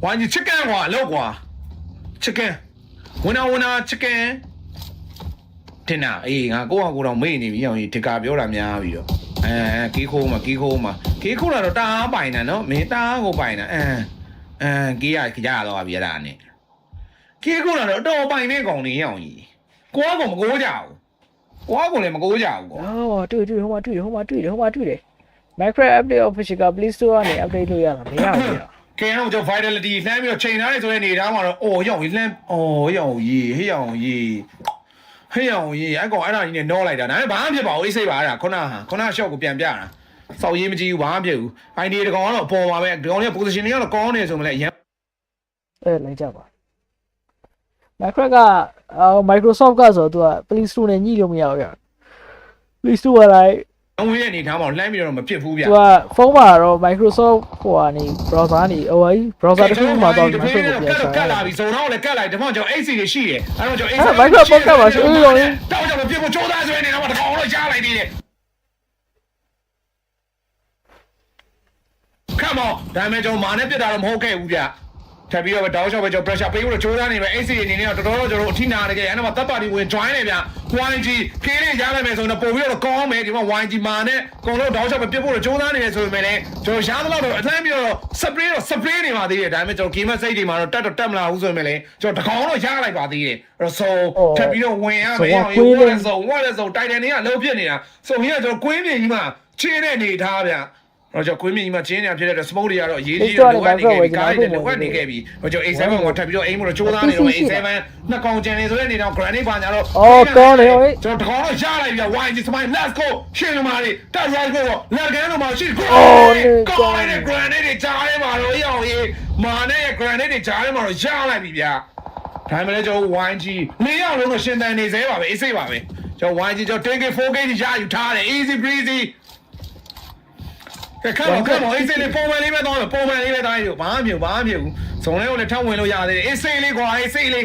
ဝိုင်းကြီးချစ်ကန်ကွာလောက်ကွာချစ်ကန်ဝင်နာချစ်ကန်တင်နာအေးငါကိုယ့်ဟာကိုယ်တော့မေ့နေပြီအောင်ကြီးဒီကာပြောတာများပြီတော့ကီးခိုးမှာတော့တားပိုင်တာနော်မင်းတားကိုပိုင်တာကီးရတော့ပြီအဲ့ဒါနဲ့ကီးခိုးတော့တော့ပိုင်နေကောင်နေအောင်ကြီးကိုကမကိုးကြဘူးကိုကလည်းမကိုးကြဘူးကွာတွေ့ဟိုမှာတွေ့တယ် Minecraft update official က Play Store ကနေ update လုပ်ရတာမရဘူး ကဲတော့ကျွန်တော် vitality လှမ်းပြီးတော့ချိန်ထားနေဆိုတဲ့နေသားမှာတော့အော်ရောက်လှမ်းရောက်ရေးဟေးအောင်ရေးအကောင်အဲ့ဒါကြီးနဲ့နောလိုက်တာဒါပေမဲ့ဘာမှဖြစ်ပါဘူးအေးစိတ်ပါအဲ့ဒါခုန shot ကိုပြန်ပြတာစောက်ရေးမကြည့်ဘူးဘာမှဖြစ်ဘူး idea တကောင်ကတော့ပေါ်ပါပဲဒီကောင်လေး position လေးကတော့ကောင်းနေဆိုမှလည်းရမ်းလိုက်ကြပါ Minecraft ကMicrosoft ကဆိုတော့သူက Play Store နဲ့ညှိလို့မရဘူးဗျ Play Store ကလိုက်အဝေးရဲ့နေသားမှာလှမ်းပြီးတော့မဖြစ်ဘူးဗျသူကဖုန်းမှာတော့ Microsoft ဟိုကနေ browser နေဟိုကြီး browser တစ်ခုမှတော့ Microsoft ကိုပြန်ကတ်လာပြီဇုံတော့လည်းကတ်လိုက်ဒီမှာကျွန်တော် AC တွေရှိတယ်အဲ့တော့ကျွန်တော် AC Microsoft ကတ်ပါရှိဦးရောင်းတောက်ကြမပြဖို့ကြိုးစားဆိုနေတော့တကောင်တော့ကြားလိုက်သေးတယ် Come on ဒါပေမဲ့ကျွန်တော်မာနဲ့ပြစ်တာတော့မဟုတ်ခဲ့ဘူးဗျထပ်ပြီးတော့တောက်ချောက်ပဲကျွန်တော် pressure ပေးဖို့ကြိုးစားနေပဲ AC အနေနဲ့တော့တော်တော်ကျွန်တော်အထိနာနေကြအဲ့တော့တပ်ပါတီဝင် join နေဗျ YG ခေးလေးရလိုက်မယ်ဆိုတော့ပို့ပြီးတော့ကောင်းမယ်ဒီမှာ YG မာနဲ့ကုန်လို့တောက်ချောက်ပဲပြစ်ဖို့ကြိုးစားနေတယ်ဆိုပေမဲ့လည်းကျွန်တော်ရှားသလောက်တော့အလှမ်းပြီးတော့ spray နေပါသေးတယ်ဒါပေမဲ့ကျွန်တော် game စိတ်တွေမှာတော့တက်မလာဘူးဆိုပေမဲ့လည်းကျွန်တော်တကောင်တော့ရလိုက်ပါသေးတယ်အဲ့တော့ဆိုထပ်ပြီးတော့ဝင်ရမယ်ဝါလဲဆိုတိုင်တန်တွေကလှုပ်ပြစ်နေတာဆိုရင်ကကျွန်တော်ကွင်းပြင်ကြီးမှာချင်းတဲ့နေထားဗျတော့ကျွန်တော်ကွင်းမြင့်ကြီးမှာကျင်းနေဖြစ်တဲ့ smoke တွေကတော့ရေးကြီးလိုအပ်နေခဲ့ပြီကားတွေလိုအပ်နေခဲ့ပြီကျွန်တော် A7 ကိုထပ်ပြီးတော့ aim လို့ကြိုးစားနေတော့ A7 နှစ်ကောင်ကျန်နေဆိုတဲ့နေတော့ granite ပါညာတော့ကောင်းတယ်ဟိုကျွန်တော်တကောင်တော့ရလိုက်ပြီ YG smile let's go ရှင်းလို့မာတွေတက် right ကိုလက်ကန်တော့မရှိကိုကောင်းတဲ့ granite တွေကြားထဲမှာတော့ရောက်ရေးမာနဲ့ granite တွေကြားထဲမှာတော့ရလိုက်ပြီဗျာဒါမှလည်းကျွန်တော် YG ၄ယောက်လုံးတော့ရှင်းတန်နေသေးပါပဲအေးစိတ်ပါပဲကျွန်တော် YG ကျွန်တော် 10k 4k ကြီးရယူထားတယ် easy breezy Come on အေးစိတ်လေးပုံမှန်လေးပဲတော့ပုံမှန်လေးပဲတိုင်းလို့ဘာမှမဖြစ်ဘူးဇုံလေးကိုလည်းထောက်ဝင်လို့ရသေးတယ်အေးစိတ်လေးကွာအေးစိတ်လေ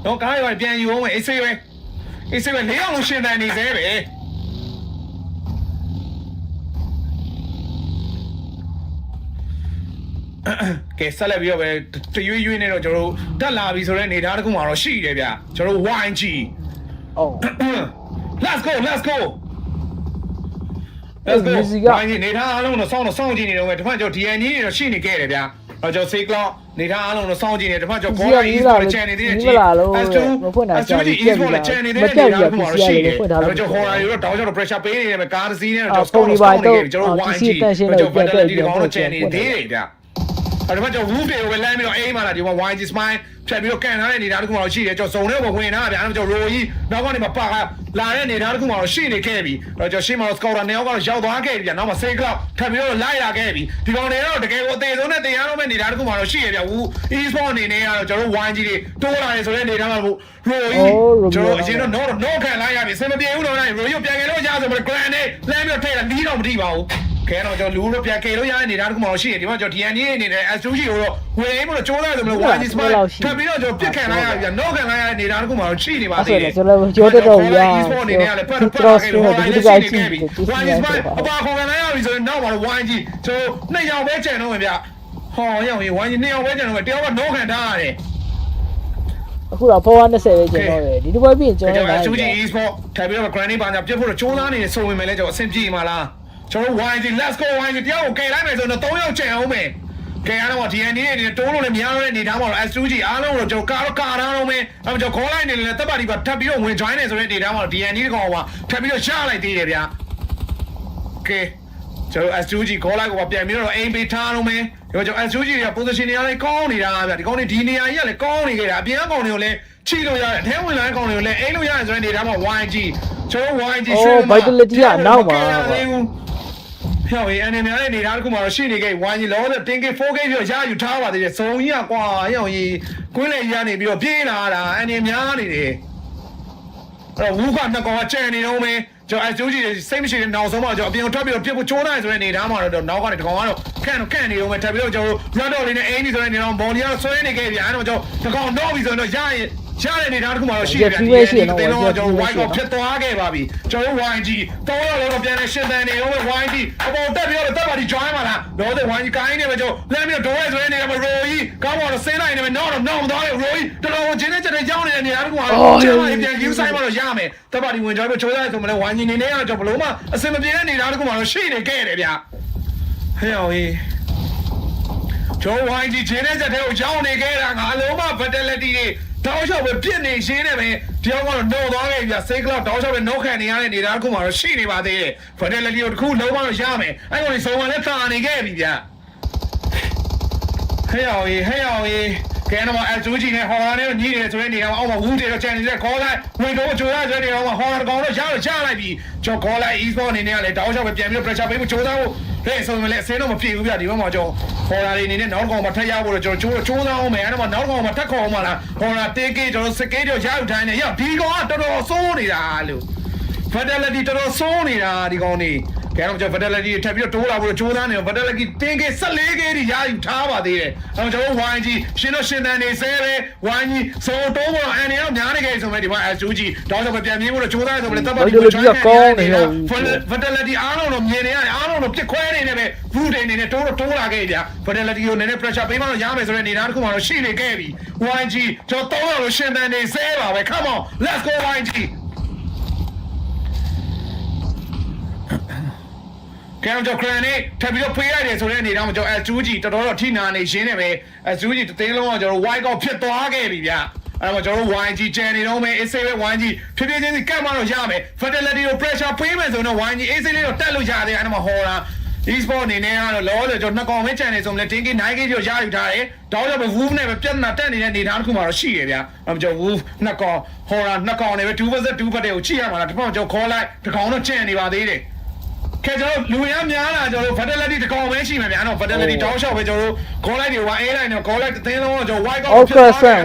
းတော့ကားရွာပြန်ယူအောင်အေးစိတ်ပဲ၄ယောက်လုံးရှင်းတန်နေသေးပဲကဲဆက်လက်ပြီးတော့ပဲတရွေ့နေတော့ကျွန်တော်တို့တက်လာပြီဆိုတဲ့နေသားတစ်ခုမှာတော့ရှိတယ်ဗျကျွန်တော်တို့ YG Let's go လက်စီကနေထားအားလုံးတော့စောင့်ကြည့်နေတော့ပဲတစ်ဖက်ကျွန်တော် DNA တွေတော့ရှိနေခဲ့တယ်ဗျာတော့ကျွန်တော် Say Cloud နေထားအားလုံးတော့စောင့်ကြည့်နေတစ်ဖက်ကျွန်တော် Bola Esports Channel တွေကြီးမဖွင့်တာကြာပြီ Esports Channel တွေနေထားမှာတော့ရှိတယ်တော့ကျွန်တော် Horror တွေတော့တောင်းကျွန်တော် pressure ပေးနေတယ်ပဲကားတစ်စီးနဲ့တော့ကျွန်တော် Scout နေခဲ့ပြီကျွန်တော် YG ကျွန်တော် Vitality ဒီကောင်တော့ Channel တွေသေးတယ်ဗျာအဲ့ဒါမှကျွန်တော် Woo တွေကိုပဲလမ်းပြီးတော့အိမ်မှာလာဒီမှာ YG Smile ဖြတ်ပြီးတော့ကန်ထားတဲ့နေသားတစ်ခုမှတော့ရှိတယ်ကျွန်တော်စုံထဲကိုဝင်ထားတာဗျာအဲ့ဒါကျွန်တော် Roy နောက်ကနေမှပါလာတဲ့နေသားတစ်ခုမှတော့ရှိနေခဲ့ပြီအဲ့တော့ကျွန်တော်ရှေ့မှာတော့ Scouter နှစ်ယောက်ကတော့ရောက်သွားခဲ့ပြီဗျာနောက်မှ Say Cloud ထပ်ပြီးတော့လိုက်လာခဲ့ပြီဒီကောင်တွေကတော့တကယ်ကိုအသေးဆုံးနဲ့တရားတော့မဲ့နေသားတစ်ခုမှတော့ရှိရဗျာ Woo Esports အနေနဲ့ကတော့ကျွန်တော် YG တွေတိုးလာတယ်ဆိုတဲ့နေသားမှာမို့ Roy ကျွန်တော်အရင်တော့ no ခံလိုက်ရပြီစင်မပြေဘူးတော့နိုင် Roy ကိုပြန်ခဲ့လို့ရဆိုမှ Grand နဲ့လမ်းပြီးတော့ထည့်တာလီးတော့မထိပါဘူးကဲတော့ကျွန်တော်လူတို့ပြန်ကယ်လို့ရတဲ့နေတာတခုမှတော့ရှိတယ်ဒီမှာကျွန်တော် DNA အနေနဲ့ S2G ကိုတော့ဝင်အိမ်မလို့ကြိုးစားတယ်မလို့ YG Smile ထပ်ပြီးတော့ကျွန်တော်ပြစ်ခံလိုက်ရပြီ no ခံလိုက်ရတဲ့နေတာတခုမှတော့ရှိနေပါသေးတယ်ကျွန်တော်ကြောတက်တော့ရ Esports အနေနဲ့လည်းပတ်ခဲ့လို့ဒီကရှိနေပြီ YG Smile အပါခေါ်ခံလိုက်ရပြီဆိုရင်နောက်မှာတော့ YG ကျွန်တော်နှစ်ယောက်ပဲကျန်တော့မယ်ဗျဟောရောက်ရင် YG နှစ်ယောက်ပဲကျန်တော့မယ်တယောက်က no ခံထားရတယ်အခုတော့420ပဲကျန်တော့တယ်ဒီတစ်ပွဲပြင်ကျွန်တော်လည်း S2G Esports ထပ်ပြီးတော့ granite ပါညာပြစ်ဖို့တော့ကြိုးစားနေဆိုဝင်မယ်လဲကျွန်တော်အဆင်ပြေမှာလားကျွန်တော် YG let's go YG တယောက်ကိုကယ်လိုက်မယ်ဆိုတော့3ယောက်ကျန်အောင်မယ်ကယ်ရတော့ DNA တွေတိုးလို့လည်းမရတော့တဲ့အနေထားမှာတော့ S2G အားလုံးတော့ကျွန်တော်ကာထားတော့မယ်အဲ့တော့ကျွန်တော်ခေါ်လိုက်နေတယ်တပ်ပါတီပါထပ်ပြီးတော့ဝင် join နေဆိုတဲ့အနေထားမှာတော့ DNA တကောင်ကထပ်ပြီးတော့ရှာလိုက်သေးတယ်ဗျာကဲကျွန်တော် S2G ခေါ်လိုက်ကိုပြန်ပြီးတော့ aim ပေးထားတော့မယ်ကျွန်တော် S2G တွေက position တွေကလည်းကောင်းနေတာဗျာဒီကောင်တွေဒီနေရာကြီးကလည်းကောင်းနေခဲ့တာအပြင်ကောင်တွေကိုလည်းချိလို့ရတယ်အထဲဝင်လာတဲ့ကောင်တွေကိုလည်းအိမ်လို့ရတယ်ဆိုတဲ့အနေထားမှာ YG ကျွန်တော် YG ရွှေ Vitality ကနောက်မှာဟဲ့အနေနဲ့နေသားတစ်ခုမှတော့ရှိနေခဲ့ YG လောတဲ့ 10k 4k ပြီးတော့ရယူထားပါသေးတယ်စုံကြီးကကွာရောက်ရင်ကွင်းလေရနေပြီးတော့ပြေးလာတာအနေများနေတယ်အဲ့တော့ဝူကနှစ်ကောင်ကကျန်နေတော့မယ်ကျွန်တော် S2G စိတ်မရှိတဲ့နောက်ဆုံးမှကျွန်တော်အပြင်ကိုထွက်ပြီးတော့ပြစ်ဖို့ချိုးနိုင်ဆိုတဲ့နေသားမှာတော့နောက်ကနေတကောင်ကတော့ခန့်နေတော့မယ်ထပ်ပြီးတော့ကျွန်တော် run တော့လေးနဲ့ aim ဆိုတဲ့နေတော့ဘော်လီကတော့ဆွဲနေခဲ့ပြီအဲ့တော့ကျွန်တော်တကောင်တော့ပြီဆိုတော့ရရင် တဲ့နေတာတစ်ခုမှတော့ရှိတယ်ဗျာဒီတင်းလုံးကျွန်တော် wide ကိုဖြစ်သွားခဲ့ပါပြီကျွန်တော် YG တော့တော့ပြန်နေရှင်းတန်နေတော့ YG အပေါ်တက်ပြီးတော့တပ်ပါဒီ join ပါလားတော့တဲ့ YG ကိုင်းနေပဲကျွန်တော်လမ်းပြီးတော့ door ဆွဲနေတယ်မရိုကြီးကောင်းပါတော့ဆင်းလိုက်နေမယ်တော့တော့မသွားရရိုကြီးတော်တော်ချင်းနဲ့ချက်ရောက်နေတဲ့နေရာတစ်ခုမှတော့ကျမပြန် view side မှာတော့ရမယ်တပ်ပါဒီဝင် join ပြီးချိုးရတယ်ဆိုမှလည်း YG နေနေတော့ကျွန်တော်ဘလို့မှအစင်မပြေတဲ့နေတာတစ်ခုမှတော့ရှိနေခဲ့တယ်ဗျာဟဲ့အောင်ကြီးကျွန်တော် YG ချင်းနဲ့ချက်တဲ့ကိုရောက်နေခဲ့တာငါလုံးမ fatality တွေတောင်းလျှောက်ပဲပြစ်နေရှင်းနေပဲတယောက်ကတော့နှုတ်သွားခဲ့ပြီစိတ်ကလောက်တောင်းလျှောက်ပဲနှုတ်ခံနေရတဲ့နေတာတစ်ခုမှတော့ရှိနေပါသေးတယ် fatality ကိုတစ်ခုလုံးဝတော့ရမယ်အဲ့ကောင်ကြီးစုံမလည်းတာနေခဲ့ပြီဗျဟဲ့အောင်ကြီးကဲတော့ S2G နဲ့ဟော်လာနဲ့ညီးနေဆိုတဲ့နေရာမှာအောက်မှာဝူးတယ်တော့ channel နဲ့ခေါ်လိုက်ဝင်တော့ကြိုးရဆိုတဲ့နေရာမှာဟော်လာကောင်တော့ရလိုက်ပြီကျွန်တော်ခေါ်လိုက် e-sport အနေနဲ့ကလည်းတောင်းလျှောက်ပဲပြန်ပြီး pressure ပေးဖို့ကြိုးစားဖို့ဟဲ့ဆိုရင်လည်းအစင်းတော့မပြေဘူးဗျဒီဘက်မှာကျွန်တော်ဟော်လာတွေအနေနဲ့နောက်ကောင်မှာထပ်ရဖို့တော့ကျွန်တော်ကြိုးစားအောင်မယ်အဲ့တော့နောက်ကောင်မှာထပ်ခေါ်အောင်မလားဟော်လာတေးကေးကျွန်တော်စကေးတော့ရယူတိုင်းနဲ့ဒီကောင်ကတော်တော်စိုးနေတာလို့ fatality တော်တော်စိုးနေတာဒီကောင်နေကဲတော့ကျွန်တော် fatality ထပ်ပြီးတော့တိုးလာဖို့ကြိုးစားနေတော့ fatality တင်းကေး14ကေးဒီရယူထားပါသေးတယ်အဲ့တော့ကျွန်တော် YG ရှင်းတော့ရှင်းတန်နေဆဲပဲ YG ဆိုတော့ဘောအန်နေတော့များနေခဲ့ဆိုမဲ့ဒီမှာ S2G တောင်းတော့ပြန်ပြေးဖို့တော့ကြိုးစားနေဆိုလည်းတပ်ပါဒီကို try ကောင်းနေတော့ fatality အားလုံးတော့မြင်နေရတယ်အားလုံးတော့ပြစ်ခွဲနေတယ်ပဲ food တွေနေနဲ့တိုးလာခဲ့ကြ fatality ကိုနည်းနည်း pressure ပေးမှတော့ရမယ်ဆိုတဲ့အနေအထားတစ်ခုမှတော့ရှိနေခဲ့ပြီ YG ကျွန်တော်တော့လို့ရှင်းတန်နေဆဲပါပဲ come on let's go YGကဲတော့ granite ထပ်ပြီးတော့ဖေးရတယ်ဆိုတဲ့အနေနဲ့ကျွန်တော် S2G တော်တော်ထိနာနေရှင်းနေပဲ S2G တသိန်းလုံးကကျွန်တော် white ကောက်ဖြစ်သွားခဲ့ပြီဗျအဲ့တော့ကျွန်တော် YG ကျန်နေတော့မယ် AC ပဲ YG ဖြည်းဖြည်းချင်းစီကတ်မှတော့ရမယ် fatality ကို pressure ပေးမယ်ဆိုတော့ YG AC လေးတော့တက်လို့ရတယ်အဲ့တော့ဟော်လာ e-sport အနေနဲ့ကတော့လောလောကျွန်တော်နှစ်ကောင်ပဲကျန်နေဆိုမလဲ 10k 9k ကျော်ရယူထားတယ်တောင်းတော့ပဲ wolf နဲ့ပဲပြဿနာတက်နေတဲ့အနေအထားတစ်ခုမှတော့ရှိရဗျအဲ့တော့ကျွန်တော် wolf နှစ်ကောင်ဟော်လာနှစ်ကောင်နဲ့ပဲ2 vs 2 battle ကိုချိရမှာလားဒီဘက်ကျွန်တော်ခေါ်လိုက်တစ်ကောင်တော့ကျန်နေပါသေးတယ်ကဲကျွန်တော်လူရမ်းများလာကျွန်တော် fatality တစ်ကောင်ပဲရှိမှာဗျာအဲ့တော့ fatality တောင်းလျှောက်ပဲကျွန်တော်ခေါ်လိုက်တွေဝါအေးလိုက်တော့ခေါ်လိုက်အသင်းလုံးတော့ကျွန်တော် white ကောက်ဖြစ်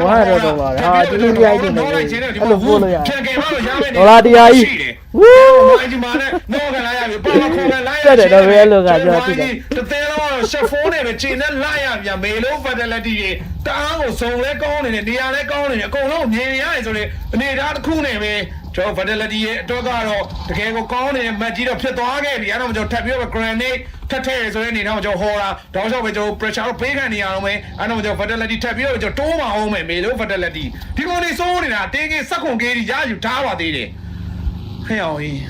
သွားတယ် 100တော့လာဟာဒီလိုရိုက်နေတယ်အဲ့လိုပို့လို့ရ ပြန်ကင်မလို့ရမယ် ဒေါ်လာတရားကြီးဝူး YG မှာနဲ့တော့ကလာရပြီပါမခေါ်ကလာရ တက်တယ်တော့ဘယ်လိုကပြောကြည့်တယ် တသင်းလုံးတော့ chef 4နဲ့ပဲချိန်နဲ့လာရပြန်မေလုံး fatality တွေတအားကိုစုံလဲကောင်းနေတယ်နေရာလဲကောင်းနေတယ်အကုန်လုံးမြင်ရတယ်ဆိုရင်အနေထားတစ်ခုနဲ့ပဲကျွန်တော် fatality ရဲ့အတွက်ကတော့တကယ်ကိုကောင်းနေတဲ့ match ကြီးတော့ဖြစ်သွားခဲ့ပြီအဲ့တော့ကျွန်တော်ထပ်ပြီးတော့ grenade ထပ်ထည့်ဆိုတဲ့အနေထားကိုကျွန်တော်ဟော်လာတောင်းလျှောက်ပဲကျွန်တော် pressure တော့ပေးခံနေရအောင်မယ်အဲ့တော့ကျွန်တော် fatality ထပ်ပြီးတော့ကျွန်တော်တိုးမအောင်မယ်မေလို့ fatality ဒီကောင်လေးစိုးနေတာတင်းကစက်ခွန်ကေးကြီးရယူထားပါသေးတယ်ဟဲ့အောင်ကြီး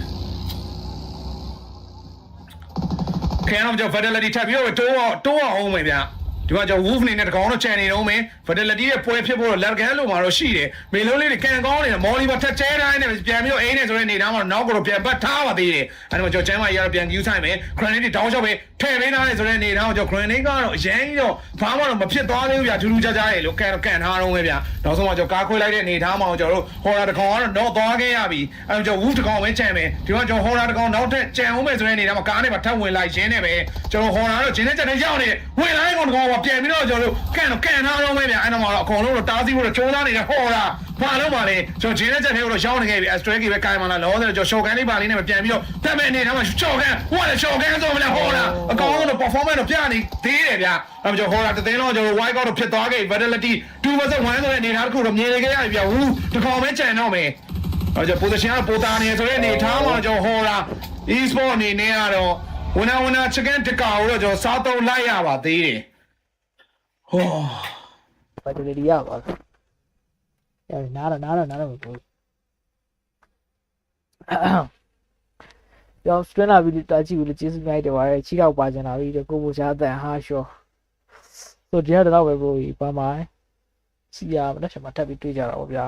ခင်ဗျားတို့ fatality ထပ်ပြီးတော့တိုးအောင်မယ်ဗျာဒီမှာကျွန်တော် wolf နေနဲ့တကောင်တော့ channel နေတော့မယ် fatality ရဲ့ပွဲဖြစ်ဖို့တော့ လက်ကန်လို့မှာတော့ရှိတယ်မေလုံးလေးတွေကန်ကောင်းနေတယ်မော်လီပါထက်ကျဲတိုင်းနဲ့ပြန်ပြီးတော့အိမ်နဲ့ဆိုတဲ့အနေထားမှာနောက်ကတော့ပြန်ပတ်ထားပါသေးတယ်အဲ့ဒါမှကျွန်တော်ကျမ်းမကြီးကတော့ပြန် use ဆိုင်မယ် grenade တောင်းလျှောက်ပဲထည့်ပေးထားတယ်ဆိုတဲ့အနေထားကိုကျွန်တော် grenade ကတော့အရင်ကြီးတော့ဘာမှတော့မဖြစ်သွားသေးဘူးဗျာထူးထူးခြားခြားရေလို့ကန်ထားတော့မယ်ဗျာနောက်ဆုံးမှကျွန်တော်ကားခွေးလိုက်တဲ့အနေထားမှာကျွန်တော်တို့ဟော်လာတကောင်ကတော့တော့သွားခဲ့ရပြီအဲ့တော့ကျွန်တော် wolf တကောင်ပဲချန်မယ်ဒီမှာကျွန်တော်ဟော်လာတကောင်နောက်ထပ်ချန်အောင်မယ်ဆိုတဲ့အနေထားမှာကားနဲ့ပါထပ်ဝင်လိုက်ရင်းနဲ့ပဲကျွန်တော်ဟော်လာတော့ဂျင်းနဲ့ချက်နဲ့ရောက်နေဝင်လိုက်ကောင်တကောင်ကပြန်ပြီးတော့ကျွန်တော်တို့ကန်ထားတော့မယ်ဗျာအဲ့တော့မှတော့အကုန်လုံးတော့တားဆီးဖို့တော့ကြိုးစားနေတယ်ဟော်လာဘာလို့ပါလဲကျွန်တော်ဂျင်းနဲ့ချက်နဲ့တော့ရောက်နေခဲ့ပြီ Astraki ပဲကိုင်မှလာလောတယ်ကျွန်တော်ရှော့ကန်လေးပါလေးနဲ့ပြန်ပြီးတော့တက်မဲ့အနေထားမှာရှော့ကန်ဟိုကလည်းရှော့ကန်ဆိုမလဲဟော်လာအကောင်လုံးတော့ performance တော့ပြနေသေးတယ်ဗျာအဲ့တော့ကျွန်တော်ဟော်လာတသိန်းလုံးကျွန်တော် white ကောက်တော့ဖြစ်သွားခဲ့ fatality 2 vs 1ဆိုတဲ့အနေထားတစ်ခုတော့မြင်နေခဲ့ရပြီဗျာဟူးတကောင်ပဲကြံတော့မယ်အဲ့တော့ position ကပိုတာနေဆိုတဲ့အနေထားမှာကျွန်တော်ဟော်လာ e-sport အနေနဲ့ကတော့winner chicken တကာကိုတော့ကျွန်တော်စားသုံးလိုက်ရပါသေးတယ်ဟော fatality ရပါအဲ့နားတော့မပို့ကျောင်း stream လာပြီးတာကြည့်ပြီးလို့ကျေးဇူးများတယ်ပါရဲ့ချီတော့ပါကြတာပြီးကိုကိုရှားအတန်ဟာရှော့ဆိုဒီကတော့ပဲ bro ပါမိုင်းစီရမတက်ချက်မှာတက်ပြီးတွေ့ကြတာပေါ့ဗျာ